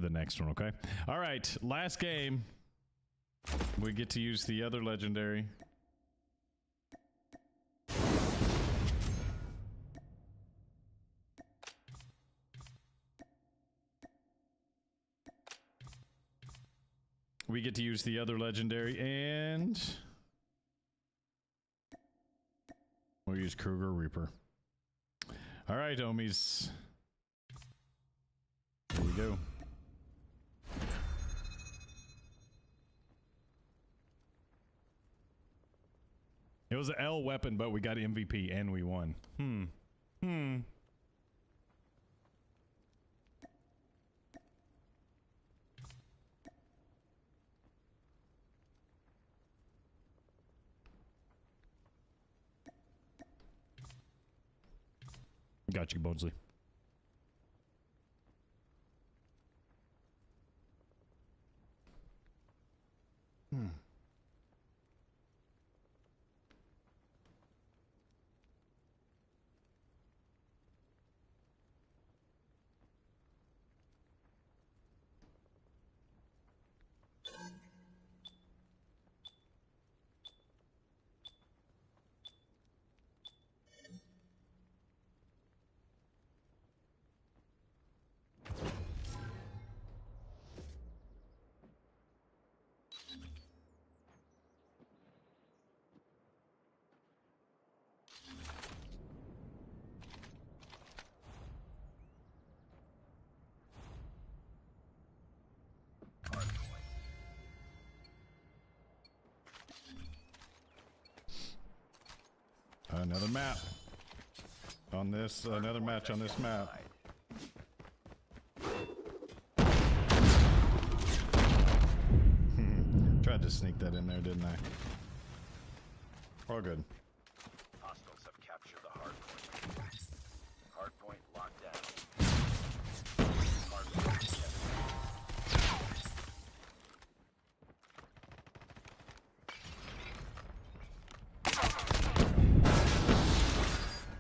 next one, okay? All right, last game. We get to use the other legendary. We get to use the other legendary, and we'll use Kruger Reaper. All right, homies. Here we go. It was an L weapon, but we got MVP and we won. Got you, Bonesley. Another map on this, another match on this map. Tried to sneak that in there, didn't I? All good. Hostiles have captured the hard point. Hard point locked down. Hard point captured.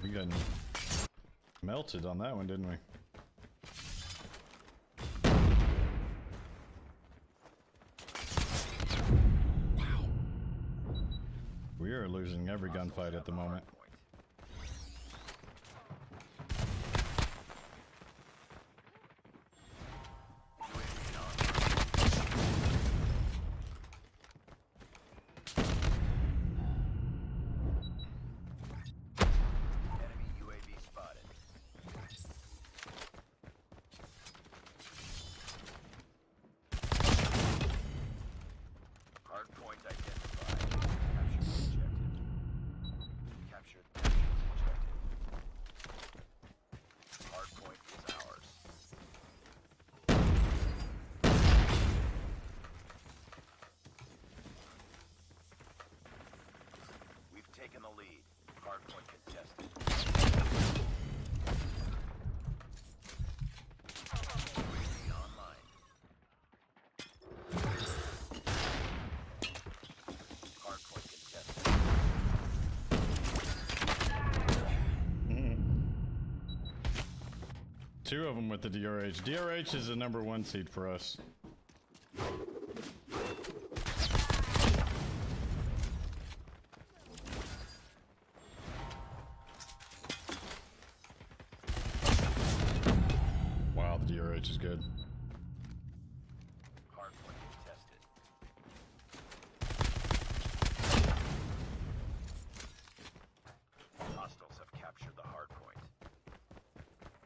We got melted on that one, didn't we? Wow. We are losing every gunfight at the moment. Taking the lead. Hardpoint contested. UAV online. Hardpoint contested. Two of them with the DRH. DRH is the #1 seed for us. Wow, the DRH is good. Hardpoint contested. Hostiles have captured the hardpoint.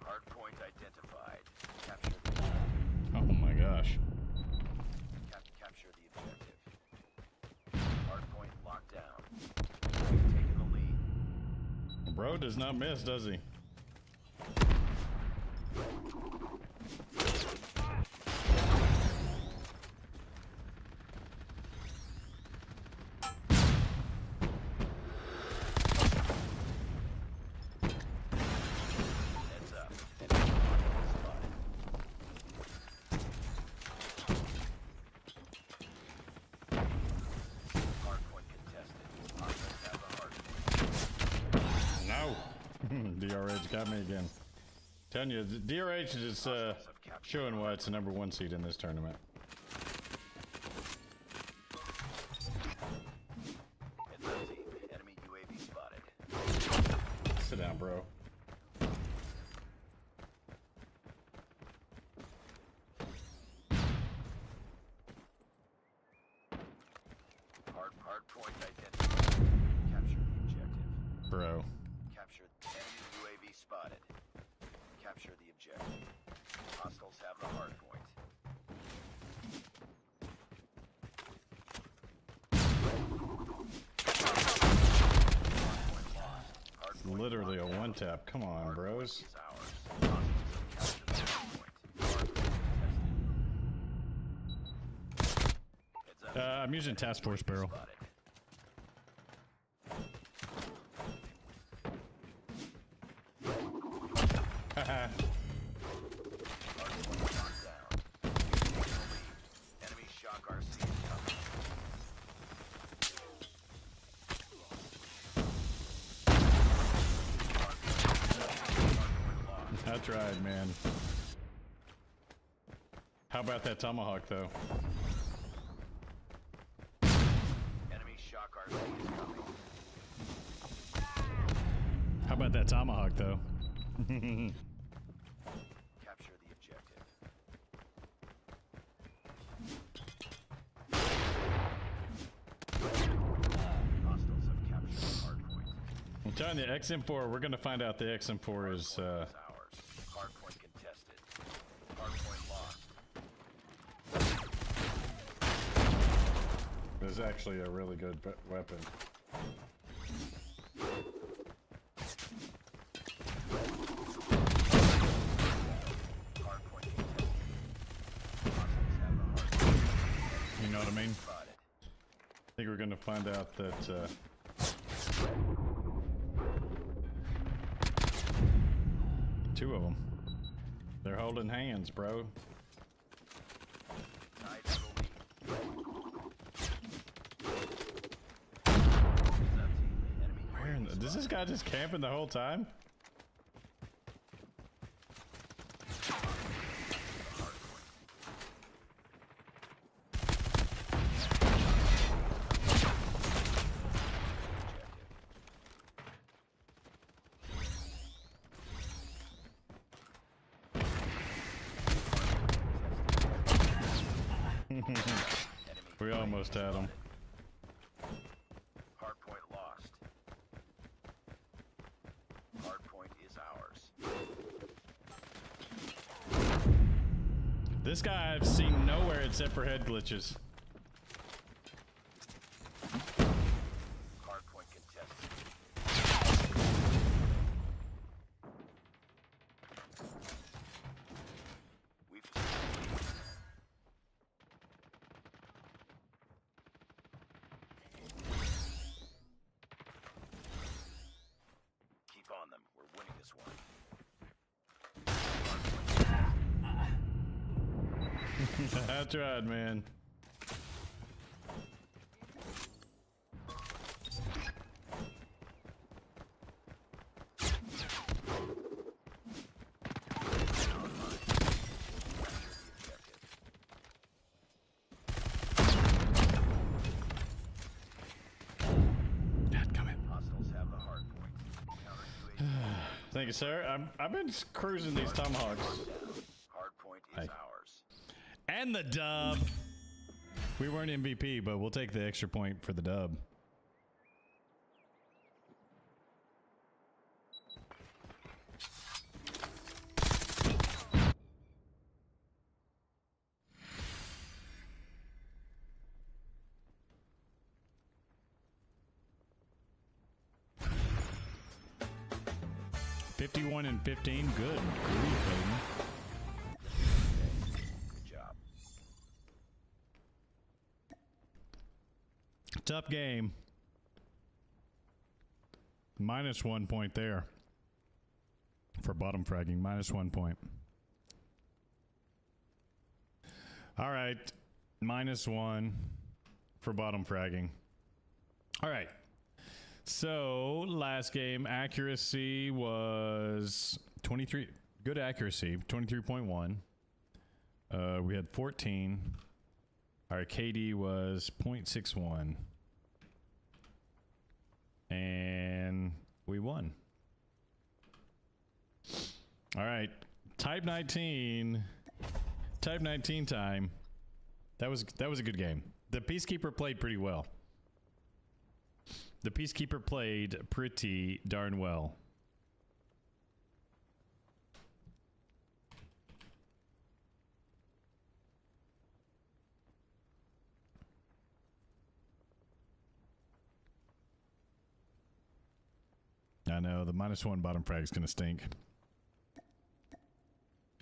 Hardpoint identified. Capture the objective. Oh my gosh. Capture the objective. Hardpoint locked down. We've taken the lead. Bro does not miss, does he? Heads up. Enemy hardpoint spotted. Hardpoint contested. Hostiles have the hardpoint. No. DRH got me again. Telling you, the DRH is showing why it's the #1 seed in this tournament. Heads up, team. Enemy UAV spotted. Sit down, bro. Hardpoint identified. Capture the objective. Bro. Capture enemy UAV spotted. Capture the objective. Hostiles have the hardpoint. Hardpoint lost. Hardpoint Literally a locked down. one-tap. Come on, Hardpoint bros. is ours. Hostiles have captured the hardpoint. Hardpoint contested. Heads up. I'm using Task Force Barrel. Spotted. Haha. Hardpoint locked down. Enemy shock RC is coming. Hardpoint lost. I tried, man. How about that tomahawk, though? Enemy shock RC is coming. How about that tomahawk, though? Capture the objective. Hostiles have captured the hardpoint. I'm telling you, XM4, we're gonna find out the XM4 is, Ours. Hardpoint contested. Hardpoint lost. is actually a really good weapon. Hardpoint contested. Hostiles have the hardpoint. You know what I mean? Spotted. I think we're gonna find out that, two of them. They're holding hands, bro. Tied to the lead. Where in the, is this guy just camping the whole time? We almost had him. Hardpoint lost. Hardpoint is ours. This guy I've seen nowhere except for head glitches. Hardpoint contested. We've taken the lead. Keep on them. We're winning this one. I tried, man. sir. I've been cruising these tomahawks. Hardpoint is Hey. ours. And the dub. We weren't MVP, but we'll take the extra point for the dub. $51 and $15. Good grief, baby. Good job. Tough game. -1 point there. For bottom fragging, -1 point. All right. -1 for bottom fragging. All right. So, last game, accuracy was 23. Good accuracy, 23.1. We had 14. Our KD was 0.61. And we won. All right. Type 19. Type 19 time. That was a good game. The Peacekeeper played pretty well. The Peacekeeper played pretty darn well. I know, the -1 bottom frag is going to stink.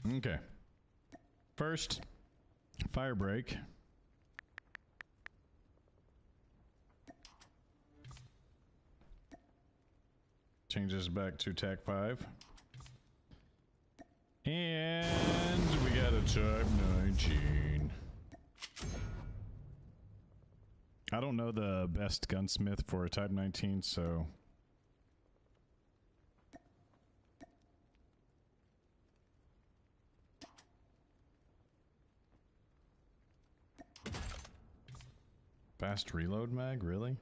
Okay. First, fire break. Changes back to TAC 5. And we got a Type 19. I don't know the best gunsmith for a Type 19, so... Fast reload mag, really?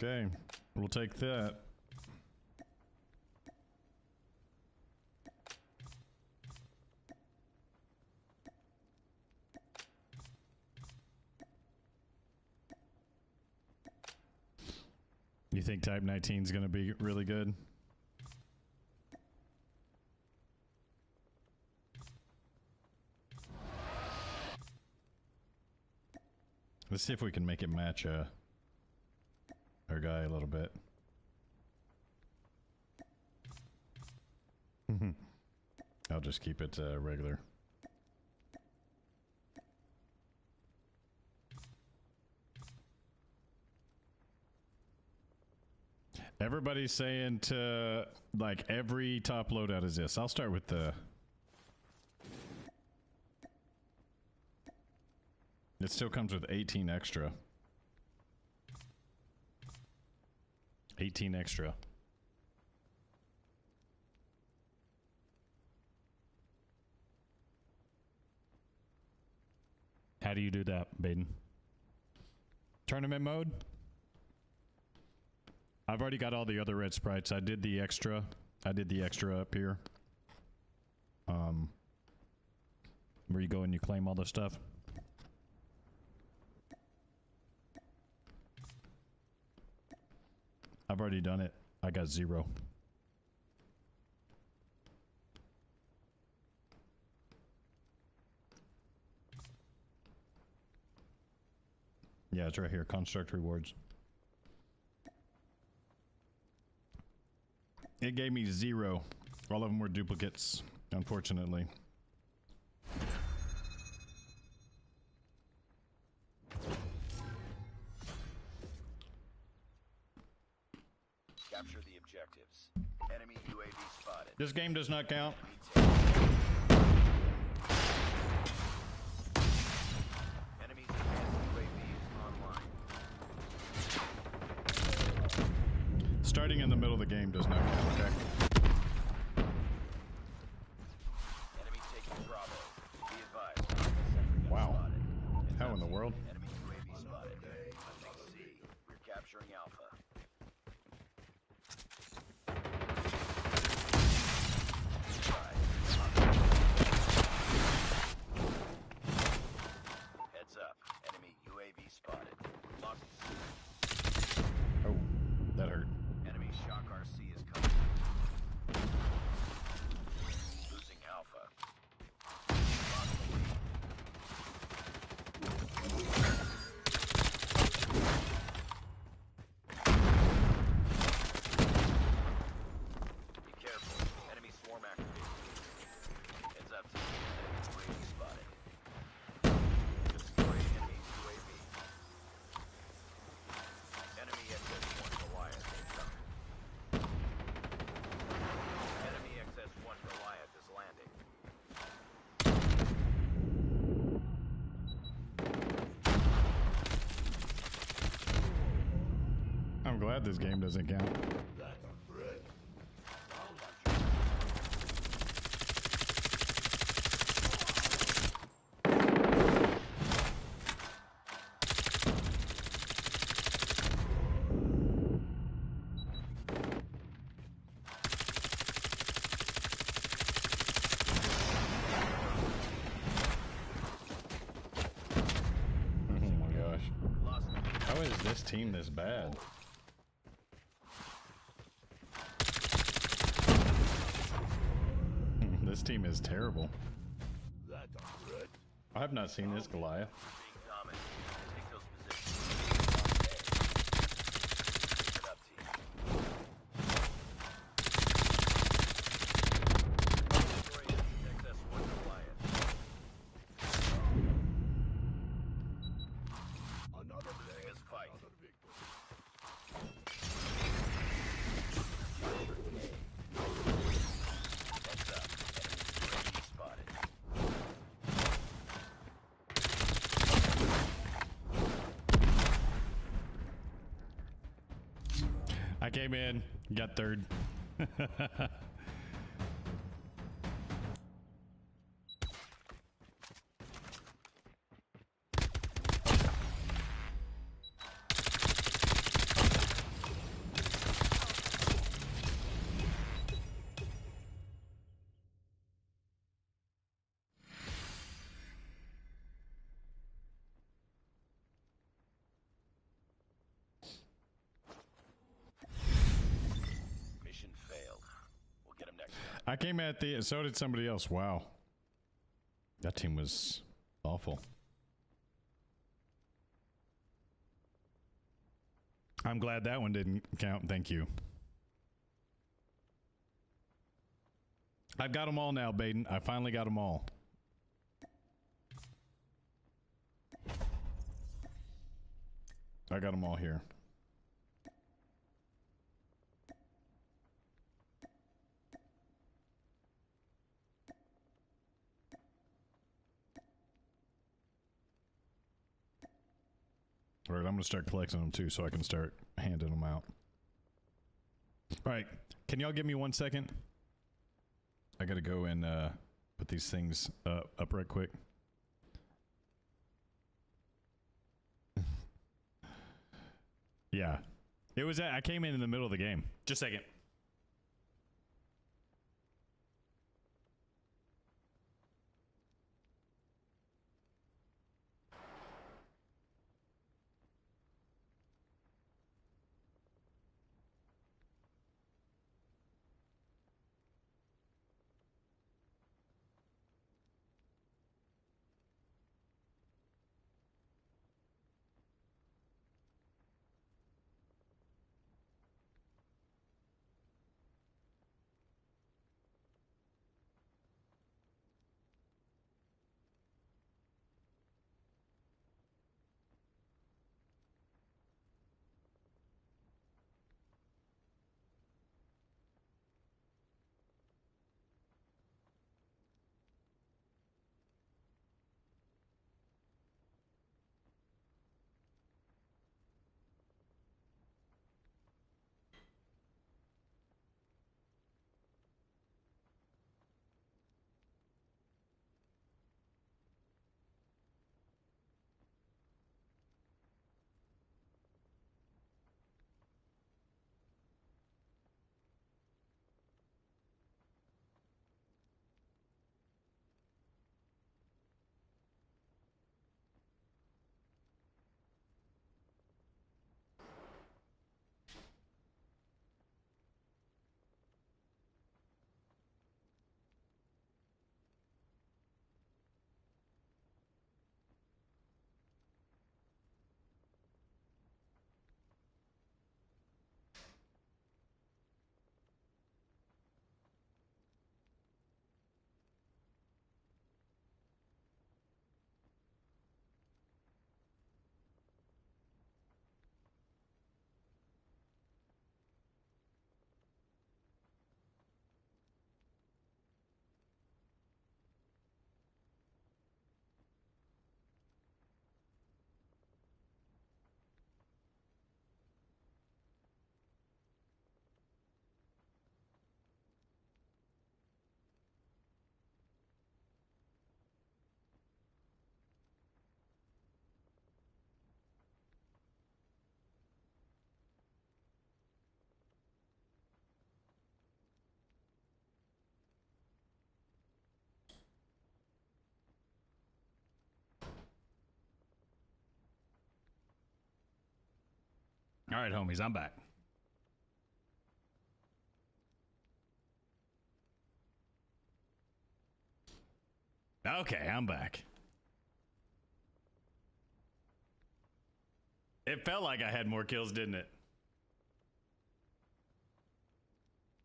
Okay, we'll take that. You think Type 19 is going to be really good? Let's see if we can make it match our guy a little bit. I'll just keep it regular. Everybody's saying to, like, every top loadout is this. I'll start with the... It still comes with 18 extra. 18 extra. How do you do that, Baden? Tournament mode? I've already got all the other red sprites. I did the extra. I did the extra up here. Where you go and you claim all the stuff. I've already done it. I got 0. Yeah, it's right here. Construct rewards. It gave me 0. All of them were duplicates, unfortunately. Capture the objectives. Enemy UAV spotted. This game does not count. Enemies advanced UAVs online. Starting in the middle of the game does not count, okay? Enemy taking Bravo. Be advised. Sector Wow. I'm glad this game doesn't count. Oh my gosh. How is this team this bad? This team is terrible. I have not seen this Goliath. Being dominant. Take those positions. Keep it up, team. Destroy XS1 Goliath. Everything is fight. Heads up. Enemy spotted. I came in, got third. Mission failed. We'll get him next time. I came at the, so did somebody else. Wow. That team was awful. I'm glad that one didn't count. Thank you. I've got them all now, Baden. I finally got them all. I got them all here. All right, I'm gonna start collecting them too so I can start handing them out. All right, can y'all give me 1 second? I gotta go and put these things up right quick. Yeah, it was, I came in the middle of the game. Just a second. All right, homies, I'm back. Okay, I'm back. It felt like I had more kills, didn't it?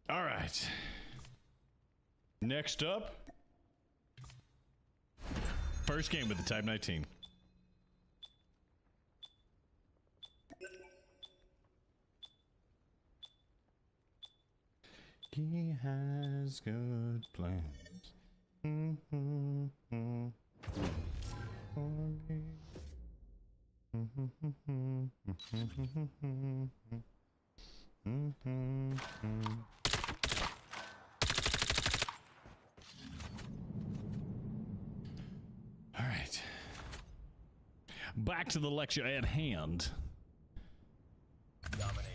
All right. Next up, first game with the Type 19. He has good plans. For me. All right. Back to the lecture at hand. Domination.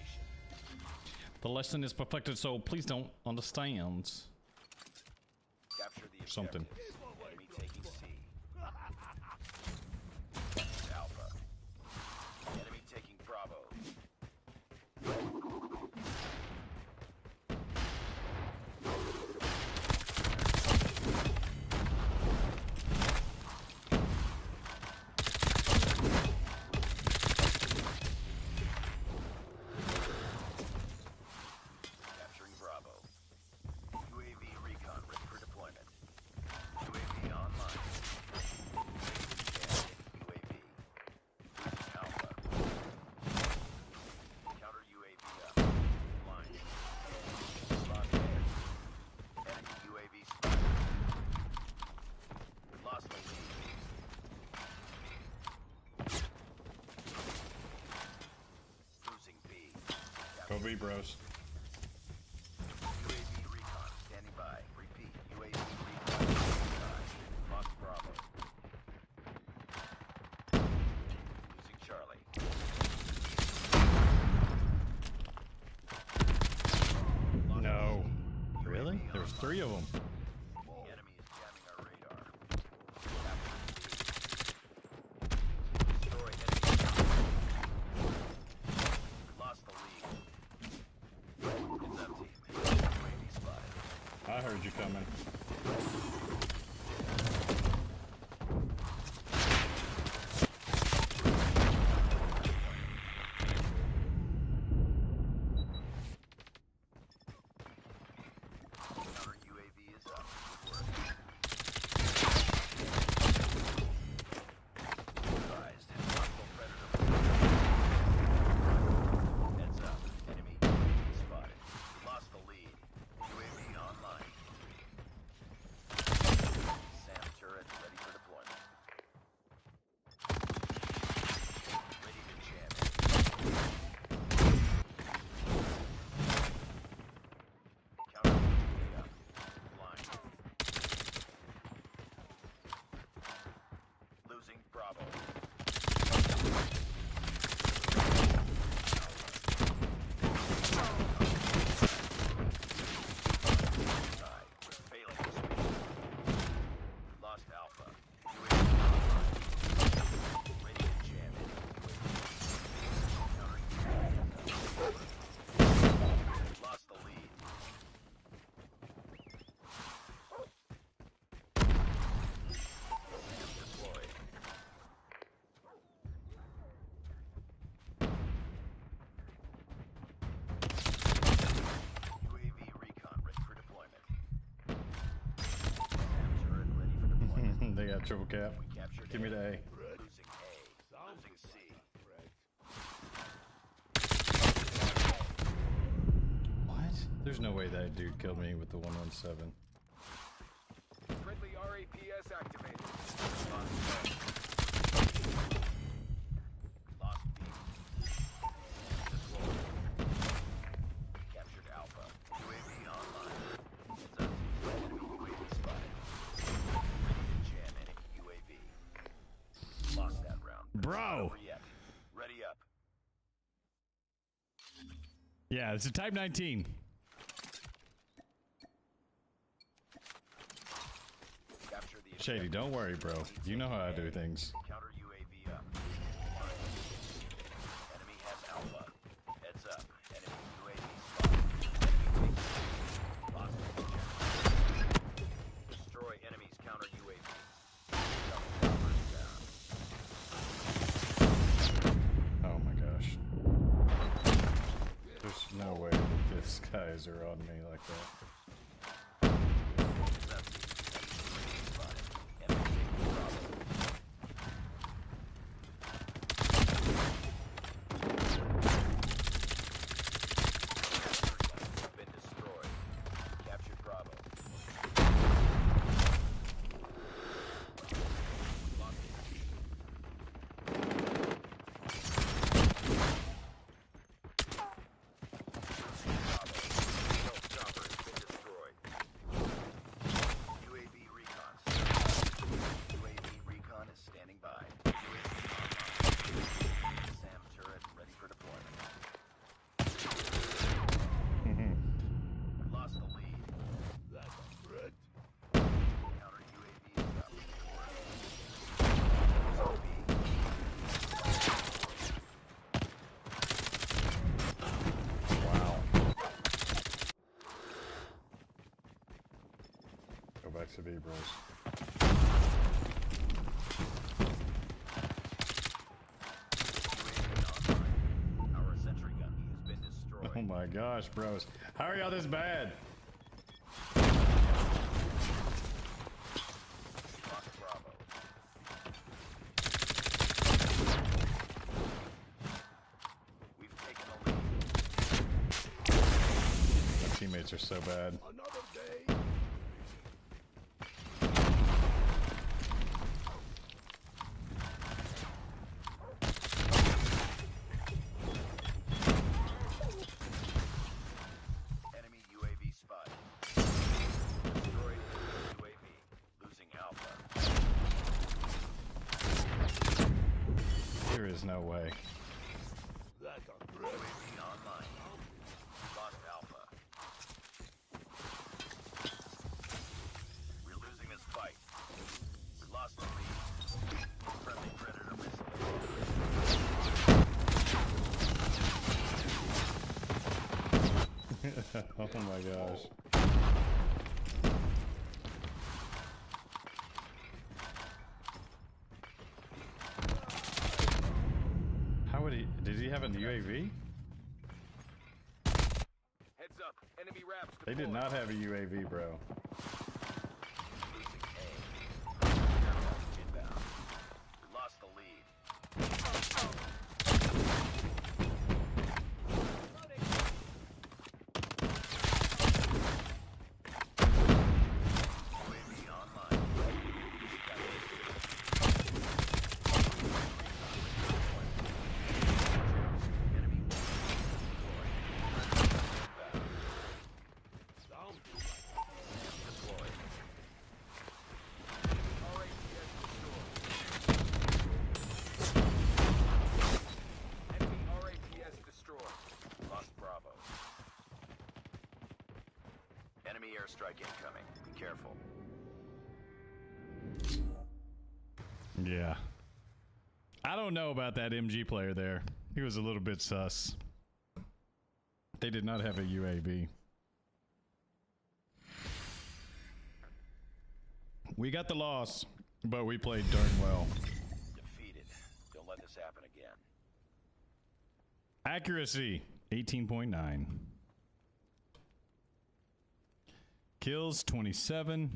The lesson is perfected, so please don't understand. Capture the objective. Something. Enemy taking C. Alpha. Enemy taking Bravo. Capturing Bravo. UAV recon ready for deployment. UAV online. UAV. Alpha. Counter UAV up. Line. Lost air. Enemy UAV spotted. Lost the lead. Losing B. Go B, bros. UAV recon standing by. Repeat. UAV recon standing by. Lost Bravo. Losing Charlie. Lost No. C. Really? UAV There was online. 3 of them. The enemy is jamming our radar. Capture C. Destroy enemy. We lost the lead. It's up, team. UAV spotted. I heard you coming. Counter UAV is up. Good work. Advised. Hostile predator. Heads up. Enemy UAV spotted. We lost the lead. UAV online. SAM turret ready for deployment. Ready to jam it. Counter UAV up. Blind. Losing Bravo. Failing to speak. Lost Alpha. UAV online. Ready to jam it. Counter UAV. Lost the lead. SAM deployed. UAV recon ready for deployment. SAM turret ready for deployment. They got triple cap. We captured Give me the A. Losing A. Losing C. What? There's no way that dude killed me with the 117. Friendly RAPS activated. Lost A. Lost B. Deployed. Captured Alpha. UAV online. It's up. Enemy UAV spotted. Ready to jam enemy UAV. Lost that round. But it's Bro. not over yet. Ready up. Yeah, it's a Type 19. Capture the Shady, objective. don't worry, bro. You know how I do things. Counter UAV up. Enemy has Alpha. No way these guys are on me like that. Been destroyed. Captured Bravo. Lost it. Chopper has been destroyed. UAV recon. UAV recon is standing by. SAM turret ready for deployment. We lost the lead. That's a threat. Counter UAV is up. SOB. Wow. Go back to B, bros. Our sentry gun has been destroyed. Oh my gosh, bros. How are y'all this bad? Lost Bravo. We've taken the lead. My teammates are so bad. Another day. Enemy UAV spotted. Destroyed UAV. Losing Alpha. There is no way. UAV online. Lost Alpha. We're losing this fight. We lost the lead. Friendly Predator missile. Oh my gosh. How would he? Did he have a UAV? Heads up. Enemy wraps They did not have a UAV, bro. Losing A. Aircraft inbound. We lost the lead. UAV online. Enemy deployed. Enemy RAPS destroyed. Lost Bravo. Enemy airstrike incoming. Be careful. Yeah. I don't know about that MG player there. He was a little bit sus. They did not have a UAV. We got the loss, but we played darn well. Defeated. Don't let this happen again. Accuracy, 18.9. Kills, 27.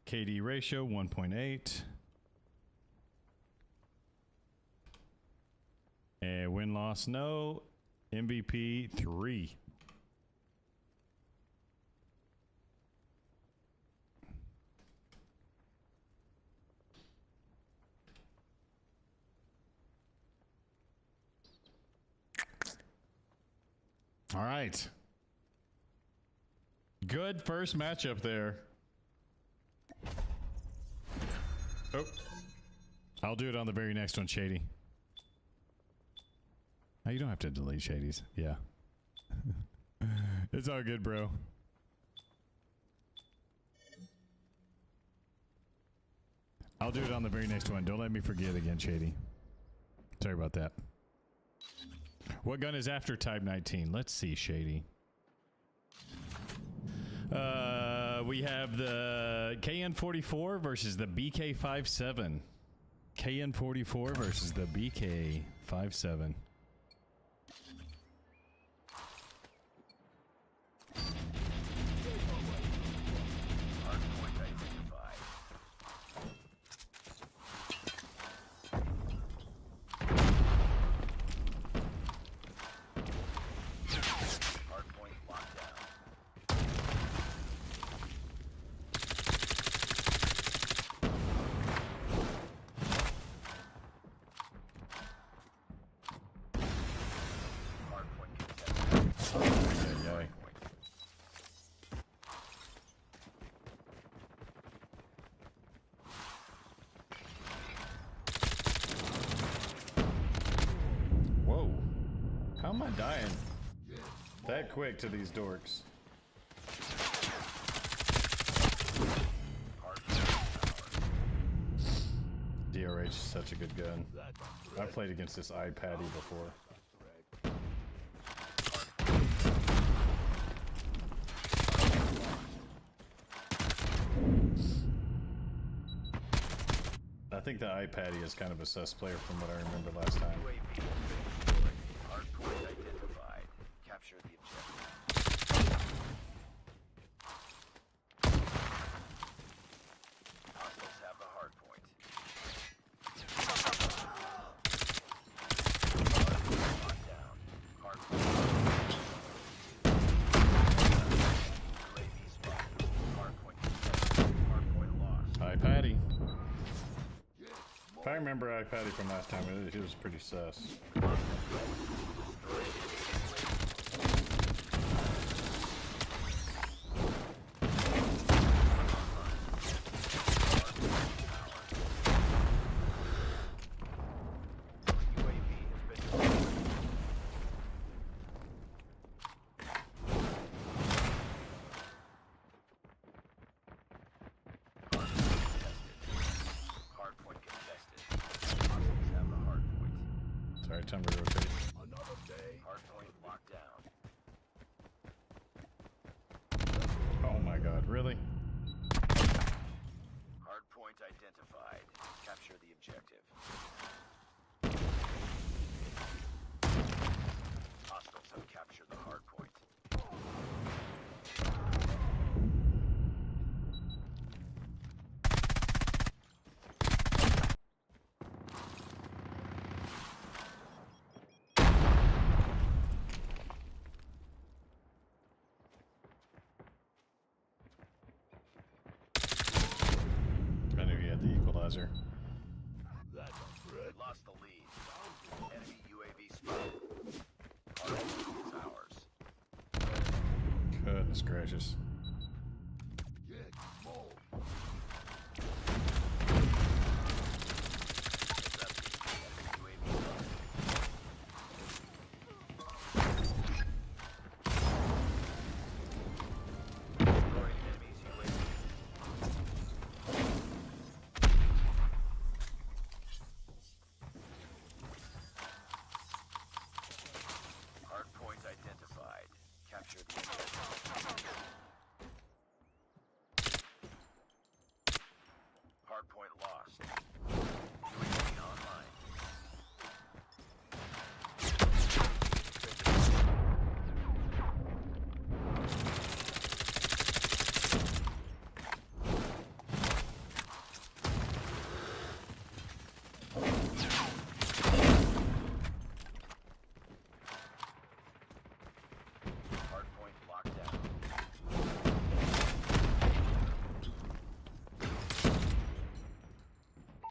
KD ratio, 1.8. And win-loss, no. MVP, 3. All right. Good first matchup there. Oh. I'll do it on the very next one, Shady. Oh, you don't have to delete Shady's. Yeah. It's all good, bro. I'll do it on the very next one. Don't let me forget again, Shady. Sorry about that. What gun is after Type 19? Let's see, Shady. We have the KN-44 versus the BK-57. KN-44 versus the BK-57. How am I dying that quick to these dorks? DRH is such a good gun. I've played against this iPaddy before. I think the iPaddy is kind of a sus player from what I remember last time. UAV has been destroyed. Hardpoint identified. Capture the objective. Hostiles have the hardpoint. Hardpoint locked down. Hardpoint. UAV spotted. Hardpoint contested. Hardpoint lost. iPaddy. If I remember iPaddy from last time, it was pretty sus. Sorry, time to rotate. Another day. Hardpoint locked down. Oh my god, really? Hardpoint identified. Capture the objective. Hostiles have captured the hardpoint. I knew he had the equalizer. Lost the lead. Enemy UAV spotted. Hardpoint is ours. Goodness gracious. Hardpoint identified. Capture the objective. Hardpoint lost. UAV online. Hardpoint locked down.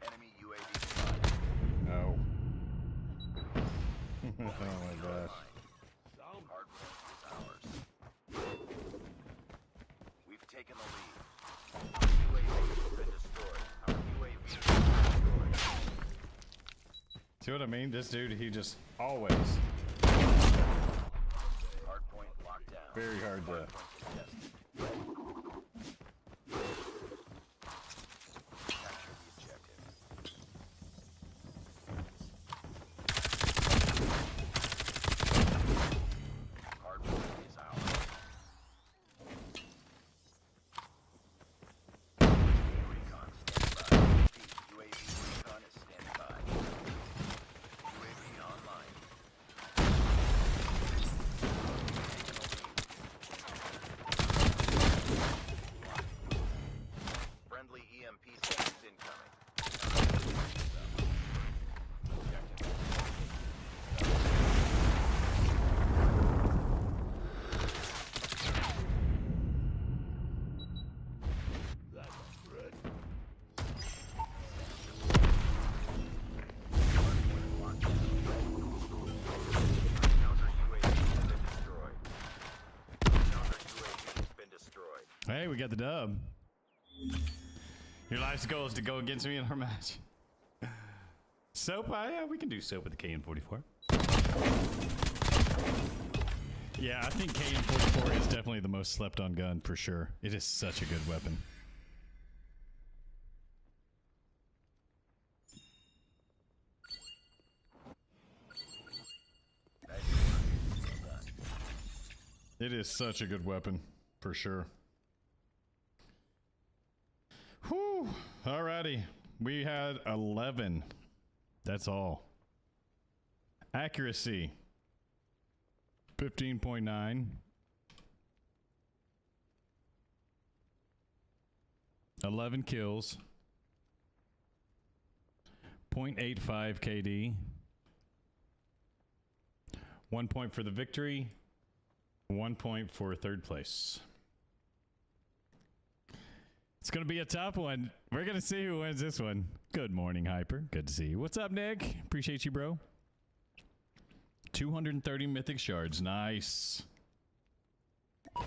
Enemy UAV spotted. No. Oh my gosh. Hardpoint is ours. We've taken the lead. Our UAV has been destroyed. Our UAV has been destroyed. See what I mean? This dude, he just always Hardpoint locked down. very hard to. Contested. Capture the objective. Hardpoint is ours. Recon standby. UAV recon is standing by. UAV online. Friendly EMP systems incoming. Objective. Hardpoint locked down. Counter UAV has been destroyed. Counter UAV has been destroyed. Hey, we got the dub. Your life's goal is to go against me in our match. Soap? Yeah, we can do soap with the KN-44. Yeah, I think KN-44 is definitely the most slept on gun for sure. It is such a good weapon. It is such a good weapon for sure. Whew. Alrighty. We had 11. That's all. Accuracy 15.9. 11 kills. 0.85 KD. 1 point for the victory. 1 point for third place. It's going to be a tough one. We're going to see who wins this one. Good morning, Hyper. Good to see you. What's up, Nick? Appreciate you, bro. 230 mythic shards. Nice. All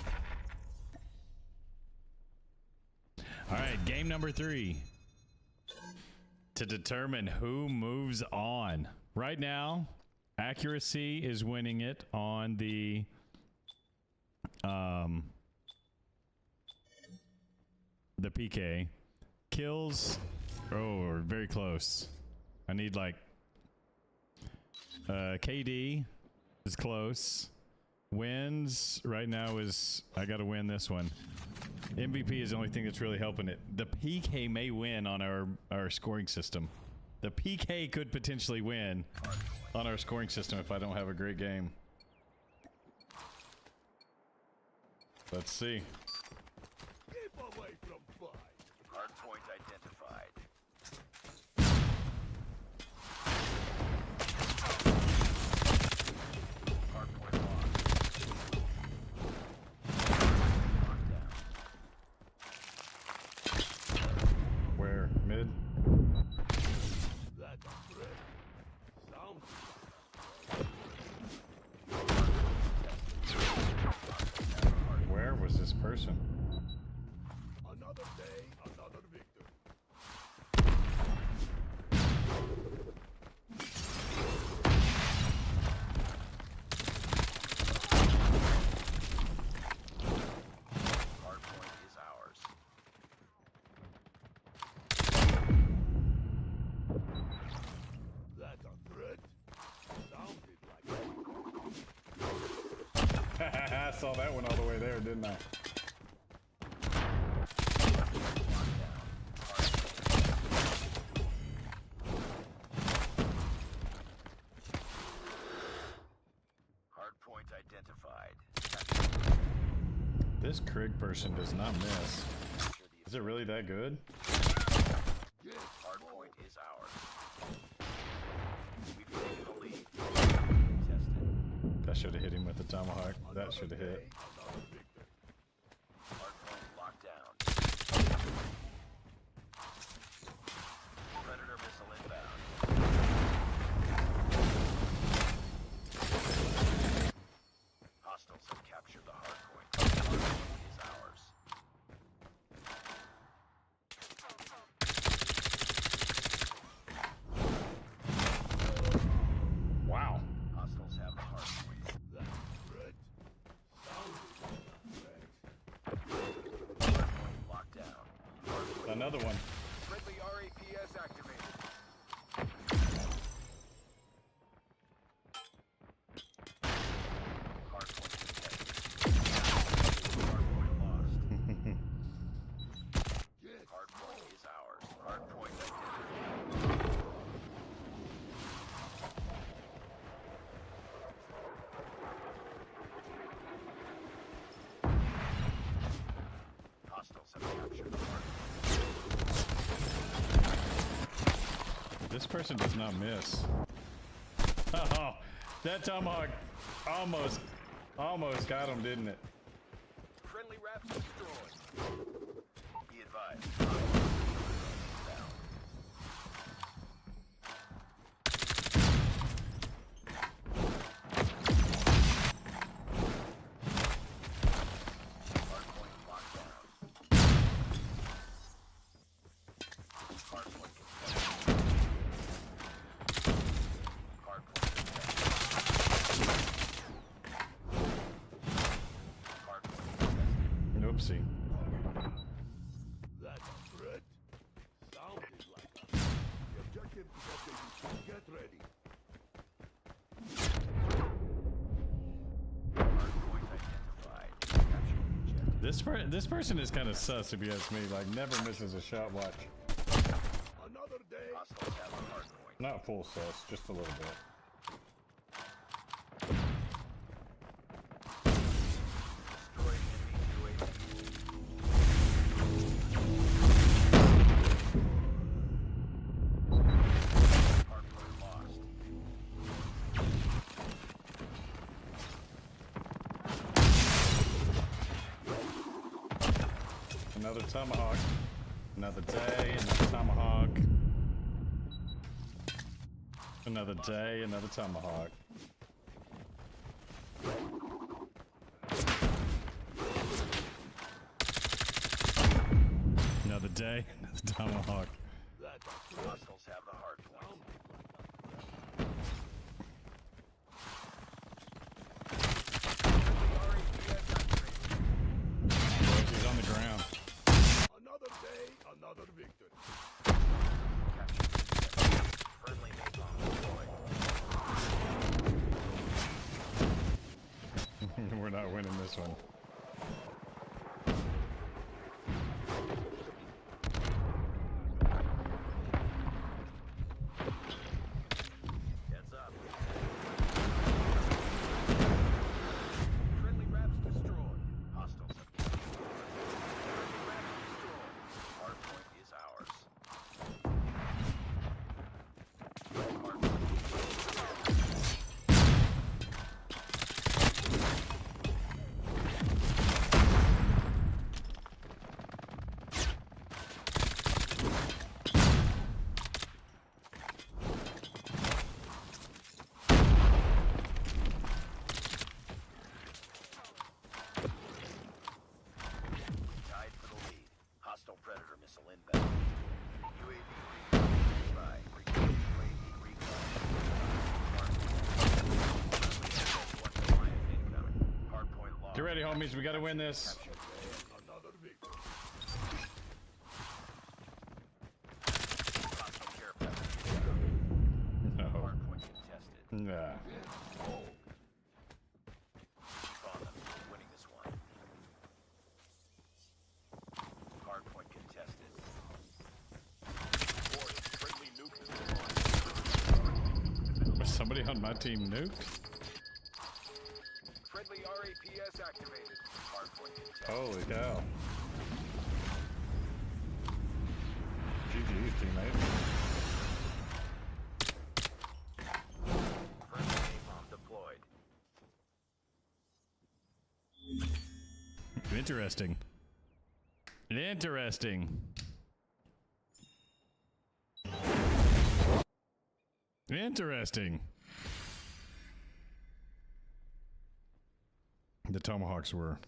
right, game number 3. To determine who moves on. Right now, accuracy is winning it on the PK. Kills, oh, very close. I need like KD is close. Wins right now is, I gotta win this one. MVP is the only thing that's really helping it. The PK may win on our scoring system. The PK could potentially win on our scoring system if I don't have a great game. Let's see. Keep away from fight. Hardpoint identified. Hardpoint lost. Locked down. Where? Mid? That's a threat. Sound. Where was this person? Another day, another victor. Hardpoint is ours. That's a threat. Sounded like I saw that one all the way there, didn't I? Hardpoint identified. This Krieg person does not miss. Is it really that good? Hardpoint is ours. We've taken the lead. Tested. That should have hit him with the tomahawk. That should have hit. another victor. Hardpoint locked down. Predator missile inbound. Hostiles have captured the hardpoint. Hardpoint is ours. Wow. Hostiles have the hardpoint. That's a threat. Sounded like a threat. Hardpoint locked down. Hardpoint Another one. Friendly RAPS activated. hardpoint contested. Hardpoint lost. Get Hardpoint is ours. Hardpoint identified. Hostiles have captured the hardpoint. This person does not miss. Oh, that tomahawk almost got him, didn't it? friendly wraps destroyed. Be advised. Hardpoint is down. Hardpoint locked down. Hardpoint contested. Hardpoint contested. accuracy. That's a threat. Sounded like a... The objective is updated. Get ready. Hardpoint identified. Capture the objective. This person is kind of sus, if you ask me. Like, never misses a shot. Watch. Another day. Hostiles have the hardpoint. Not full sus, just a little bit. Destroyed enemy UAV. Hardpoint lost. Another tomahawk. Another day, another tomahawk. Another day, another tomahawk. Another day, another tomahawk. That's a threat. Hostiles have the hardpoint. He's on the ground. Another day, another victory. Capture the objective. Friendly napalm deployed. We're not winning this one. Heads up. Friendly wraps destroyed. Hostiles have captured. Friendly wraps destroyed. Hardpoint is ours. Hardpoint tied for the lead. Hostile Predator missile inbound. UAV recon. Recon. UAV recon. Hardpoint lost. Get ready, homies. We gotta win this. Another victory. Hostile care package. No. Hardpoint contested. Nah. Keep on them. Winning this one. Hardpoint contested. Warning, friendly nuke is Was somebody on my team nuked? friendly RAPS activated. Hardpoint contested. Holy cow. GG's, teammate. Friendly napalm deployed. Interesting. Interesting. Interesting. The tomahawks were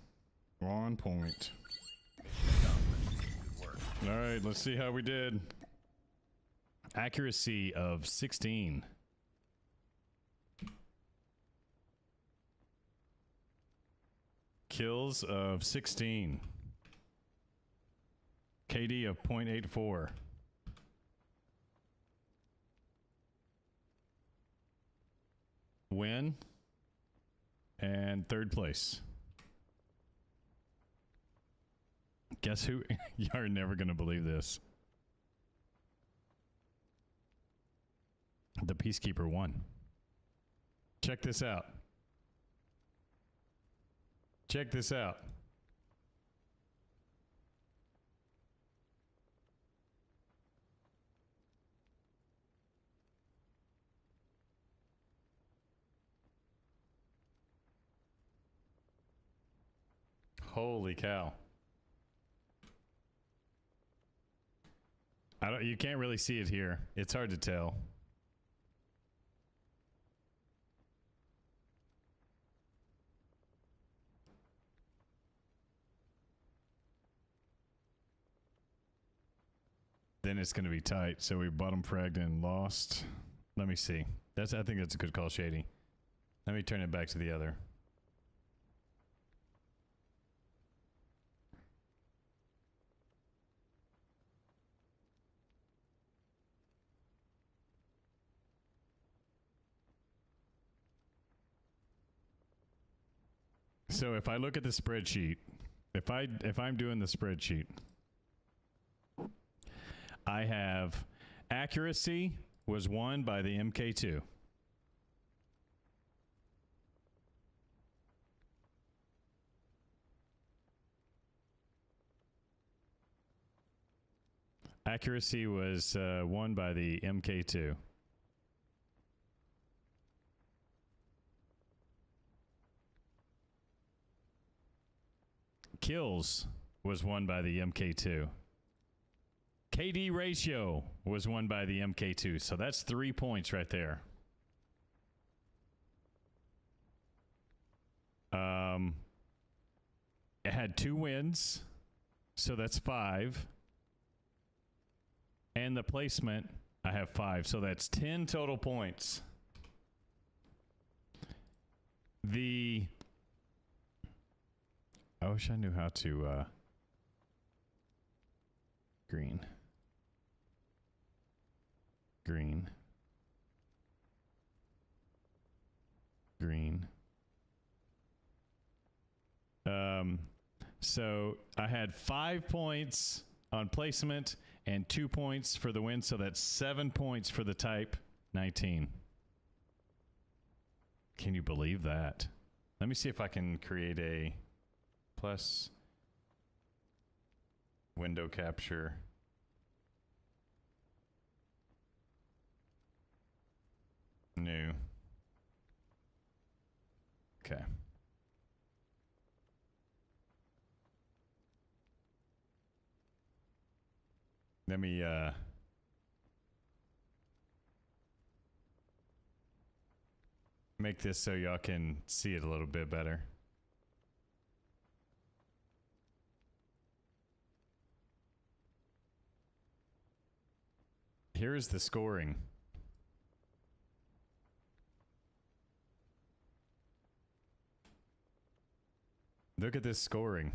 on point. Good work. All right, let's see how we did. Accuracy of 16. Kills of 16. KD of 0.84. Win. And third place. Guess who? You're never going to believe this. The Peacekeeper won. Check this out. Check this out. Holy cow. You can't really see it here. It's hard to tell. Then it's going to be tight. So we bottom fragged and lost. Let me see. I think that's a good call, Shady. Let me turn it back to the other. So if I look at the spreadsheet, if I'm doing the spreadsheet, I have accuracy was won by the MK2. Accuracy was won by the MK2. Kills was won by the MK2. KD ratio was won by the MK2. So that's 3 points right there. It had 2 wins. So that's 5. And the placement, I have 5. So that's 10 total points. I wish I knew how to green. So I had 5 points on placement and 2 points for the win, so that's 7 points for the Type 19. Can you believe that? Let me see if I can create a plus window capture. New. Okay. Let me make this so y'all can see it a little bit better. Here is the scoring. Look at this scoring.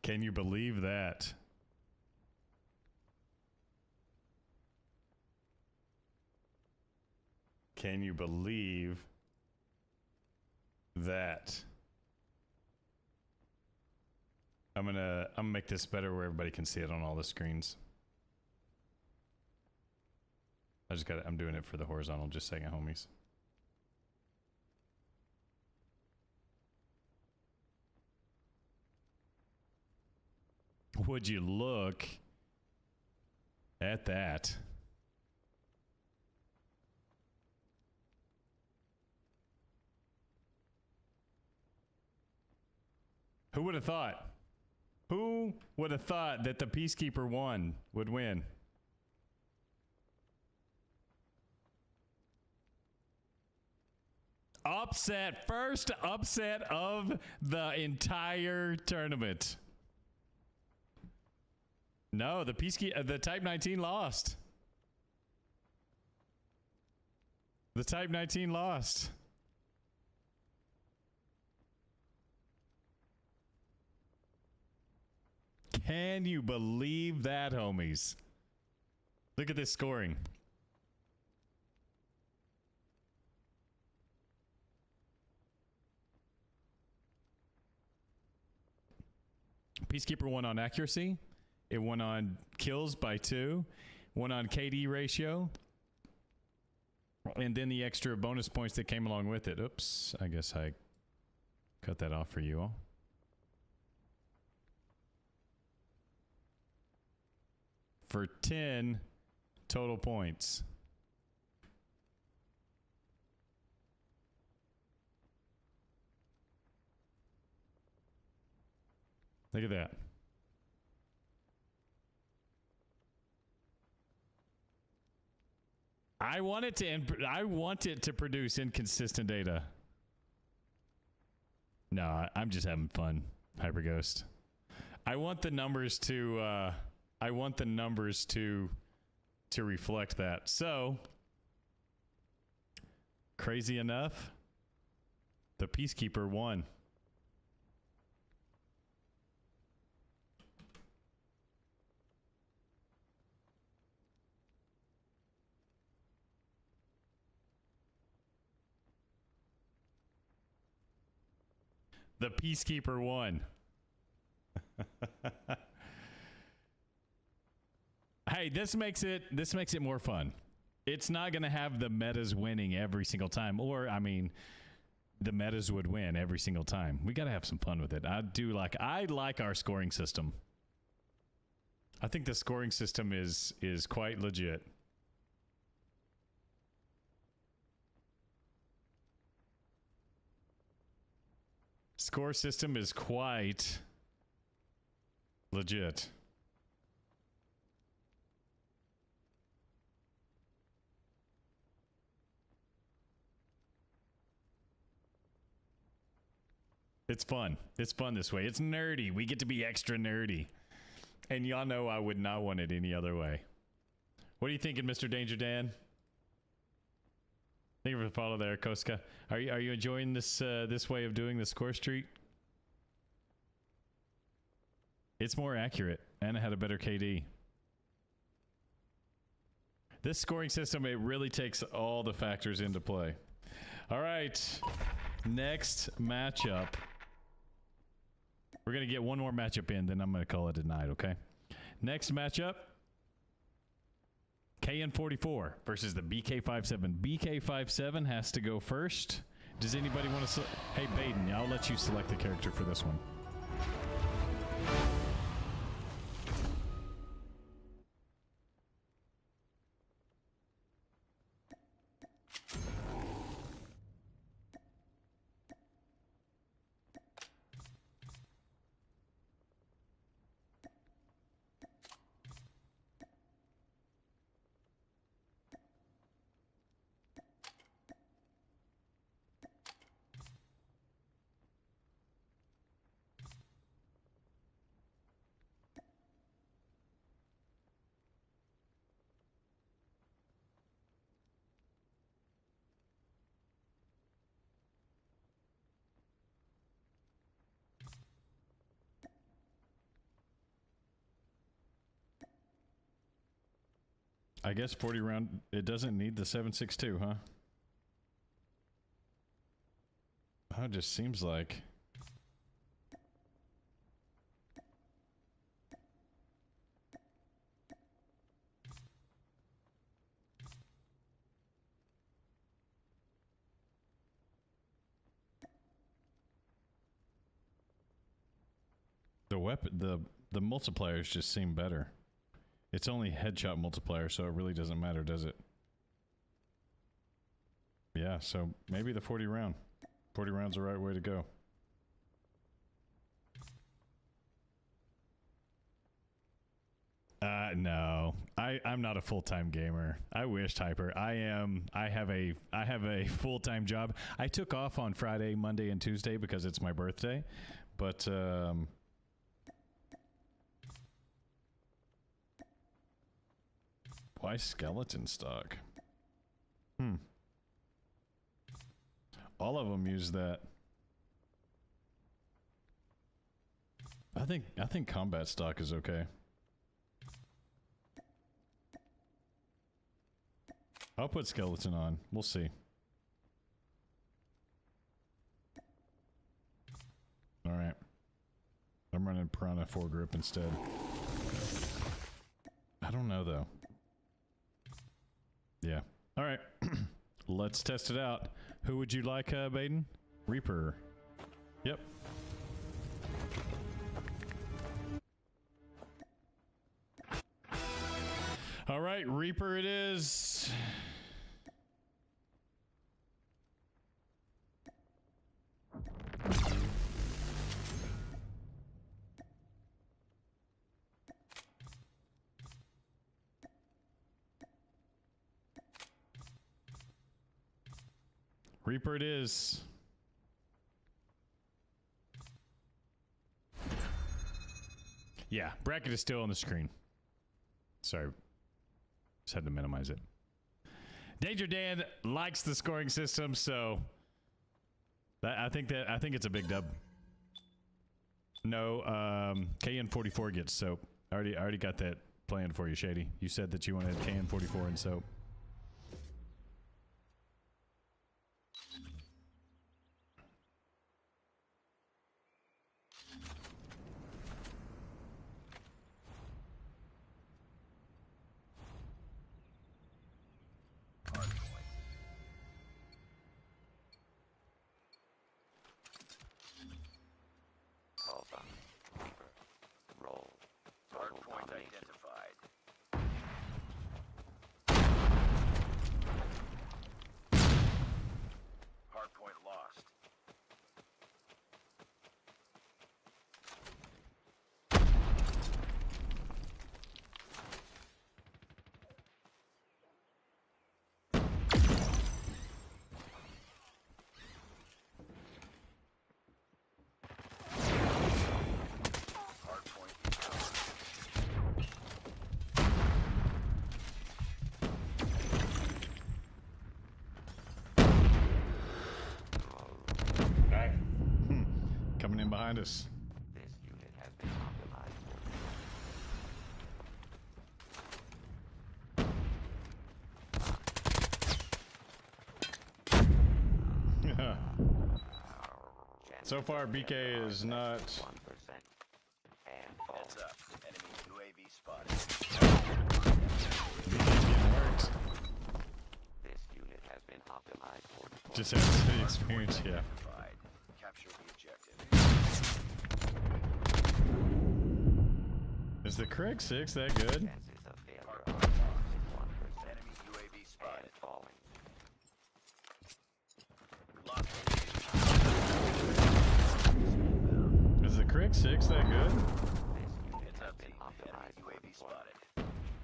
Can you believe that? Can you believe that? I'm gonna make this better where everybody can see it on all the screens. I'm doing it for the horizontal, just a second, homies. Would you look at that? Who would have thought? Who would have thought that the Peacekeeper 1 would win? Upset, first upset of the entire tournament. No, the Type 19 lost. The Type 19 lost. Can you believe that, homies? Look at this scoring. Peacekeeper won on accuracy. It won on kills by 2. Won on KD ratio. And then the extra bonus points that came along with it. Oops, I guess I cut that off for you all. For 10 total points. Look at that. I want it to produce inconsistent data. No, I'm just having fun, Hyperghost. I want the numbers to reflect that. So, crazy enough, the Peacekeeper won. The Peacekeeper won. Hey, this makes it more fun. It's not going to have the metas winning every single time, or I mean, the metas would win every single time. We got to have some fun with it. I like our scoring system. I think the scoring system is quite legit. Score system is quite legit. It's fun. It's fun this way. It's nerdy. We get to be extra nerdy. And y'all know I would not want it any other way. What are you thinking, Mr. Danger Dan? Thank you for the follow there, Koska. Are you enjoying this this way of doing the score streak? It's more accurate, and it had a better KD. This scoring system, it really takes all the factors into play. All right, next matchup. We're gonna get one more matchup in, then I'm gonna call it a night. Okay. Next matchup. KN44 versus the BK57. BK57 has to go first. Does anybody want to... Hey, Baden, I'll let you select the character for this one. I guess 40 round, it doesn't need the 7.62, huh? Oh, it just seems like. The weapon, the multipliers just seem better. It's only headshot multiplier, so it really doesn't matter, does it? Yeah, so maybe the 40 round. 40 round's the right way to go. No. I'm not a full-time gamer. I wish, Hyper. I have a full-time job. I took off on Friday, Monday, and Tuesday because it's my birthday. But why skeleton stock? All of them use that. I think combat stock is okay. I'll put skeleton on. We'll see. All right. I'm running Piranha 4 grip instead. I don't know though. Yeah. All right. Let's test it out. Who would you like, Baden? Reaper. Yep. All right, Reaper it is. Reaper it is. Yeah, bracket is still on the screen. Sorry. Just had to minimize it. Danger Dan likes the scoring system, so I think it's a big dub. No, KN44 gets soap. I already got that planned for you, Shady. You said that you wanted KN44 and soap. identified. Hardpoint lost. Hardpoint is ours. Alright. Coming in behind us. This unit has been optimized for So far, BK is not. 1%. And falling. Heads up. Enemy UAV spotted. Getting worked. This unit has been optimized for deployment. Just has city experience, yeah. Identified. Capture the objective. Is the Craig 6 that good? Chances of failure are Hardpoint less lost. than 1%. Enemy UAV And spotted. falling. Lost Is the Craig 6 that good? This unit Heads has up, been team. optimized Enemy for UAV deployment. spotted.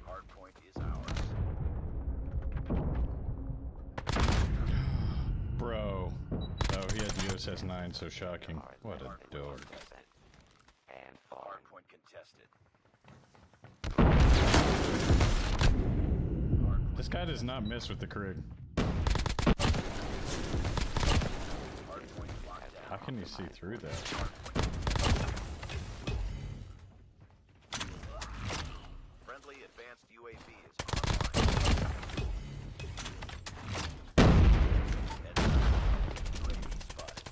Hardpoint is ours. Bro. Oh, he had the USS 9, so shocking. What a dog. And falling. Hardpoint contested. Hardpoint This guy does not miss with the Craig. Hardpoint locked down. How can you see through that? Friendly advanced UAV is online. Heads up. UAV spotted.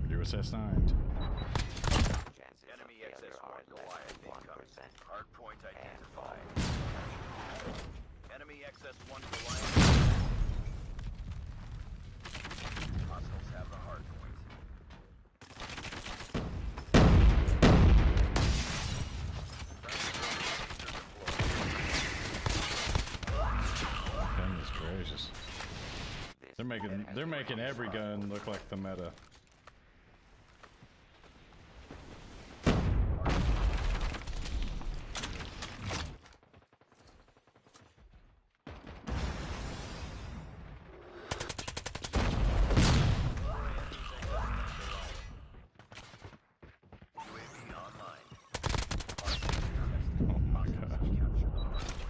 USS 9. Enemy Chances of failure XS-1 are less Goliath than 1%. incoming. Hardpoint And identified. falling. Enemy XS-1 Goliath. Hostiles have the hardpoint. Goodness gracious. This They're unit has they're been making every gun look like the meta. UAV online. Hardpoint contested. Oh my Hostiles gosh. have captured the hardpoint.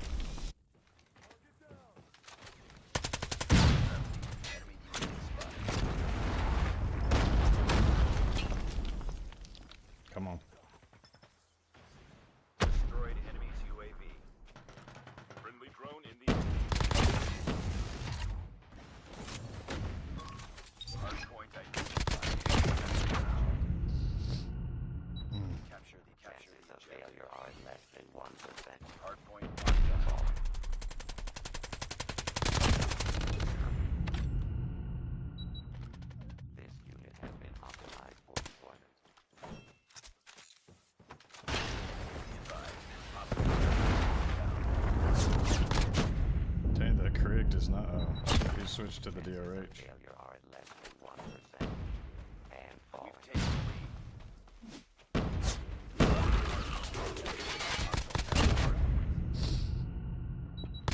Enemy UAV spotted. Come on. Destroyed enemy's UAV. Friendly drone in the Hardpoint identified. Capture the chances of objective. failure are less than 1%. Hardpoint locked down. This unit has been optimized for deployment. Dang, the Craig does not. Oh, he switched to the Chances of DRH. failure are less than 1%. And falling. We've taken the lead.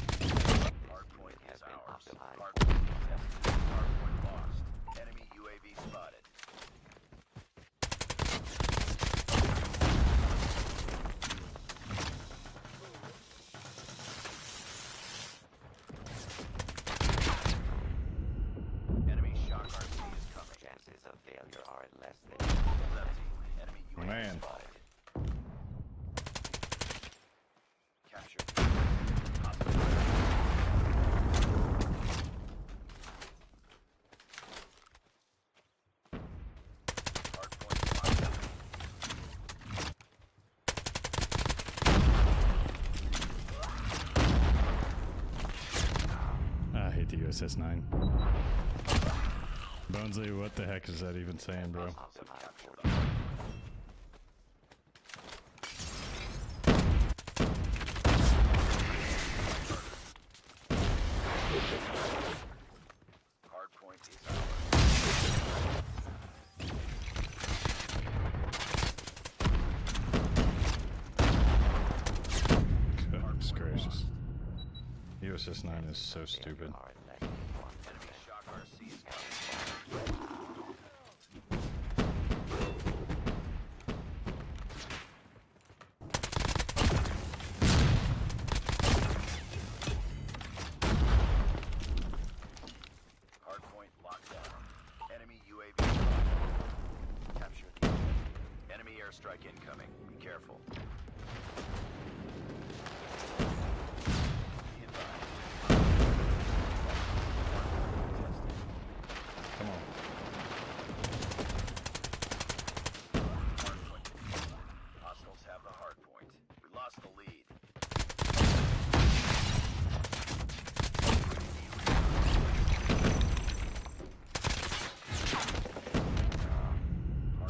Hardpoint has is been ours. optimized. Hardpoint contested. Hardpoint lost. Enemy UAV spotted. Enemy shock RC is coming. Chances of failure are less than Left team. Enemy UAV Man. spotted. Captured. Hostile. Hardpoint locked down. I hate the USS 9. Bonesley, what the heck is that even saying, bro? optimized for Capture the hardpoint. USS 9 is so stupid. Enemy shock RC is coming. Hardpoint locked down. Enemy UAV spotted. Capture the objective. Enemy airstrike incoming. Be careful. Be advised. Come on. Hardpoint. Hostiles have the hardpoint. We lost the lead.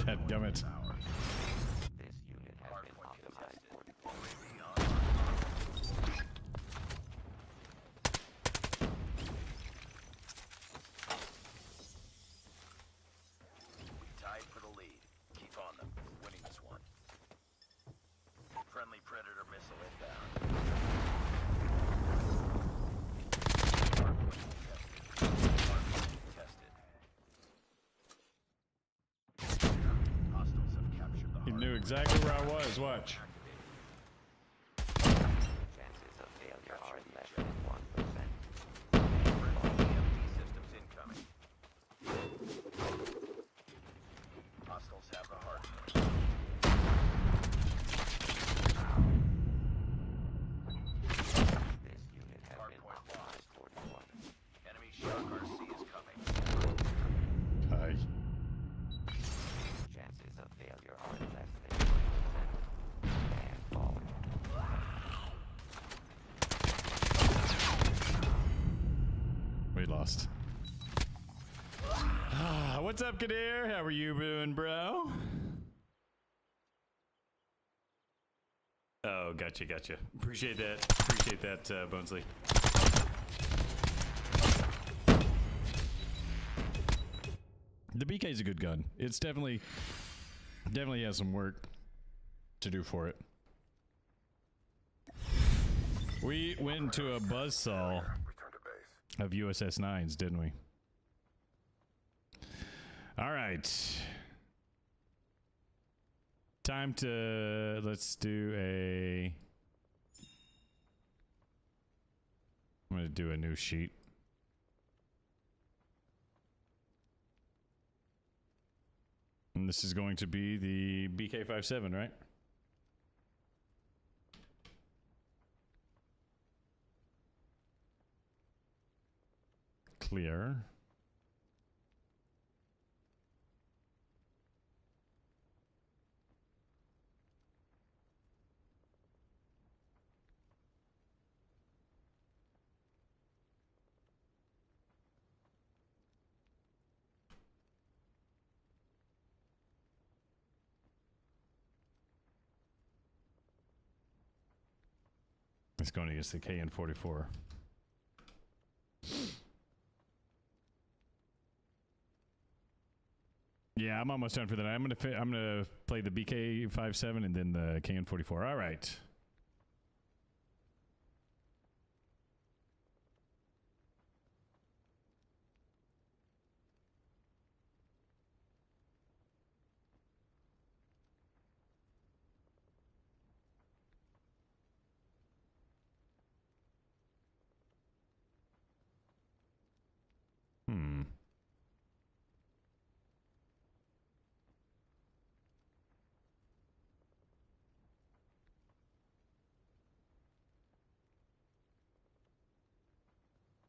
Dadgummit. Ours. This unit has been Hardpoint optimized contested. for UAV online. We tied for the lead. Keep on them. We're winning this one. Friendly Predator missile inbound. Hardpoint contested. Hardpoint contested. Hostiles have captured the He hardpoint. knew exactly where I was. Watch. chances of failure are less than 1%. Friendly EMP systems incoming. Hostiles have the hardpoint. This unit has been Hardpoint optimized for deployment. Enemy shock RC is coming. Hi. Chances of failure are less than 1%. And falling. We lost. What's up, Kadir? How are you doing, bro? Oh, gotcha. Appreciate that. Bonesley. The BK is a good gun. It's definitely has some work to do for it. We went into a buzzsaw Return to base. of USS 9s, didn't we? All right. Time to, let's do a, I'm going to do a new sheet. And this is going to be the BK57, right? Clear. It's going against the KN-44. Yeah, I'm almost done for that. I'm gonna play the BK57 and then the KN-44. All right.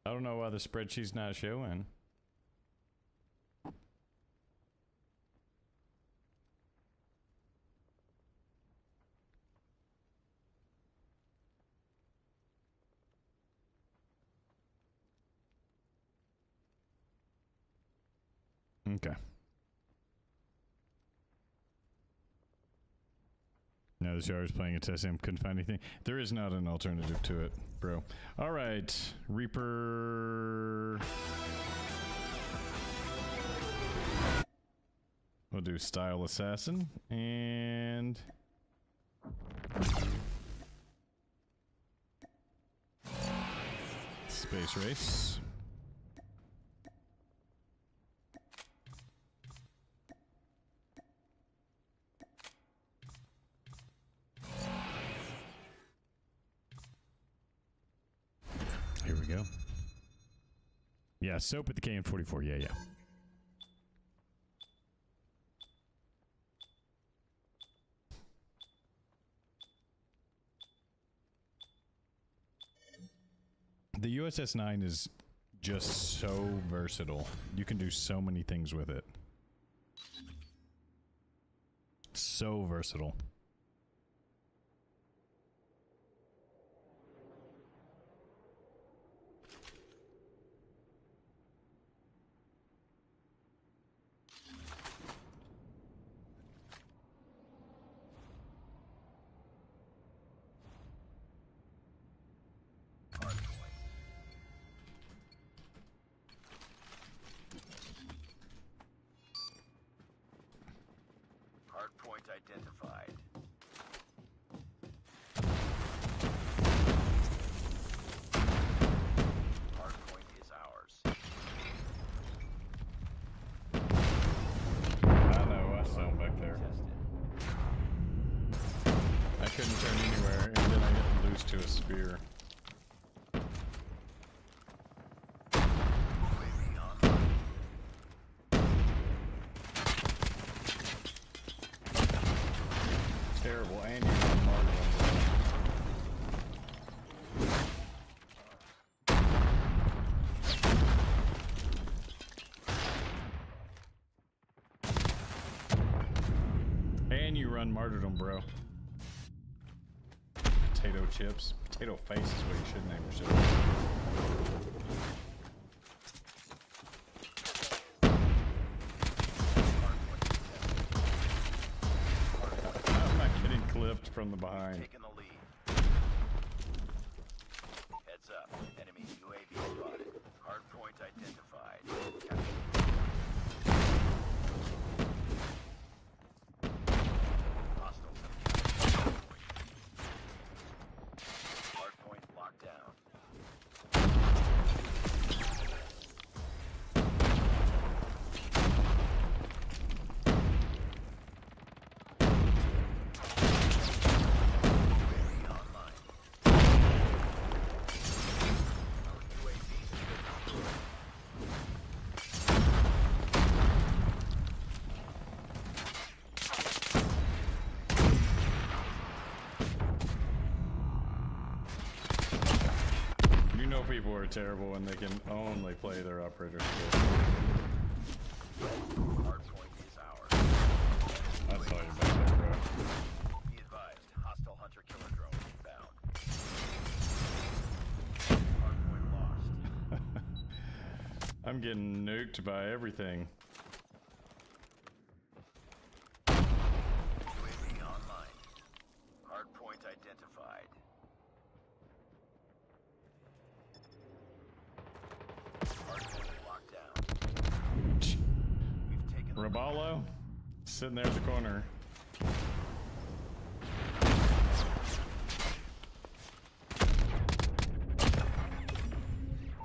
I don't know why the spreadsheet's not showing. Okay. Now the shower is playing a test sim. Couldn't find anything. There is not an alternative to it, bro. All right, Reaper. We'll do Style Assassin and Space race. Here we go. Yeah, soap at the KN-44. Yeah, yeah. The USS-9 is just so versatile. You can do so many things with it. So versatile. Hardpoint identified. Hardpoint is ours. I know, I saw him back there. Tested. I couldn't turn anywhere, and then I get loose to a spear. UAV online. Terrible, and you're on Marvel. And you run martyrdom, bro. Potato chips. Potato face is what you should name yourself. I'm not getting clipped from the behind. Taking the lead. Heads up. Enemy UAV spotted. Hardpoint identified. Capture. Hostiles have captured hardpoint. Hardpoint locked down. UAV online. Our UAV is You know people are terrible when they can only play their operator skill. Hardpoint is ours. I saw you back there, bro. Be advised, hostile hunter-killer drone inbound. Hardpoint lost. I'm getting nuked by everything. UAV online. Hardpoint identified. Hardpoint locked down. We've taken the Raballo, sitting there in the corner.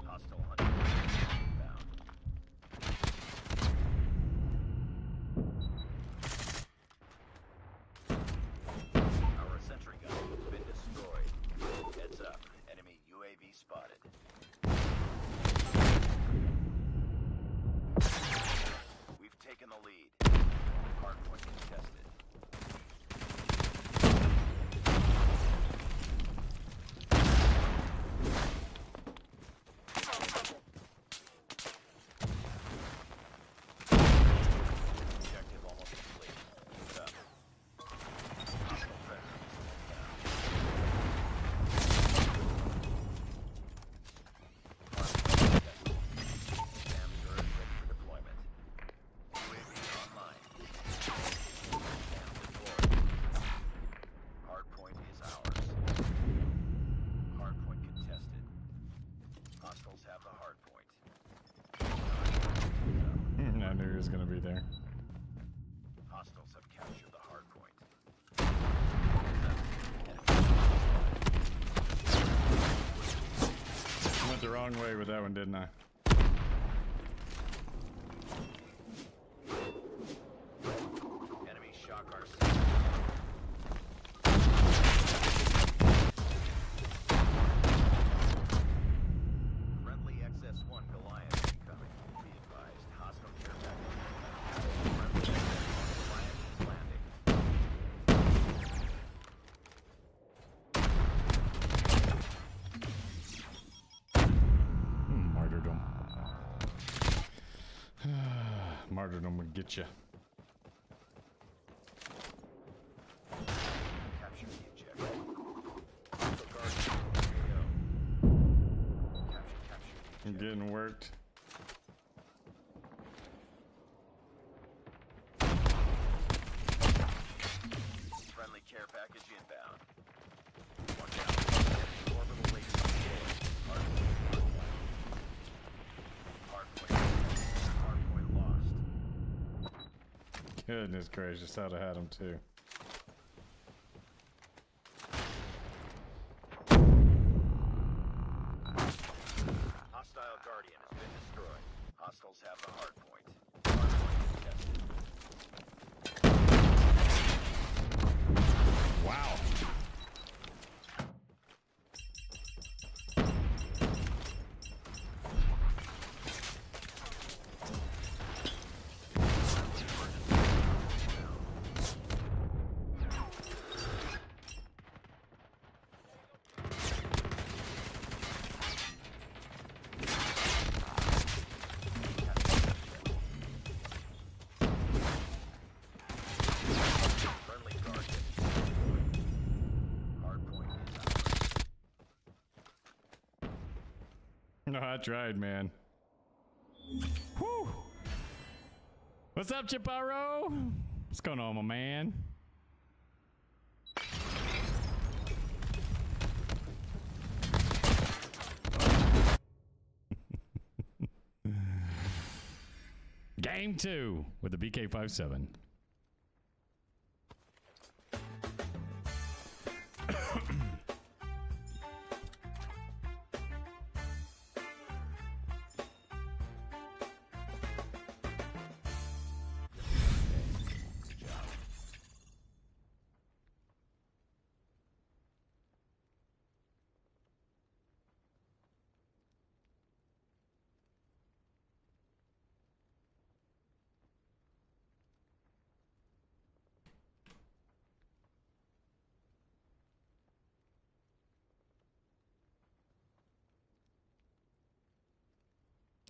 hostile hunter-killer inbound. Our sentry gun has been destroyed. Heads up. Enemy UAV spotted. We've taken the lead. Hardpoint contested. Objective almost complete. Keep it up. Hostile presence. Hardpoint contested. Jam turret ready for deployment. UAV online. Jam deployed. Hardpoint is ours. Hardpoint contested. Hostiles have the hardpoint. I knew he was gonna be there. Hostiles have captured the hardpoint. I'm gonna the wrong way with that one, didn't I? Enemy shock RC. Friendly XS-1 Goliath incoming. Be advised, hostile care package. Friendly XS-1 Goliath is landing. Martyrdom. Martyrdom would get you. Capture the objective. Hostile Guardian. KO. Capture the I'm getting worked. Friendly care package inbound. One down. Enemy orbital laser deployed. Hardpoint lost. Goodness gracious, I'd have had him too. Hostile Guardian has been destroyed. Hostiles have the hardpoint. Hardpoint contested. Wow. Friendly Guardian. Hardpoint is ours. No, I tried, man. Whew. What's up, Chiparo? What's going on, my man? Game 2 with the BK-57.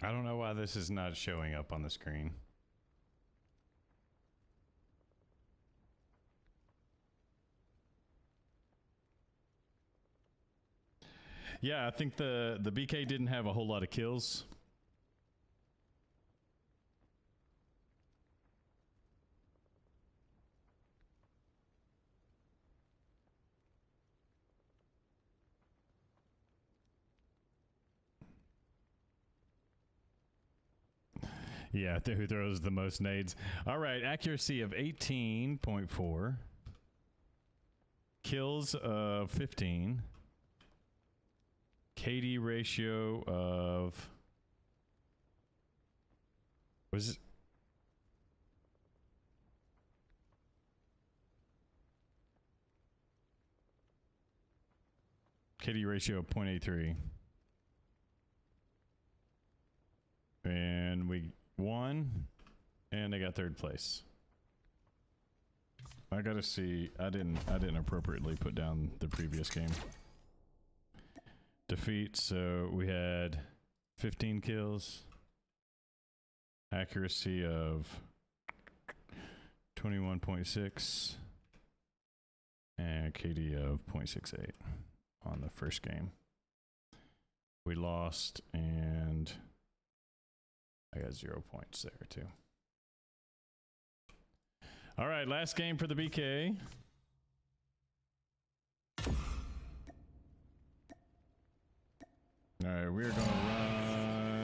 I don't know why this is not showing up on the screen. Yeah, I think the BK didn't have a whole lot of kills. Yeah, who throws the most nades. All right, accuracy of 18.4. Kills of 15. KD ratio of... Was it... KD ratio of 0.83. And we won, and I got third place. I gotta see. I didn't appropriately put down the previous game. Defeat. So we had 15 kills, accuracy of 21.6, and KD of 0.68 on the first game. We lost, and I got 0 points there too. All right, last game for the BK. All right, we're gonna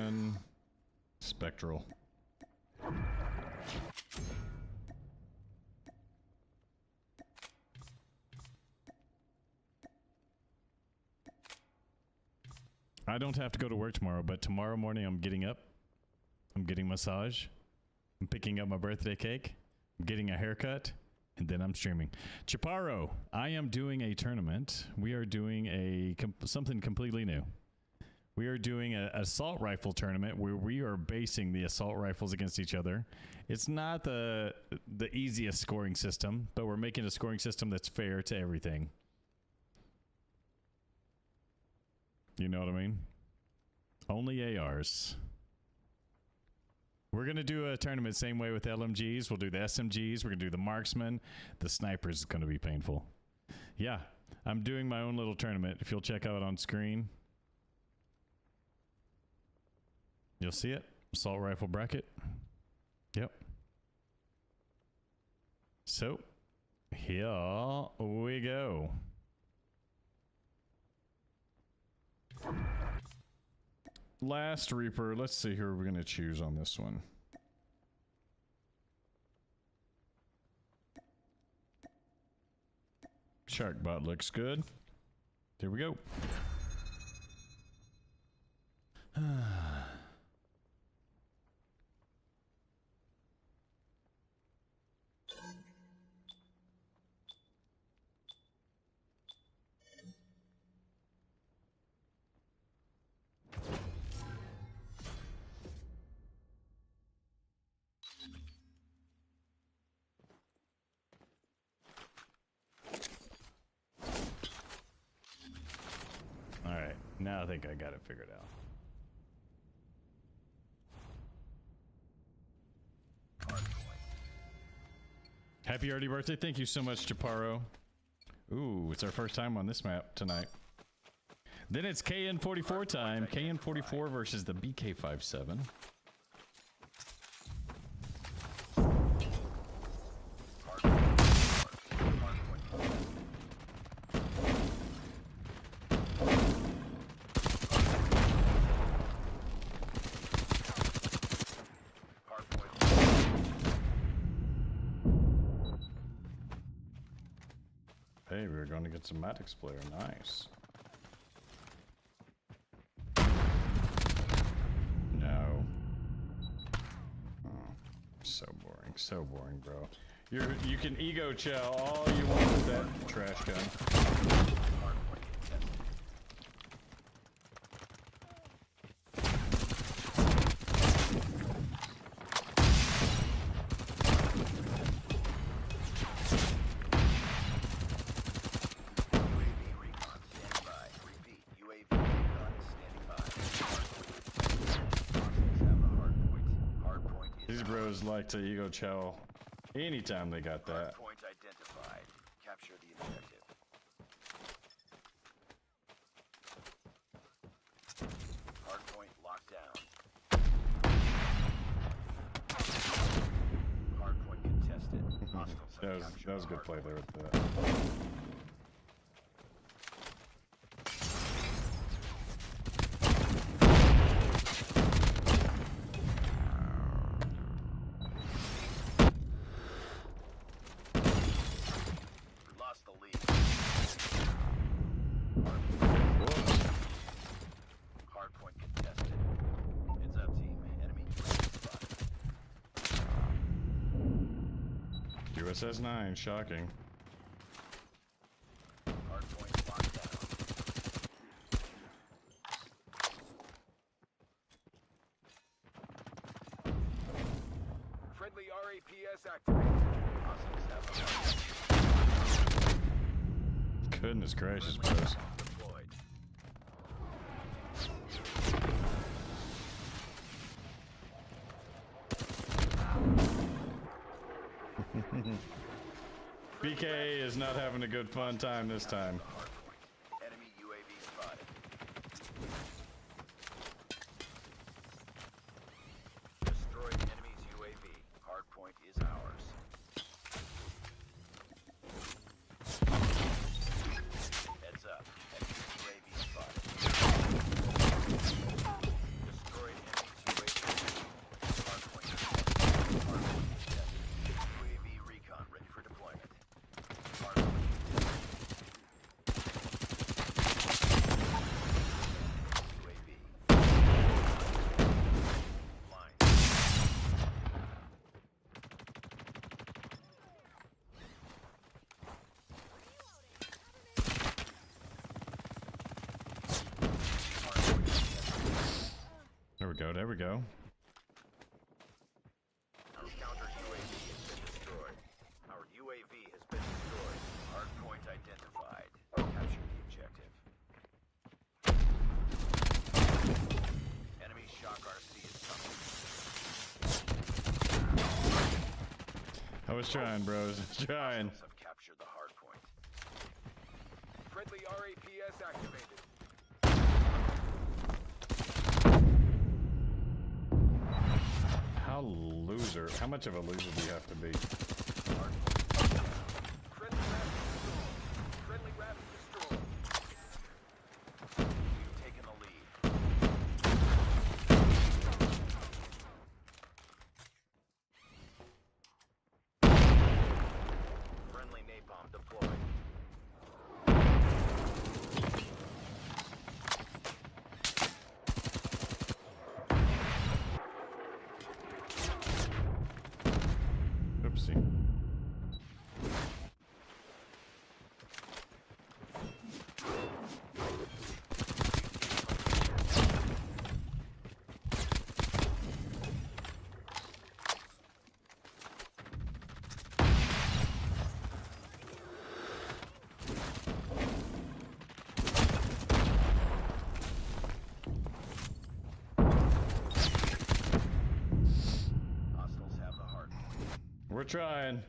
run Spectral. I I don't have to go to work tomorrow, but tomorrow morning I'm getting up. I'm getting massage. I'm picking up my birthday cake. I'm getting a haircut. And then I'm streaming. Chaparro, I am doing a tournament. We are doing something completely new. We are doing an assault rifle tournament where we are basing the assault rifles against each other. It's not the easiest scoring system, but we're making a scoring system that's fair to everything. You know what I mean? Only ARs. We're going to do a tournament same way with LMGs. We'll do the SMGs. We're going to do the marksman. The snipers is going to be painful. Yeah, I'm doing my own little tournament. If you'll check out on screen, you'll see it. Assault rifle bracket. Yep. So, here we go. Last Reaper. Let's see who we're going to choose on this one. Sharkbot looks good. Here we go. Alright, now I think I got it figured out. Happy early birthday. Thank you so much, Chaparro. Ooh, it's our first time on this map tonight. Then it's KN44 time. KN44 versus the BK57. Hey, we were going to get some Maddox player. Nice. No. Oh, so boring. So boring, bro. You can ego chow all you want with that trash gun. Like to ego chow anytime they got that. Point identified. Capture the objective. Hardpoint locked down. Hardpoint contested. Hostiles that was a good play there with that. USS 9, shocking. Hardpoint locked down. Friendly RAPS activated. Hostiles have Goodness gracious, bros. deployed. BK is not having a good fun time this time. Enemy UAV spotted. Destroyed enemy's UAV. Hardpoint is ours. Heads up. Enemy UAV spotted. Destroyed enemy's UAV. Hardpoint is dead. UAV recon ready for deployment. Hardpoint is dead. There we go. There we go. Our counter UAV has been destroyed. Our UAV has been destroyed. Hard point identified. Capture the objective. Enemy shock RC is coming. I was trying, bros. Trying. Hostiles have captured the hard point. Friendly RAPS activated. How loser? How much of a loser do you have to be? Hard point down. Friendly rapid destroyed. Friendly rapid destroyed. You've taken the lead. Friendly napalm deployed. Oopsie. Hostiles have the hard point. We're trying.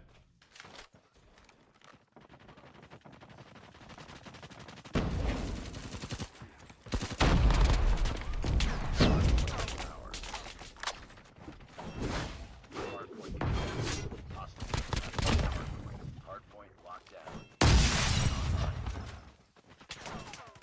Hard point captured. Hostiles have captured the hard point. Hard point locked down. Hostiles have the hard point.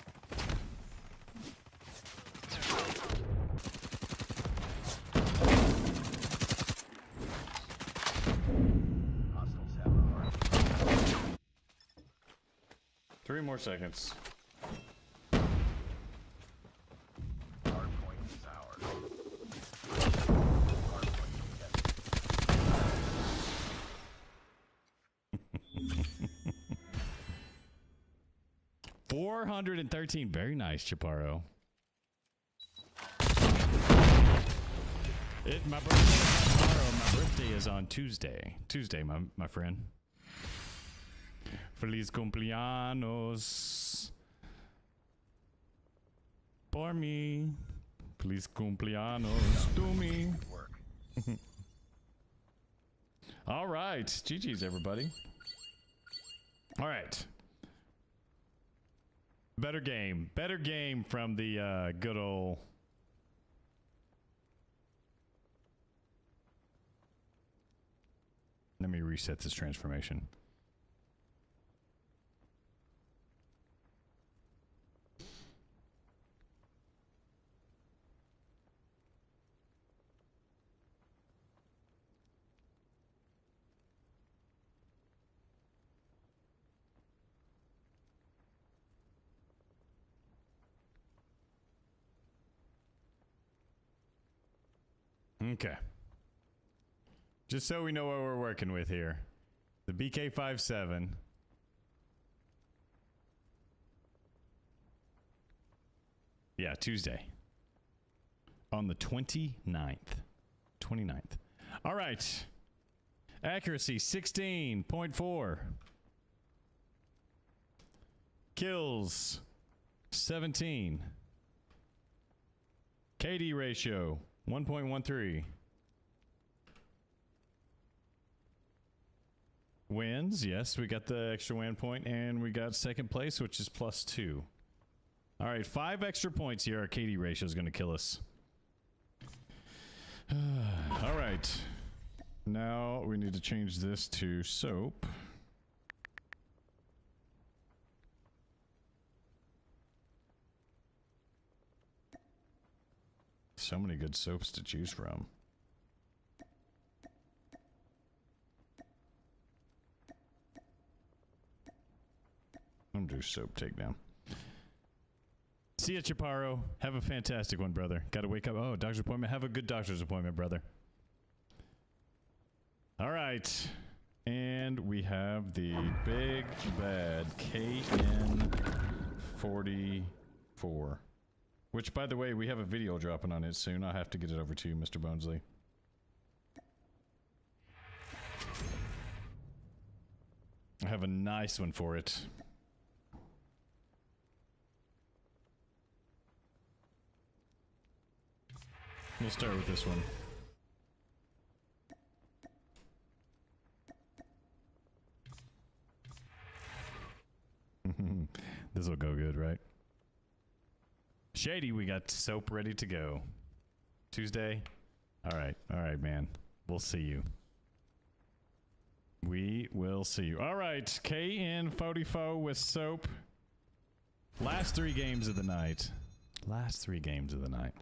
3 more seconds. Hard point is ours. Hard point contested. 413. Very nice, Chaparro. My birthday is not tomorrow. My birthday is on Tuesday. Tuesday, my friend. Feliz cumpleaños. Por mí. Feliz cumpleaños to me. Good work. All right. GG's, everybody. All right. Better game. Better game from the good old... Let me reset this transformation. Okay. Just so we know what we're working with here. The BK-57. Yeah, Tuesday. On the 29th. 29th. All right. Accuracy, 16.4. Kills, 17. KD ratio, 1.13. Wins, yes, we got the extra win point, and we got second place, which is +2. All right, 5 extra points here. Our KD ratio is going to kill us. All right. Now we need to change this to soap. So many good soaps to choose from. I'm gonna do soap takedown. See ya, Chaparro. Have a fantastic one, brother. Gotta wake up. Oh, doctor's appointment. Have a good doctor's appointment, brother. All right. And we have the big bad KN44. Which, by the way, we have a video dropping on it soon. I'll have to get it over to you, Mr. Bonesley. I have a nice one for it. We'll start with this one. This will go good, right? Shady, we got soap ready to go. Tuesday? Alright, man. We'll see you. We will see you. Alright, KN44 with soap. Last 3 games of the night. Last 3 games of the night.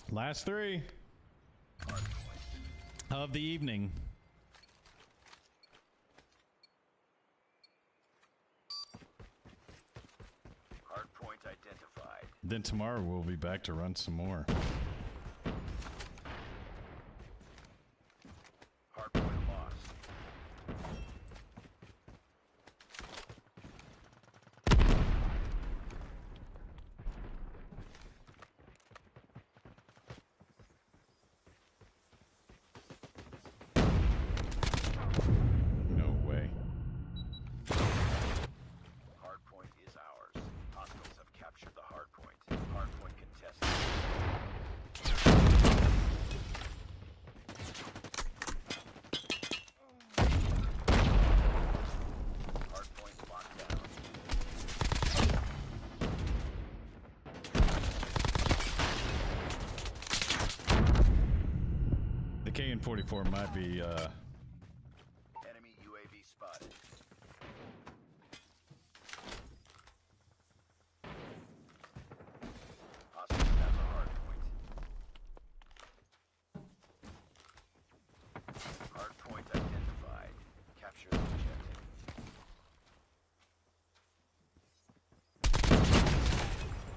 Last 3 of the evening. Hardpoint identified. Then tomorrow we'll be back to run some more. Hardpoint lost. No way. Hardpoint is ours. Hostiles have captured the hardpoint. Hardpoint contested. Hardpoint locked down. The KN44 might be Enemy UAV spotted. Hostiles have the hardpoint. Hardpoint identified. Capture the objective.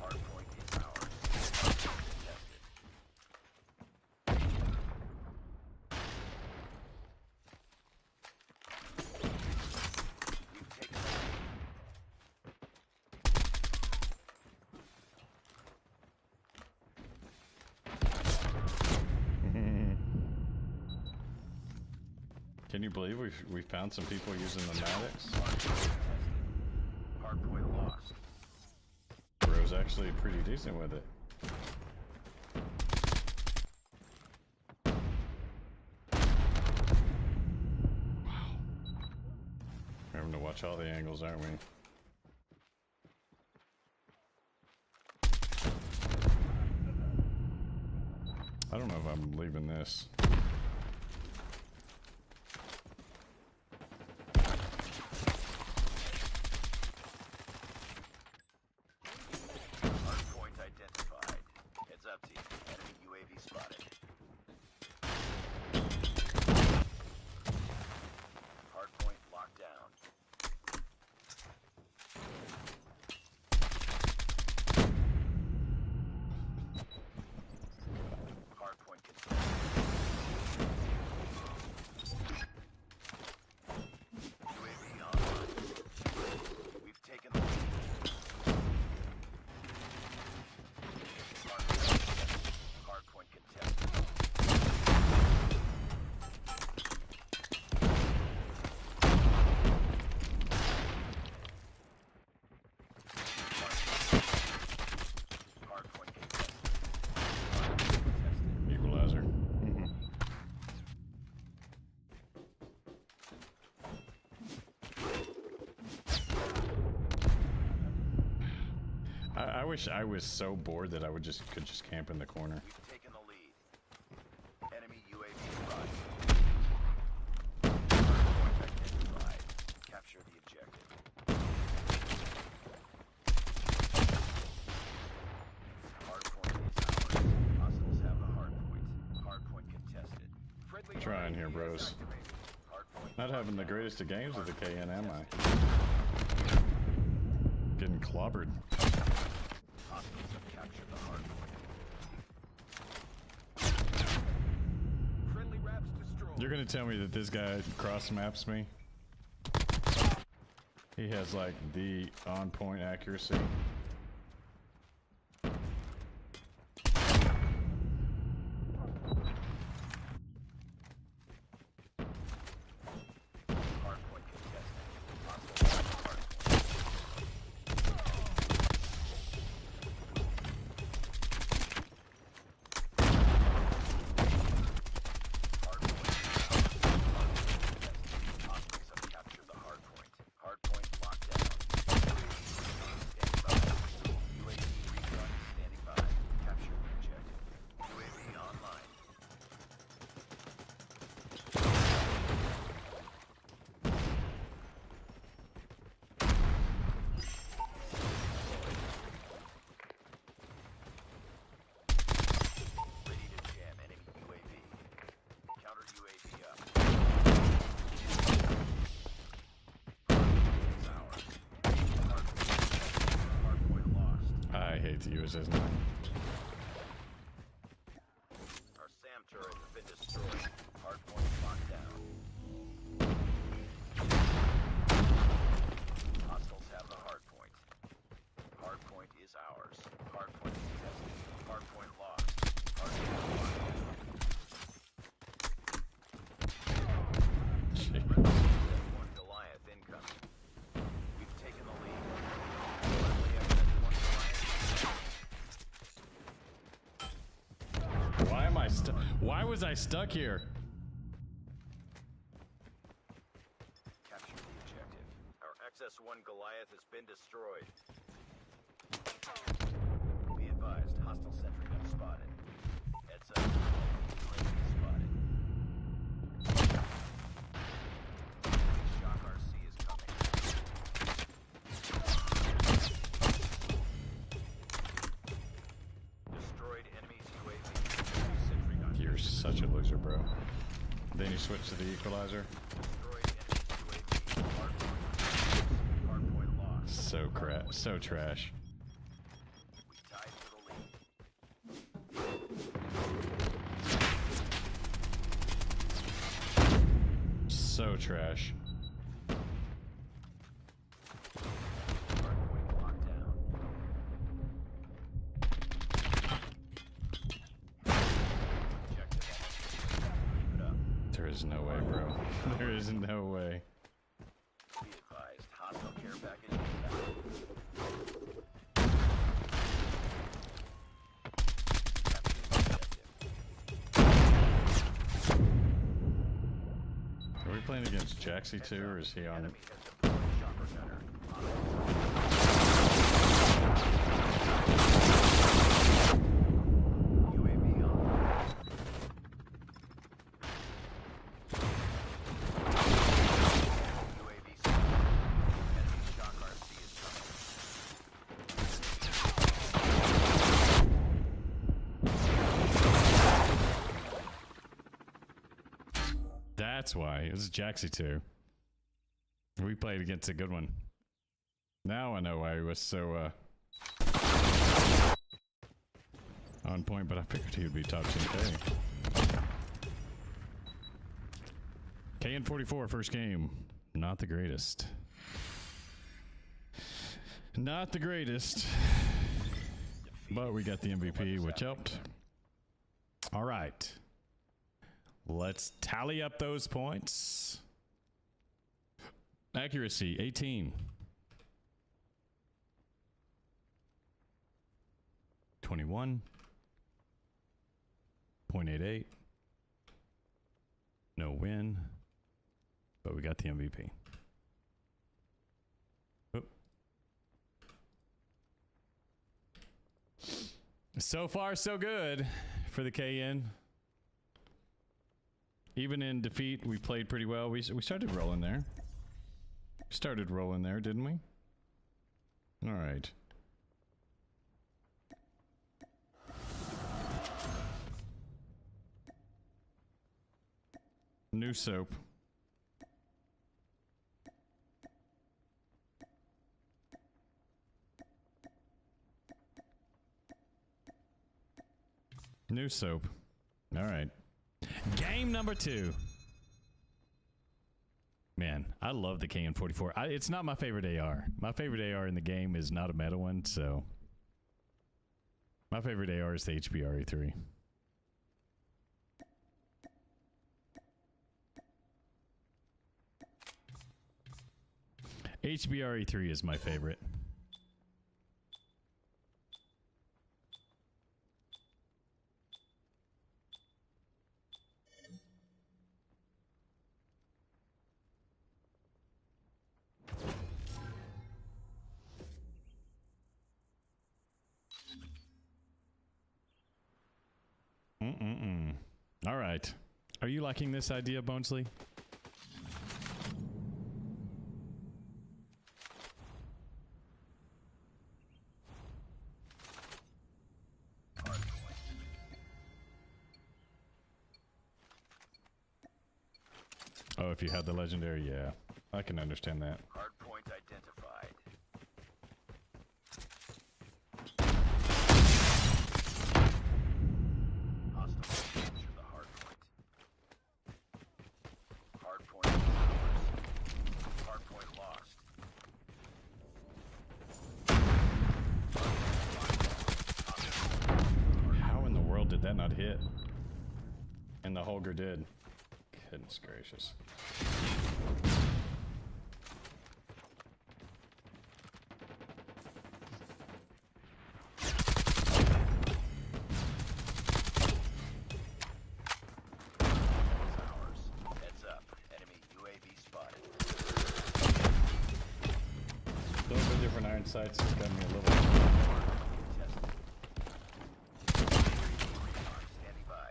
Hardpoint is ours. Hardpoint contested. We've taken the lead. Can you believe we found some people using the Maddox? Hardpoint contested. Hardpoint lost. Bro's actually pretty decent with it. Wow. We're having to watch all the angles, aren't we? I don't know if I'm leaving this. Hardpoint identified. Heads up, team. Enemy UAV spotted. Hardpoint locked down. Hardpoint contested. UAV online. We've taken the lead. Hardpoint contested. Hardpoint contested. Hardpoint contested. Equalizer. I wish I was so bored that I could just camp in the corner. We've taken the lead. Enemy UAV spotted. here, bros. Hardpoint Not having the greatest of games with the KN, am I? Getting clobbered. hostiles have captured the hardpoint. Friendly wraps destroyed. You're gonna tell me that this guy cross maps me? He has like the on point accuracy. Hardpoint contested. Hostiles have the hardpoint. Hostiles have captured the hardpoint. Hardpoint locked down. Standing by. UAV recon standing by. Capture the objective. UAV online. Ready to jam enemy UAV. Counter UAV up. It's ours. Hardpoint lost. I hate to use this now. Our SAM turret has been destroyed. Hardpoint locked down. Hostiles have the hardpoint. Hardpoint is ours. Hardpoint contested. Hardpoint lost. Hardpoint locked down. Jeez. F1 Goliath incoming. We've taken the lead. Friendly F1 Goliath. Why am I stuck? Why was I stuck here? Capture the objective. Our XS-1 Goliath has been destroyed. Be advised, hostile sentry gun spotted. Heads up. UAV spotted. Shock RC is coming. Destroyed enemy's UAV. Sentry gun. You're such a loser, bro. Then you switch to the equalizer. Destroyed enemy's UAV. Hardpoint lost. So trash. We tied for the lead. So trash. Hardpoint locked down. Objective almost. Keep it up. There is no way, bro. There is no way. Be advised, hostile care package inbound. Capture the objective. Are we playing against Jaxie too, or is he on? Enemy has deployed chopper gunner. UAV on. UAV spotted. Enemy shock RC is coming. That's why. It was Jaxie too. We played against a good one. Now I know why he was so on point, but I figured he would be top 10K. KN44 first game. Not the greatest. Not the greatest. But we got the MVP, which helped. All right. Let's tally up those points. Accuracy, 18. 21. 0.88. No win. But we got the MVP. Oop. So far, so good for the KN. Even in defeat, we played pretty well. We started rolling there. Started rolling there, didn't we? All right. New soap. New soap. All right. Game number 2. Man, I love the KN-44. It's not my favorite AR. My favorite AR in the game is not a meta one, so... My favorite AR is the HBRE3. HBRE3 is my favorite. All right. Are you liking this idea, Bonesley? Oh, if you had the legendary, yeah. I can understand that. Hardpoint identified. Hostile capture the hardpoint. Hardpoint is ours. Hardpoint lost. How in the world did that not hit? And the Holger did. Goodness gracious. Heads up. Enemy UAV spotted. A little bit different iron sights has got me a little... Tested. Standing by.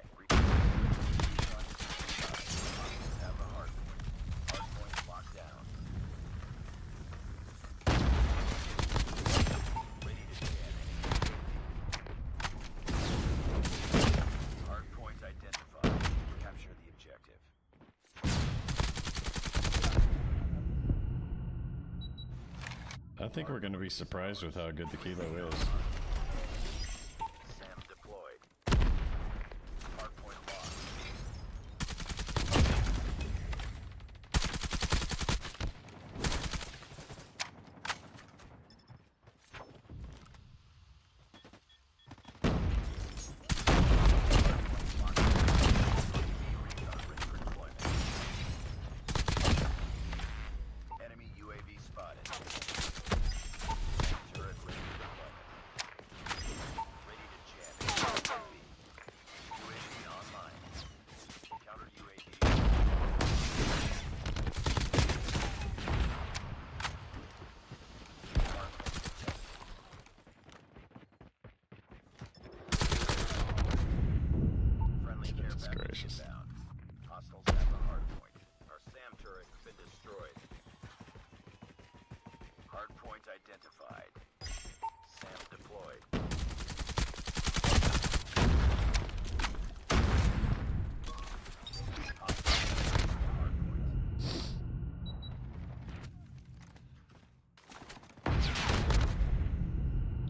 Have the hardpoint. Hardpoint locked down. Ready to jam any. Hardpoint identified. Capture the objective. I think we're going to be surprised with how good the Kilo is. SAM deployed. Hardpoint lost. Enemy UAV spotted. Turret ready for deployment. Ready to jam it. UAV online. Counter UAV. Friendly care Goodness package gracious. inbound. Hostiles have the hardpoint. Our SAM turret has been destroyed. Hardpoint identified. SAM deployed.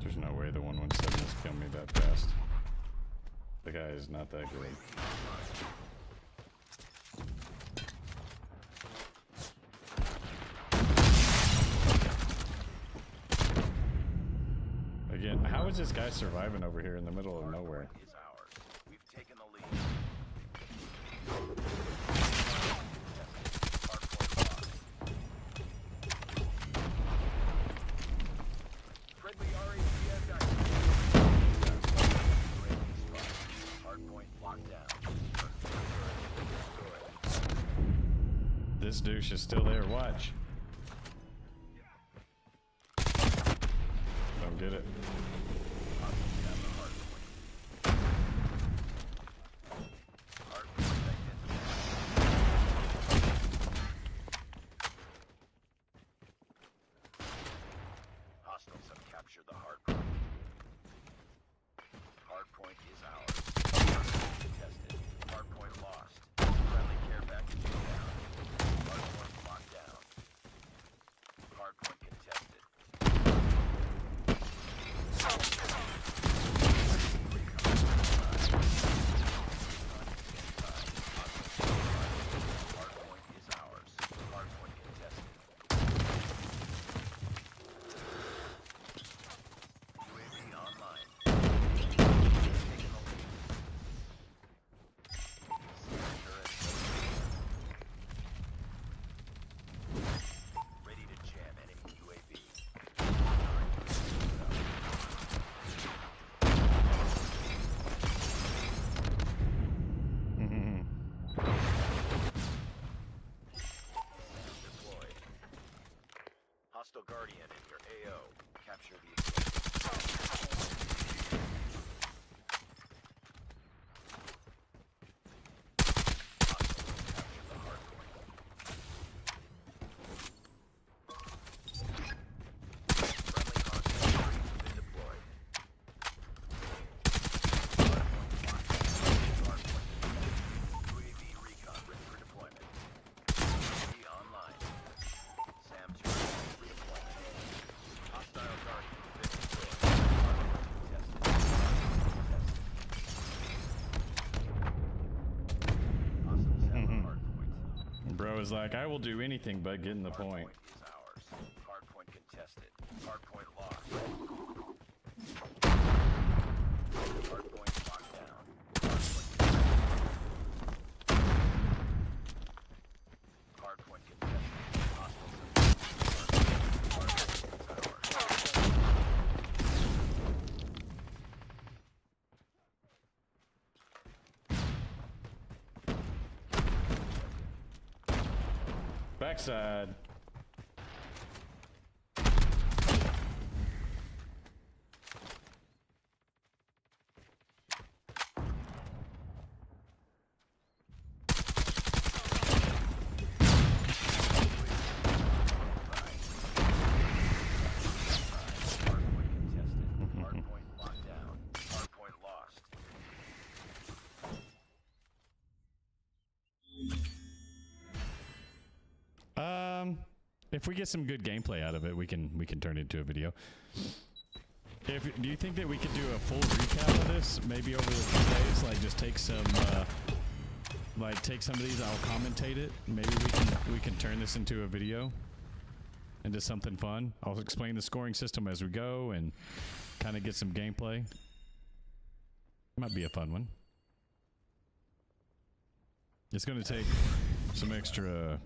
There's no way the 117 has killed me that fast. The guy is not that good. Again, how is this guy surviving over here in the middle of nowhere? Is ours. We've taken the lead. Hardpoint lost. Friendly RACS active. Hardpoint locked down. Destroyed. This douche is still there, watch. Don't get it. Hostiles have the hardpoint. Hardpoint identified. Hostiles have captured the hardpoint. Hardpoint is ours. Hardpoint tested. Hardpoint lost. Friendly care package Guardian in your AO. Capture the objective. Hostiles capture the hard point. Friendly contact has been deployed. Hard point locked. UAV recon ready for deployment. UAV online. SAM's ready for redeployment. Hostile Guardian been deployed. Hostiles have a hard point. Bro is like, I will do anything but get in the point. Hard point is ours. Hard point contested. Hard point lost. Hard point locked down. Hard point contested. Hostiles have hard point is ours. Backside. Hard point contested. Hard point locked down. Hard point lost. If we get some good gameplay out of it, we can turn it into a video. Do you think that we could do a full recap of this, maybe over the few days? Like, just take some, take some of these. I'll commentate it. Maybe we can turn this into a video, into something fun. I'll explain the scoring system as we go and kind of get some gameplay. Might be a fun one. It's going to take some extra,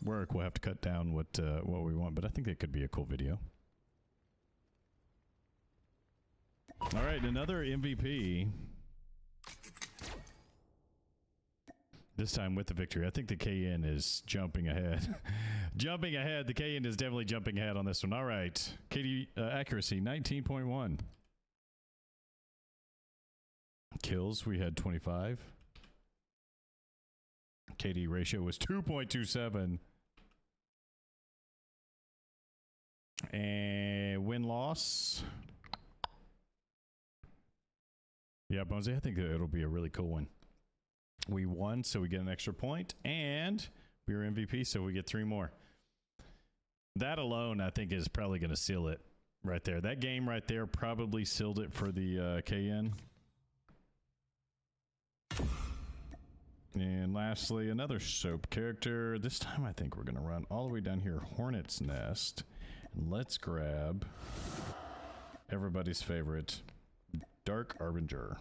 work. We'll have to cut down what we want, but I think that could be a cool video. All right, another MVP. This time with the victory. I think the KN is jumping ahead. Jumping ahead. The KN is definitely jumping ahead on this one. All right. KD accuracy, 19.1. Kills, we had 25. KD ratio was 2.27. And win-loss. Yeah, Bonesy, I think it'll be a really cool one. We won, so we get an extra point, and we were MVP, so we get 3 more. That alone, I think, is probably going to seal it right there. That game right there probably sealed it for the KN. And lastly, another soap character. This time, I think we're going to run all the way down here, Hornet's Nest. And let's grab everybody's favorite, Dark Arbinger.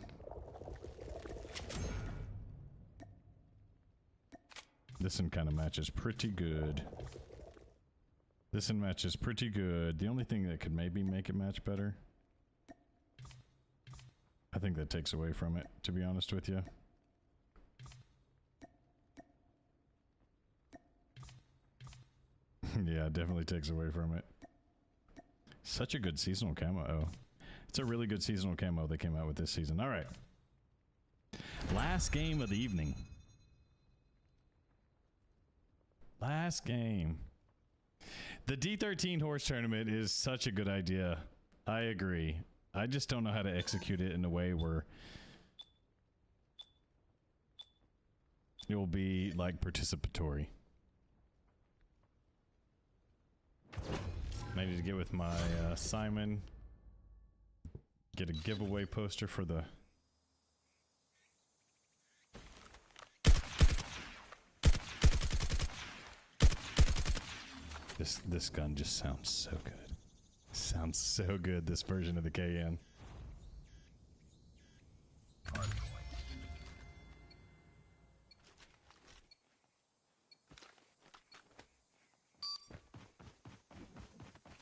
This one kind of matches pretty good. This one matches pretty good. The only thing that could maybe make it match better, I think that takes away from it, to be honest with you. Yeah, it definitely takes away from it. Such a good seasonal camo. Oh, it's a really good seasonal camo they came out with this season. All right. Last game of the evening. Last game. The D13 horse tournament is such a good idea. I agree. I just don't know how to execute it in a way where it will be like participatory. I need to get with my Simon, get a giveaway poster for the this gun just sounds so good. Sounds so good, this version of the KN.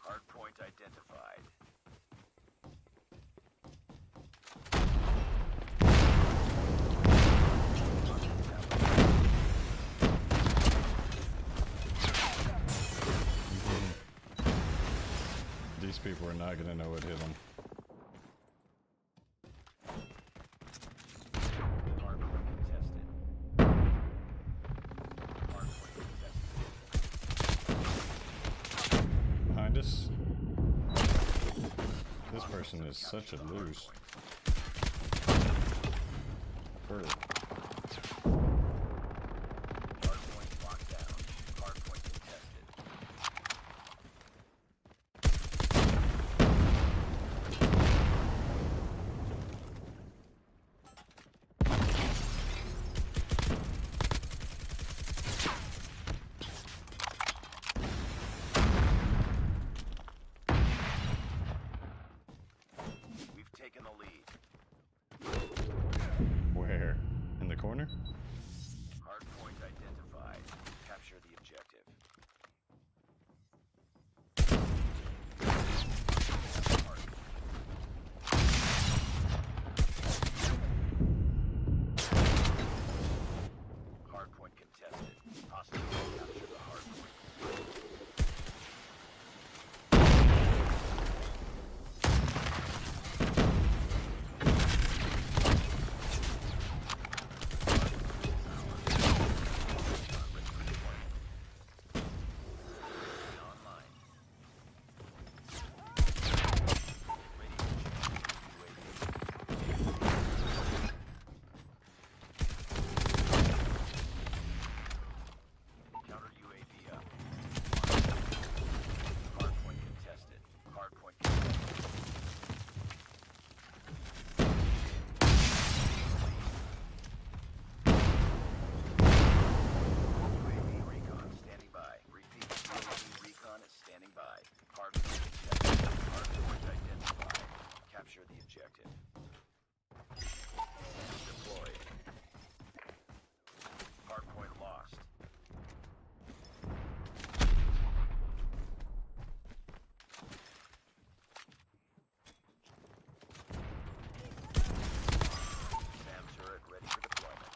Hardpoint identified. people are not gonna know what hit them. Hardpoint contested. Hardpoint contested. Behind us. This person is such a loose. Bird. Hardpoint locked down. Hardpoint contested. We've taken the lead. Where? In the corner? Hardpoint identified. Capture the objective. Hardpoint contested. Hostiles capture the hardpoint. Online. Counter UAV up. Hardpoint contested. Hardpoint contested. UAV recon standing by. Repeat. UAV recon is standing by. Hardpoint contested. Hardpoint identified. Capture the objective. Deployed. Hardpoint lost. SAM turret ready for deployment.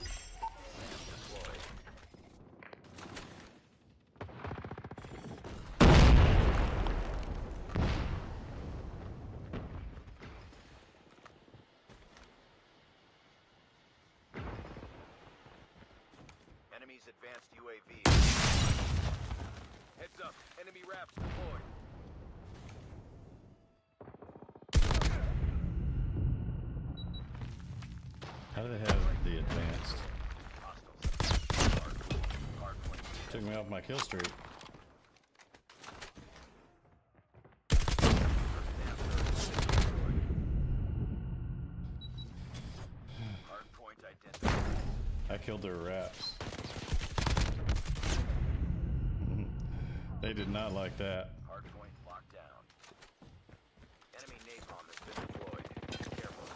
SAM deployed. Enemies advanced UAV. Heads up, enemy RAPs deployed. How do they have the advanced? Hostiles. Hardpoint. Took me off my kill streak. Hardpoint identified. I killed their rats. They did not like that. Hardpoint locked down. Enemy napalm has been deployed. Be careful.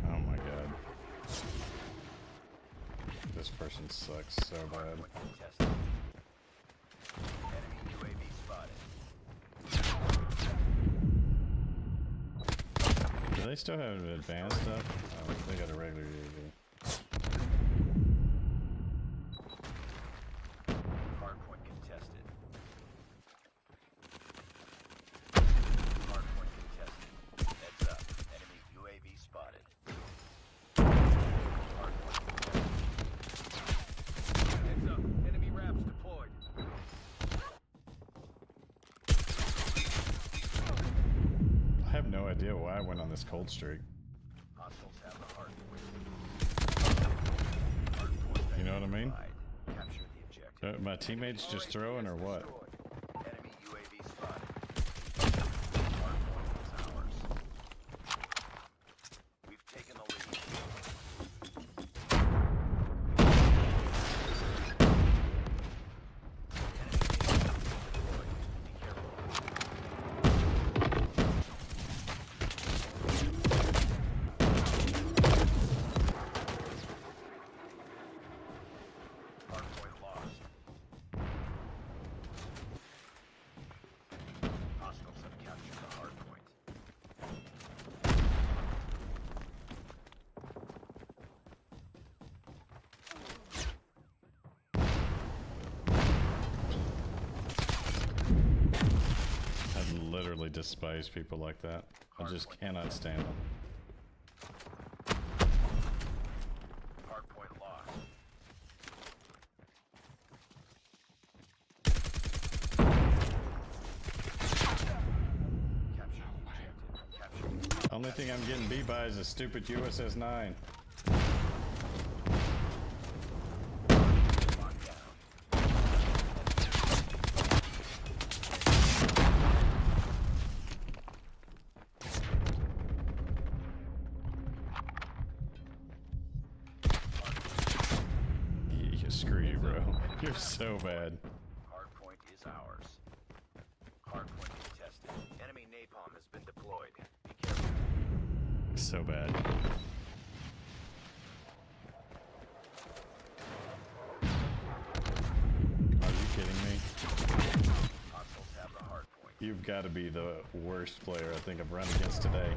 Oh my god. This person sucks so bad. Hardpoint contested. Enemy UAV spotted. Do they still have advanced stuff? Oh, they got a regular UAV. Hardpoint contested. Hardpoint contested. Heads up. Enemy UAV spotted. Hardpoint contested. Heads up. Enemy RAPs deployed. I have no idea why I went on this cold streak. Hostiles have the hardpoint. Hardpoint You know what I mean? identified. Capture the objective. My teammates just throwing or what? Enemy UAV spotted. Hardpoint is ours. We've taken the lead. Enemy deployed. Be careful. Hardpoint lost. really despise people like that. I just cannot stand them. Hardpoint lost. Capture the objective. Capture. Only thing I'm getting beat by is a stupid USS 9. Locked down. Yeah, screw you, bro. You're so bad. Hardpoint is ours. Hardpoint contested. Enemy napalm has been deployed. Be careful. So bad. Are you kidding me? Hostiles have the hardpoint. You've got to be the worst player I think I've run against today.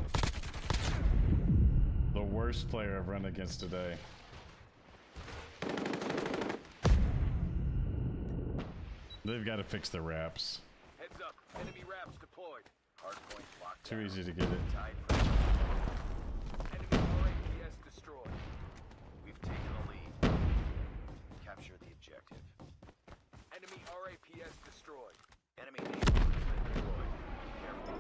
The worst player I've run against today. They've got to fix the wraps. Heads up. Enemy wraps deployed. Hardpoint locked Too down. easy to get it. Tied for enemy RAPS destroyed. We've taken the lead. Capture the objective. Enemy RAPS destroyed. Enemy napalm has been deployed. Be careful.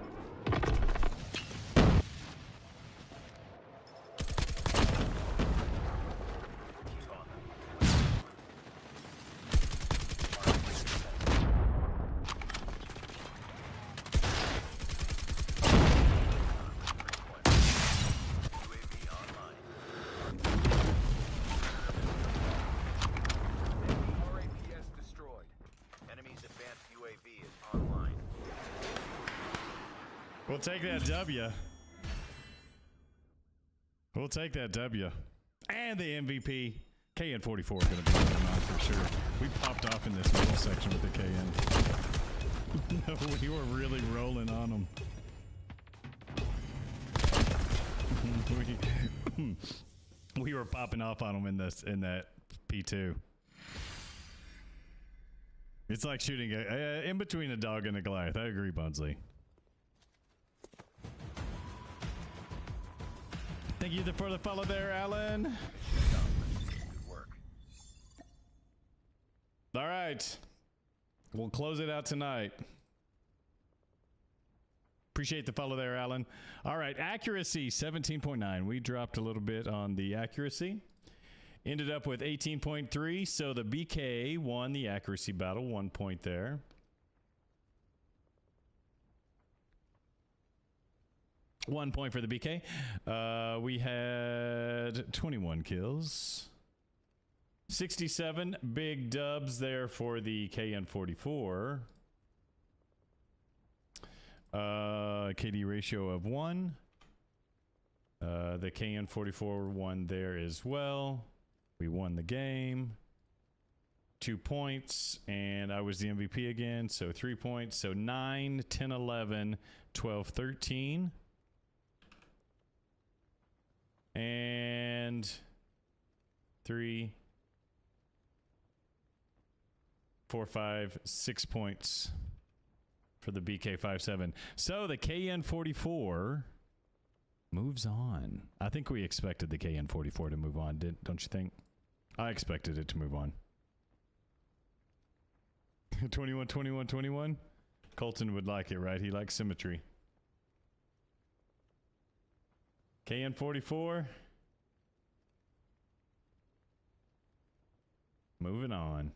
Keep on them. Hardpoint contested. UAV online. Enemy RAPS destroyed. Enemy's advanced UAV is online. We'll take that W. We'll take that W. And the MVP. KN44 is going to be going on for sure. We popped off in this middle section with the KN. No, we were really rolling on them. We were popping off on them in that P2. It's like shooting in between a dog and a Goliath. I agree, Bunsley. Thank you for the follow there, Alan. Good work. All right. We'll close it out tonight. Appreciate the follow there, Alan. All right. Accuracy, 17.9. We dropped a little bit on the accuracy. Ended up with 18.3. So the BK won the accuracy battle. 1 point there. One point for the BK. We had 21 kills. 67 big dubs there for the KN44. KD ratio of 1. The KN44 won there as well. We won the game. 2 points, and I was the MVP again, so 3 points. So 9, 10, 11, 12, 13. And 3, 4, 5, 6 points for the BK57. So the KN44 moves on. I think we expected the KN44 to move on, don't you think? I expected it to move on. 21, 21, 21. Colton would like it, right? He likes symmetry. KN44. Moving on.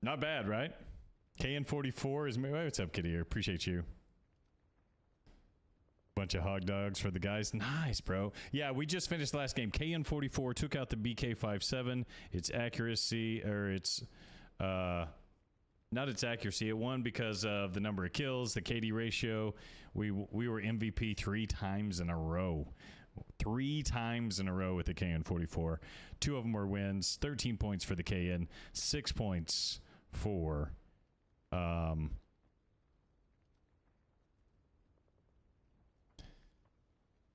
Not bad, right? KN44 is... What's up, Kitty? Appreciate you. Bunch of hog dogs for the guys. Nice, bro. Yeah, we just finished the last game. KN44 took out the BK57. Its accuracy, or its... not its accuracy. It won because of the number of kills, the KD ratio. We were MVP 3 times in a row. 3 times in a row with the KN44. 2 of them were wins. 13 points for the KN. 6 points for...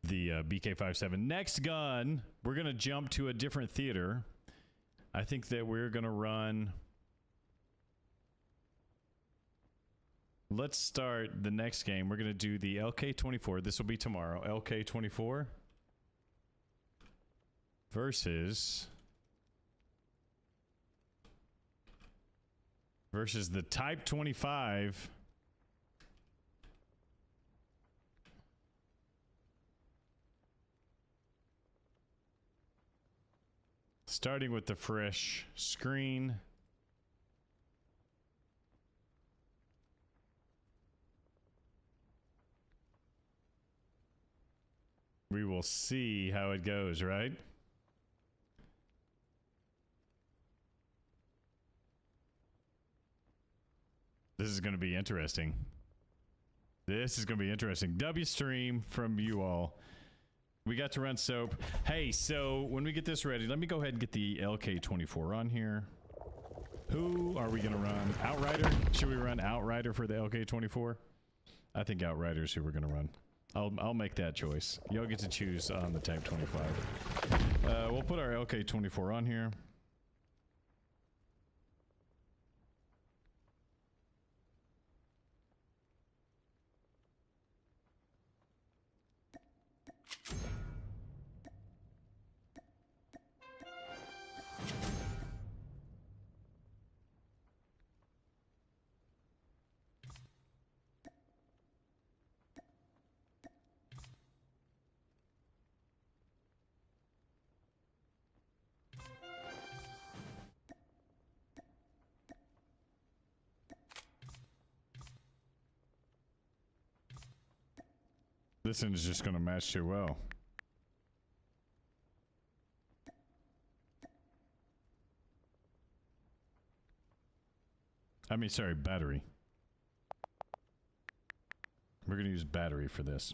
the BK57. Next gun, we're going to jump to a different theater. I think that we're going to run... Let's start the next game. We're going to do the LK24. This will be tomorrow. LK24 versus the Type 25. Starting with the fresh screen. We will see how it goes, right? This is going to be interesting. This is going to be interesting. W stream from you all. We got to run soap. Hey, so when we get this ready, let me go ahead and get the LK24 on here. Who are we going to run? Outrider? Should we run Outrider for the LK24? I think Outrider's who we're going to run. I'll make that choice. Y'all get to choose on the Type 25. We'll put our LK24 on here. This one is just going to match too well. I mean, sorry, battery. We're going to use battery for this.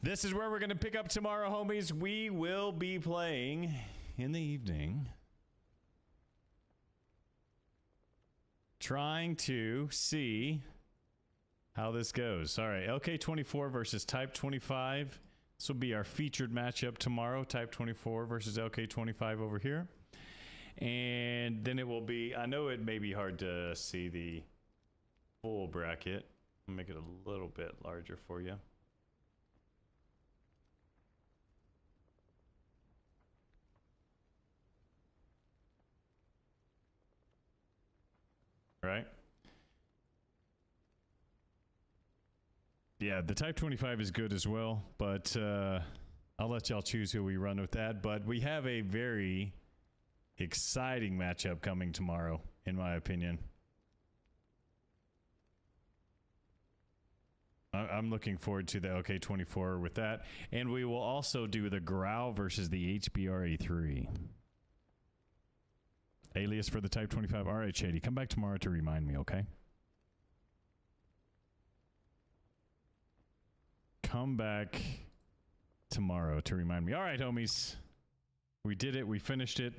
This is where we're going to pick up tomorrow, homies. We will be playing in the evening. Trying to see how this goes. All right, LK24 versus Type 25. This will be our featured matchup tomorrow. Type 24 versus LK25 over here. And then it will be, I know it may be hard to see the full bracket. I'll make it a little bit larger for you. Right? Yeah, the Type 25 is good as well, but I'll let y'all choose who we run with that. But we have a very exciting matchup coming tomorrow, in my opinion. I'm looking forward to the LK24 with that. And we will also do the Growl versus the HBRA3. Alias for the Type 25. All right, Shady, come back tomorrow to remind me, okay? Come back tomorrow to remind me. All right, homies. We did it. We finished it.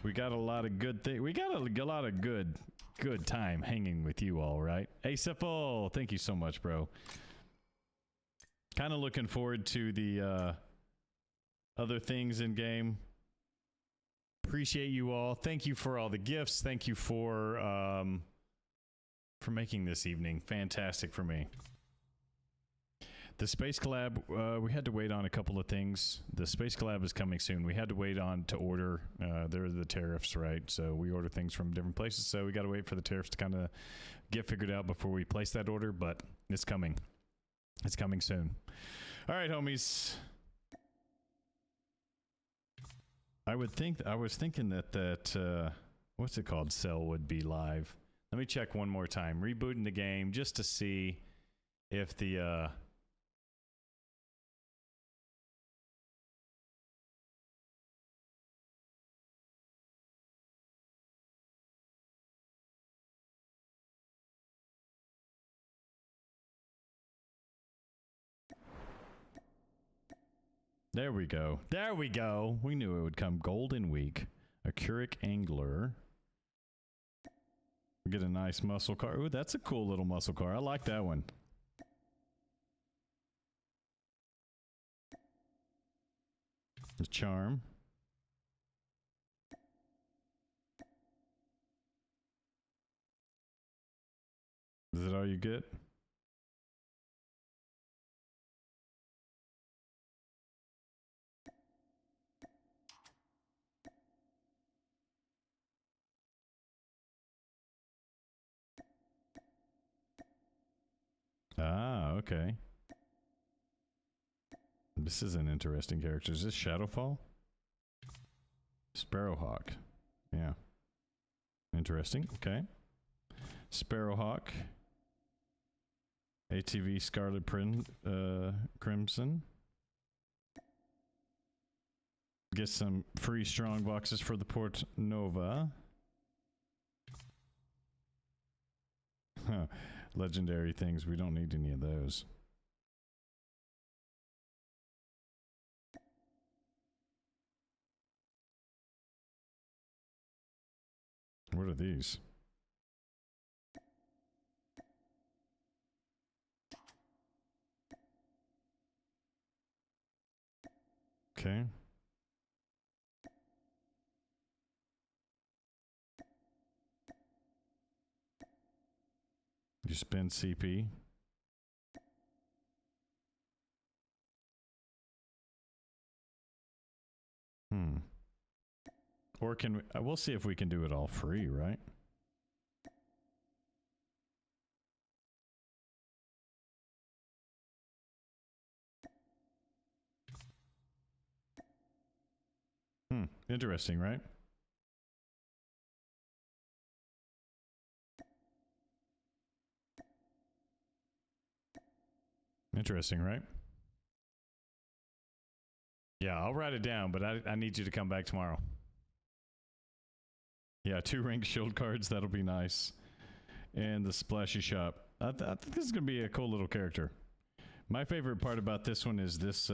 We got a lot of good things. We got a lot of good time hanging with you all, right? Asefo, thank you so much, bro. Kind of looking forward to the other things in game. Appreciate you all. Thank you for all the gifts. Thank you for making this evening fantastic for me. The Space Collab, we had to wait on a couple of things. The Space Collab is coming soon. We had to wait on to order. There are the tariffs, right? So we order things from different places. So we got to wait for the tariffs to kind of get figured out before we place that order. But it's coming. It's coming soon. All right, homies. I was thinking that what's it called? Cell would be live. Let me check one more time. Rebooting the game just to see if the There we go. There we go. We knew it would come. Golden Week. A Curic Angler. Get a nice muscle car. Ooh, that's a cool little muscle car. I like that one. The charm. Is that all you get? Ah, okay. This is an interesting character. Is this Shadowfall? Sparrowhawk. Yeah. Interesting. Okay. Sparrowhawk. ATV Scarlet Crimson. Get some free strong boxes for the Port Nova. Huh. Legendary things. We don't need any of those. What are these? Okay. You spend CP. Or can we, we'll see if we can do it all free, right? Interesting, right? Interesting, right? Yeah, I'll write it down, but I need you to come back tomorrow. Yeah, 2 ranked shield cards, that'll be nice. And the splashy shop. I think this is going to be a cool little character. My favorite part about this one is this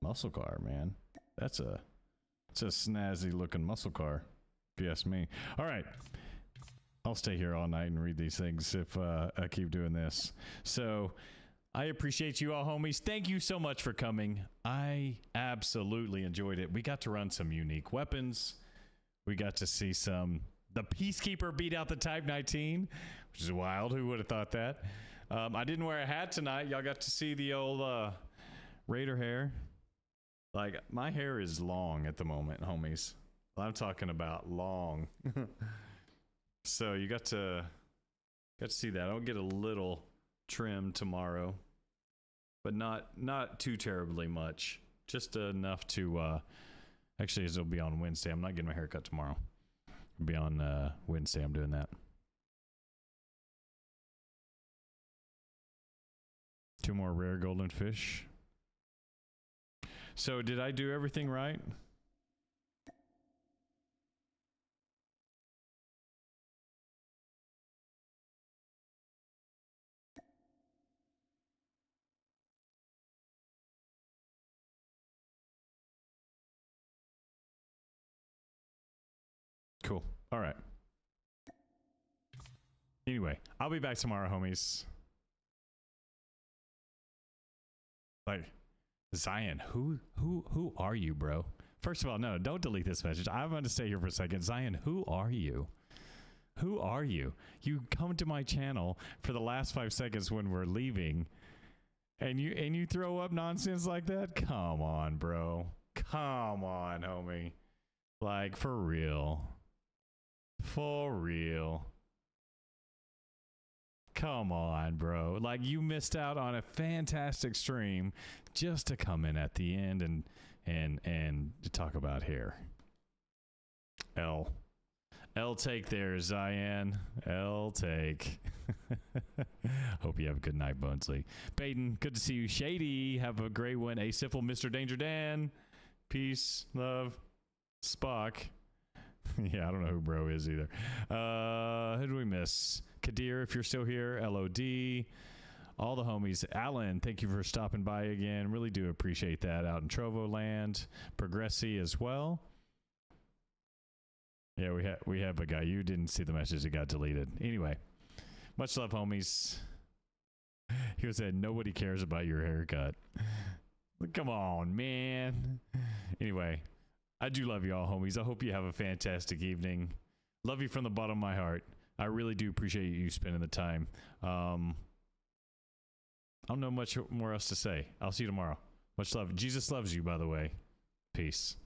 muscle car, man. It's a snazzy looking muscle car, if you ask me. All right. I'll stay here all night and read these things if I keep doing this. So I appreciate you all, homies. Thank you so much for coming. I absolutely enjoyed it. We got to run some unique weapons. We got to see the Peacekeeper beat out the Type 19, which is wild. Who would have thought that? I didn't wear a hat tonight. Y'all got to see the old Raider hair. Like, my hair is long at the moment, homies. I'm talking about long. So you got to see that. I'll get a little trim tomorrow, but not too terribly much. Just enough to actually, it'll be on Wednesday. I'm not getting my haircut tomorrow. It'll be on Wednesday. I'm doing that. 2 more rare golden fish. So did I do everything right? Cool. All right. Anyway, I'll be back tomorrow, homies. Like, Zion, who are you, bro? First of all, no, don't delete this message. I'm going to stay here for a second. Zion, who are you? Who are you? You come to my channel for the last 5 seconds when we're leaving, and you throw up nonsense like that? Come on, bro. Come on, homie. Like, for real. For real. Come on, bro. Like, you missed out on a fantastic stream just to come in at the end and to talk about hair. L take there, Zion. L take. Hope you have a good night, Bunsley. Baden, good to see you. Shady, have a great one. Asifl, Mr. Danger Dan. Peace, love. Spock. Yeah, I don't know who bro is either. Who do we miss? Kadir, if you're still here. LOD. All the homies. Alan, thank you for stopping by again. Really do appreciate that out in Trovo land. Progressi as well. Yeah, we have a guy. You didn't see the message. It got deleted. Anyway, much love, homies. He said nobody cares about your haircut. Come on, man. Anyway, I do love you all, homies. I hope you have a fantastic evening. Love you from the bottom of my heart. I really do appreciate you spending the time. I don't know much more else to say. I'll see you tomorrow. Much love. Jesus loves you, by the way. Peace.